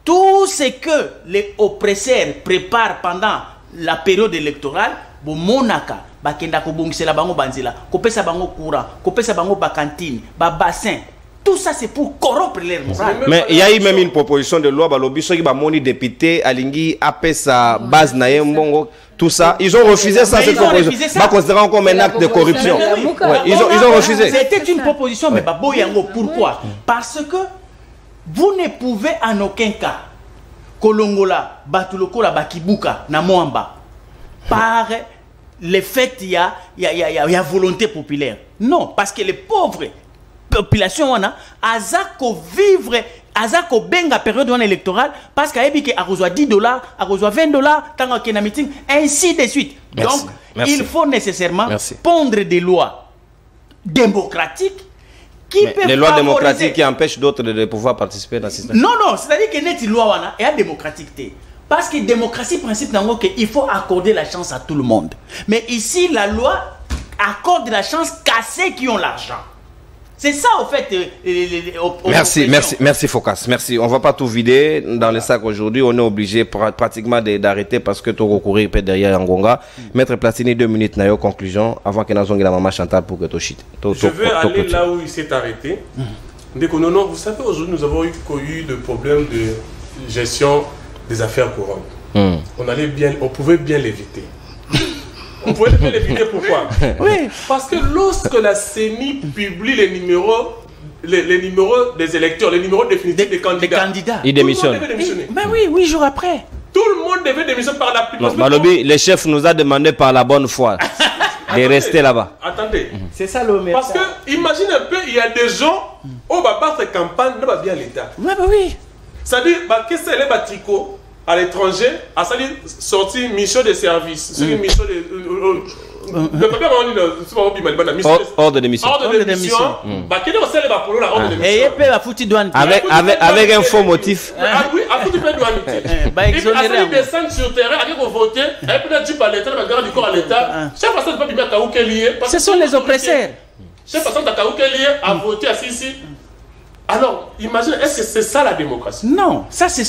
Tout ce que les oppresseurs préparent pendant la période électorale, monaka, bakenda ko bongisela bango banzela, kopesa bango courant, kopesa bango ba cantine, ba bassin. Tout ça, c'est pour corrompre les morales. Mais il y a eu même une proposition de loi, balobi soki ba moni député alingi apesa base na mbongo, tout ça, ils ont refusé ça, cette proposition. Pas considérant comme un acte de corruption. Ouais, ils ont refusé. C'était une proposition, mais baboyango, pourquoi? Parce que vous ne pouvez en aucun cas kolongola batulokola bakibuka na moamba par le fait il y a volonté populaire. Non, parce que les pauvres population wana azako vivre azako benga période électorale parce qu'il a reçoit $10, a reçoit $20 tant qu'il y a un meeting, ainsi de suite. Merci. Donc Merci. il faut nécessairement Merci. pondre des lois démocratiques qui peuvent les lois favoriser... démocratiques qui empêchent d'autres de pouvoir participer dans ce système. Non, non, c'est-à-dire que net loi wana est démocratique. Parce que démocratie principe nango que il faut accorder la chance à tout le monde. Mais ici la loi accorde la chance qu'à ceux qui ont l'argent. C'est ça, au fait. Merci Focas. Merci. On va pas tout vider dans les sacs aujourd'hui. On est obligé pratiquement d'arrêter parce que tout recourir peut derrière Ngonga. Maître Platini, 2 minutes, na conclusion avant que nous la maman Chantal pour que tu chites. Je vais aller là où il s'est arrêté. Non, vous savez, aujourd'hui, nous avons eu de problèmes de gestion des affaires courantes. On pouvait bien l'éviter. On pouvait l'éviter, pourquoi? Oui, parce que lorsque la CENI publie les numéros des électeurs, les numéros définitifs des candidats, ils démissionnent. Ben oui, 8 jours après. Tout le monde devait démissionner par la plupart. Malobi, le chef nous a demandé par la bonne foi de rester là-bas. Attendez. C'est ça le Parce que, imagine un peu, il y a des gens, on va battre campagne, on va bien l'État. Oui. C'est-à-dire, qu'est-ce que c'est les tricot à l'étranger, à salir sortir mission de service, mission de papier ordre de mission. Ordre de mission. Bah quel est le sel pour la ordre de mission? Et peut la foutu douane. Avec un faux motif. Oui, à foutu peut douane. Et puis à salir descendre sur terrain, avec vous voter, et puis là tu par l'État, la garde du corps à l'État. Chaque personne ne peut pas bien kaou qu'elle lié. Ce sont les oppresseurs. Chaque personne n'a kaou qu'elle lié à voter à ici. Alors, imagine, est-ce que c'est ça la démocratie? Non, ça ce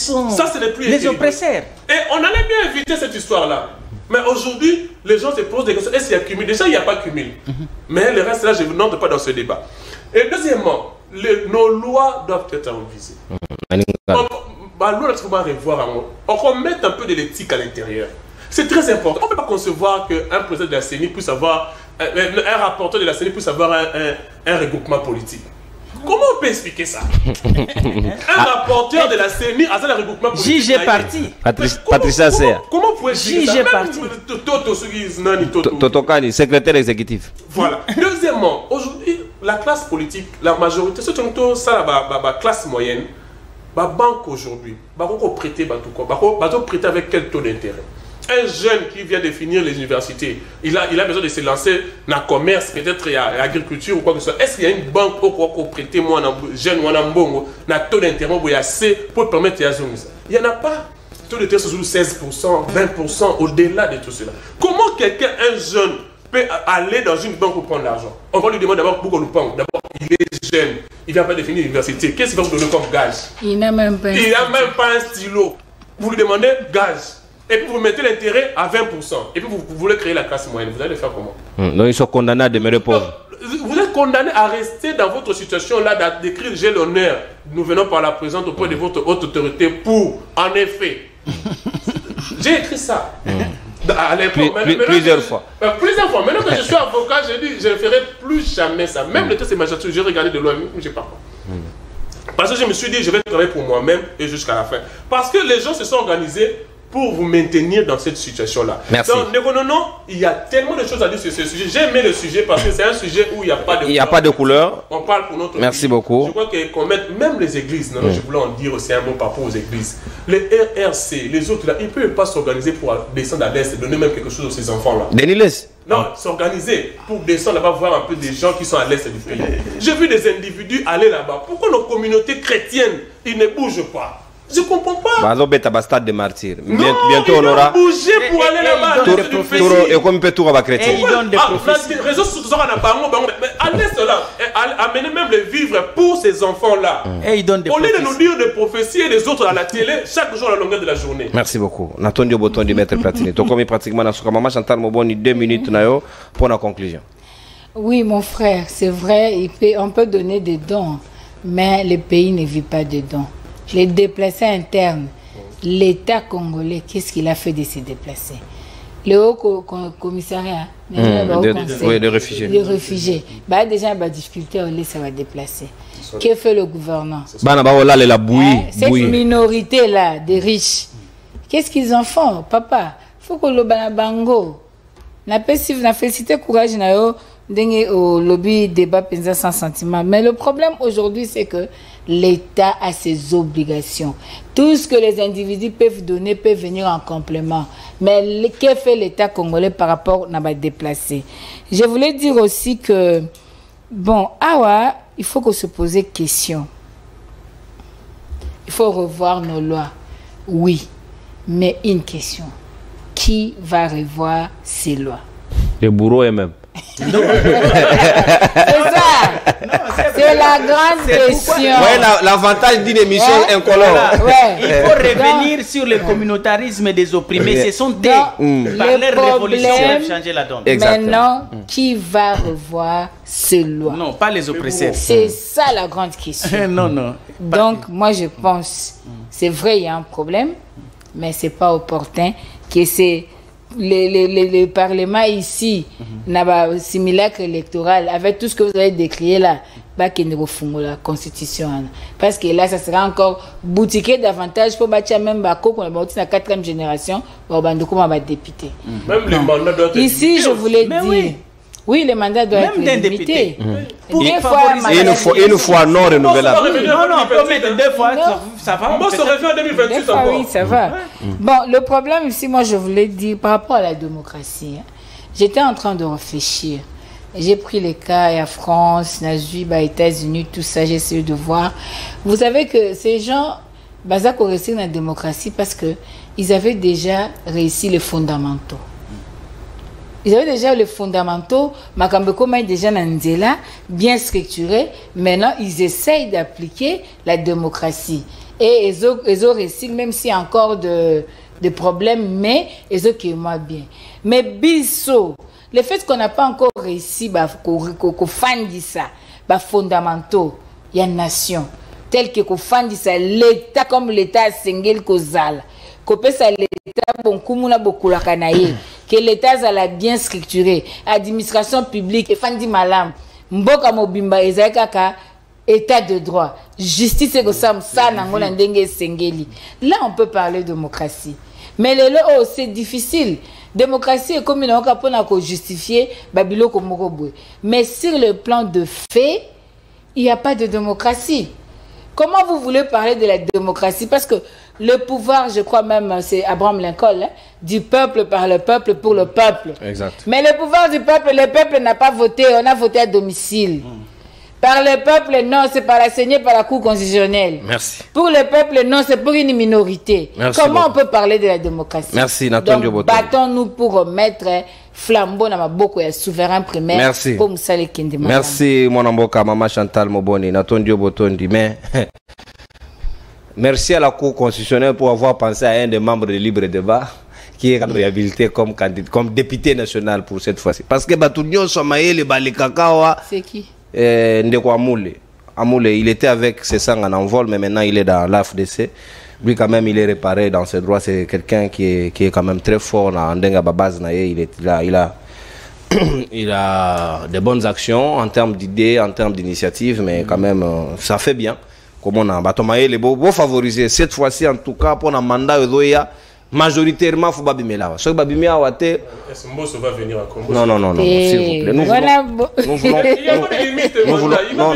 n'est plus les oppresseurs. Et on allait bien éviter cette histoire-là. Mais aujourd'hui, les gens se posent des questions. Est-ce qu'il y a cumul? Déjà, il n'y a pas cumul. Mais le reste, là, je n'entre pas dans ce débat. Et deuxièmement, nos lois doivent être révisées. On remet un peu de l'éthique à l'intérieur. C'est très important. On ne peut pas concevoir qu'un président de la CENI puisse avoir, un rapporteur de la CENI puisse avoir un regroupement politique. Comment on peut expliquer ça? Un rapporteur de la CENI a un regroupement politique. JG parti. Patricia Serre. Comment vous pouvez expliquer ça? JG parti. Totokani, secrétaire exécutif. Voilà. Deuxièmement, aujourd'hui, la classe politique, la majorité, surtout ça, la classe moyenne, la banque aujourd'hui, prêter avec quel taux d'intérêt? Un jeune qui vient de finir les universités, il a besoin de se lancer dans le commerce, peut-être à l'agriculture ou quoi que ce soit. Est-ce qu'il y a une banque pour prêter moi, jeune ou un bongo, un taux d'intérêt pour permettre à zone? Il n'y en a pas. Le taux d'intérêt c'est 16%, 20%, au-delà de tout cela. Comment quelqu'un, un jeune, peut aller dans une banque pour prendre l'argent? On va lui demander d'abord pourquoi nous prendre. D'abord, il est jeune, il ne vient pas de finir l'université. Qu'est-ce qu'il va vous donner comme gage? Il n'a même pas un stylo. Vous lui demandez gage. Et puis vous mettez l'intérêt à 20%. Et puis vous voulez créer la classe moyenne. Vous allez le faire comment? Donc ils sont condamnés à demeurer pauvres. Vous êtes condamné à rester dans votre situation là, d'écrire j'ai l'honneur. Nous venons par la présence auprès de votre haute autorité pour, en effet. J'ai écrit ça. À l'époque. Plusieurs fois. Plusieurs fois. Maintenant que je suis avocat, j'ai dit je ne ferai plus jamais ça. Même le test de magistrature, j'ai regardé de loin, mais je n'ai pas. Parce que je me suis dit je vais travailler pour moi-même et jusqu'à la fin. Parce que les gens se sont organisés pour vous maintenir dans cette situation-là. Merci. Donc, non, il y a tellement de choses à dire sur ce sujet. J'ai aimé le sujet parce que c'est un sujet où il n'y a pas de couleur. Il n'y a pas de couleur. On parle pour notre Merci vie. beaucoup. Je crois qu'on mette même les églises. Non, je voulais en dire aussi un mot par rapport aux églises. Les RRC, les autres là, ils ne peuvent pas s'organiser pour descendre à l'Est et donner même quelque chose à ces enfants-là. Denis. Non, s'organiser pour descendre là-bas, voir un peu des gens qui sont à l'Est du pays. J'ai vu des individus aller là-bas. Pourquoi nos communautés chrétiennes, ils ne bougent pas? Je ne comprends pas. Stade de martyrs. Bientôt on aura bougé pour aller là-bas. Et comme peut tout chrétien. Et ils donnent des prophéties. Les réseaux sociaux sont mais à l'Est là, amenez même les vivres pour ces enfants-là. Et ils donnent des prophéties. Au lieu de nous dire des prophéties et des autres à la télé, chaque jour à la longueur de la journée. Merci beaucoup. Natondio Boton du Maître Platini. Tu as pratiquement dans ce moment, Chantal Moboni, 2 minutes pour la conclusion. Oui, mon frère, c'est vrai, on peut donner des dons mais le pays ne vit pas dedans. Les déplacés internes, l'État congolais, qu'est-ce qu'il a fait de se déplacer? Le haut commissariat, des réfugiés. Les réfugiés. Bah, déjà, il y a des difficultés, ça va déplacer. Que fait le gouvernement? Cette minorité-là, des riches, qu'est-ce qu'ils en font, papa? Il faut que le bango. Na félicité courage au lobby débat sans sentiment. Mais le problème aujourd'hui, c'est que l'État a ses obligations. Tout ce que les individus peuvent donner peut venir en complément. Mais que fait l'État congolais par rapport à déplacer? Je voulais dire aussi que, bon, il faut qu'on se pose des questions. Il faut revoir nos lois. Oui, mais une question. Qui va revoir ces lois? Les bourreaux eux-mêmes. C'est ça. C'est la grande question. Ouais, l'avantage d'une émission incolore. Il faut revenir sur le communautarisme des opprimés. Ce sont eux, par leur révolution, qui changer la donne. Maintenant, qui va revoir ces lois? Non, pas les oppresseurs. C'est ça la grande question. Non. Donc, moi, je pense, c'est vrai, il y a un problème, mais c'est pas opportun que c'est le Parlement ici n'a pas simulacre électoral avec tout ce que vous avez décrié là, bah qu'il ne refonde la constitution, parce que là ça sera encore boutiqué davantage pour bâtir même Bako qu'on a bâti la 4e génération pour bandoko ma député. Même les mandats doivent être ici je voulais dire oui, les mandats doivent être limités. Une fois non renouvelable. Non, on peut mettre 2 fois, ça va. Moi, ça revient en 2028 encore. Oui, ça va. Bon, le problème ici, moi, je voulais dire par rapport à la démocratie. J'étais en train de réfléchir. J'ai pris les cas à France, Nazuiba, États-Unis, tout ça, j'ai essayé de voir. Vous savez que ces gens, Bazak ont réussi dans la démocratie parce qu'ils avaient déjà réussi les fondamentaux. Ils avaient déjà les fondamentaux, Makambeko est déjà Nandela, bien structuré. Maintenant, ils essayent d'appliquer la démocratie. Et ils ont réussi, même s'il y a encore des problèmes, mais ils ont qui moi bien. Mais Bisso, le fait qu'on n'a pas encore réussi, qu'on fandi ça, fondamentaux, il y a une nation, tel que qu'on fandi ça, l'État comme l'État Sengel Kozal, qu'on peut ça l'État bon kumuna bokula kanaye. Que l'État a bien structuré, administration publique, et fandi malam, mboka mobimba ezaka état de droit, justice et ça nangola ndenge sengeli. Là on peut parler de démocratie. Mais c'est difficile. Démocratie est comme une okapona ko justifier babilo ko moko. Mais sur le plan de fait, il n'y a pas de démocratie. Comment vous voulez parler de la démocratie? Parce que le pouvoir, je crois même, c'est Abraham Lincoln, du peuple par le peuple pour le peuple. Exact. Mais le pouvoir du peuple, le peuple n'a pas voté, on a voté à domicile. Par le peuple, non, c'est par assigné par la Cour constitutionnelle. Merci. Pour le peuple, non, c'est pour une minorité. Merci Comment beaucoup. On peut parler de la démocratie? Merci, Nathan Donc, battons-nous pour remettre flambeau dans ma boko et souverain primaire. Merci. Pour Moussale Kende. Merci, mon amboka, Maman Chantal Moboni, Nathan Diobotondi. Mais merci à la Cour constitutionnelle pour avoir pensé à un des membres de Libre Débat qui est réhabilité comme député national pour cette fois-ci. Parce que Batounion Somaïle Balikakawa. C'est qui? Ndeko Amoule. Amoule, il était avec ses sangs en envol, mais maintenant il est dans l'AFDC. Lui, quand même, il est réparé dans ses droits. C'est quelqu'un qui est quand même très fort en Ndenga Babaz. Il a de bonnes actions en termes d'idées, en termes d'initiatives, mais quand même, ça fait bien. Comme on a Batomaye, les beaux favoriser. Cette fois-ci, en tout cas, pour un mandat, majoritairement, il faut babimela. Ce babimela, est-ce que Mbosso va venir à Congo? Non, s'il vous plaît. Nous voulons. Il n'y a pas de limite. Non.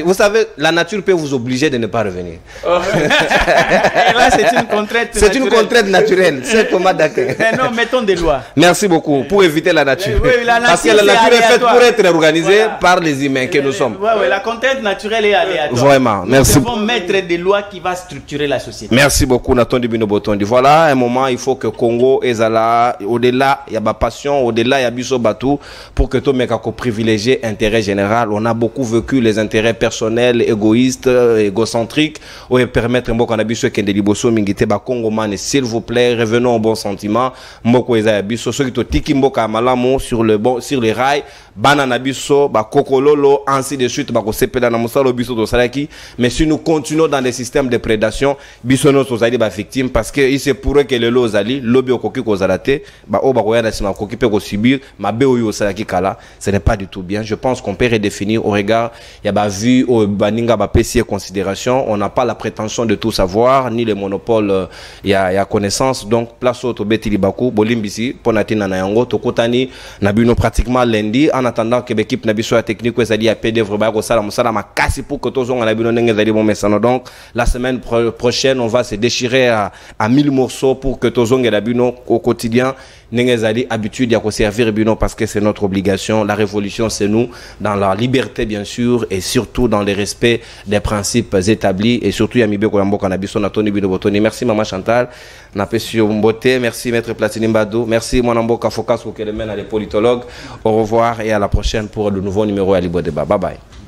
Vous savez, la nature peut vous obliger de ne pas revenir. Et là, c'est une contrainte. C'est une contrainte naturelle. C'est Thomas Dakin. Non, mettons des lois. Merci beaucoup pour éviter la nature. Oui, la nature. Parce que la nature est faite pour être organisée par les humains que nous sommes. Oui, la contrainte naturelle est aléatoire. Vraiment, merci. Nous devons mettre des lois qui vont structurer la société. Merci beaucoup, Nathan Dibino. botondi. Voilà un moment, il faut que Congo ezala au-delà, il y a ba passion, au-delà il y a biso batou pour que tout mec privilégier intérêt général. On a beaucoup vécu les intérêts personnels, égoïstes, égocentriques, ou permettre mboko na biso kende liboso mingite ba Congo man, s'il vous plaît, revenons au bon sentiment. Mboko eza biso so to tiki mboka malamu sur les rails, banana biso ba kokololo ainsi de suite ba ko sepela na musalo biso to salaki. Mais si nous continuons dans des systèmes de prédation, biso no tozali ba victime parce que il se pourrait que le lozali lobi okoki ko zalate ba o ba ko yana sima ko kipe ko subir mabe oyo salaki kala. Ce n'est pas du tout bien. Je pense qu'on peut redéfinir au regard il y a ba vu au baninga ba PC considération. On n'a pas la prétention de tout savoir ni le monopole il y a connaissance. Donc place au beti libaku bolimbisi ponatina na yango tokotani na bino pratiquement lundi en attendant que l'équipe na biso technique ezali ya PD vraiment ko sala musala makasi pour que tozonga na bino ndenge ezali bon mesano. Donc la semaine prochaine on va se déchirer à 1000 morceaux pour que tozonga na bino au quotidien ndenge ezali habitude ya ko servir bino parce que c'est notre obligation. La révolution c'est nous dans la liberté bien sûr et surtout dans le respect des principes établis et surtout ya mibeko ya mboka na biso na toni bino botoni. Merci maman Chantal na pesio mbote, merci maître Platini Mbadou, merci mon mboka Focus Kokelemena les politologues. Au revoir et à la prochaine pour le nouveau numéro à Libo Débat. Bye bye.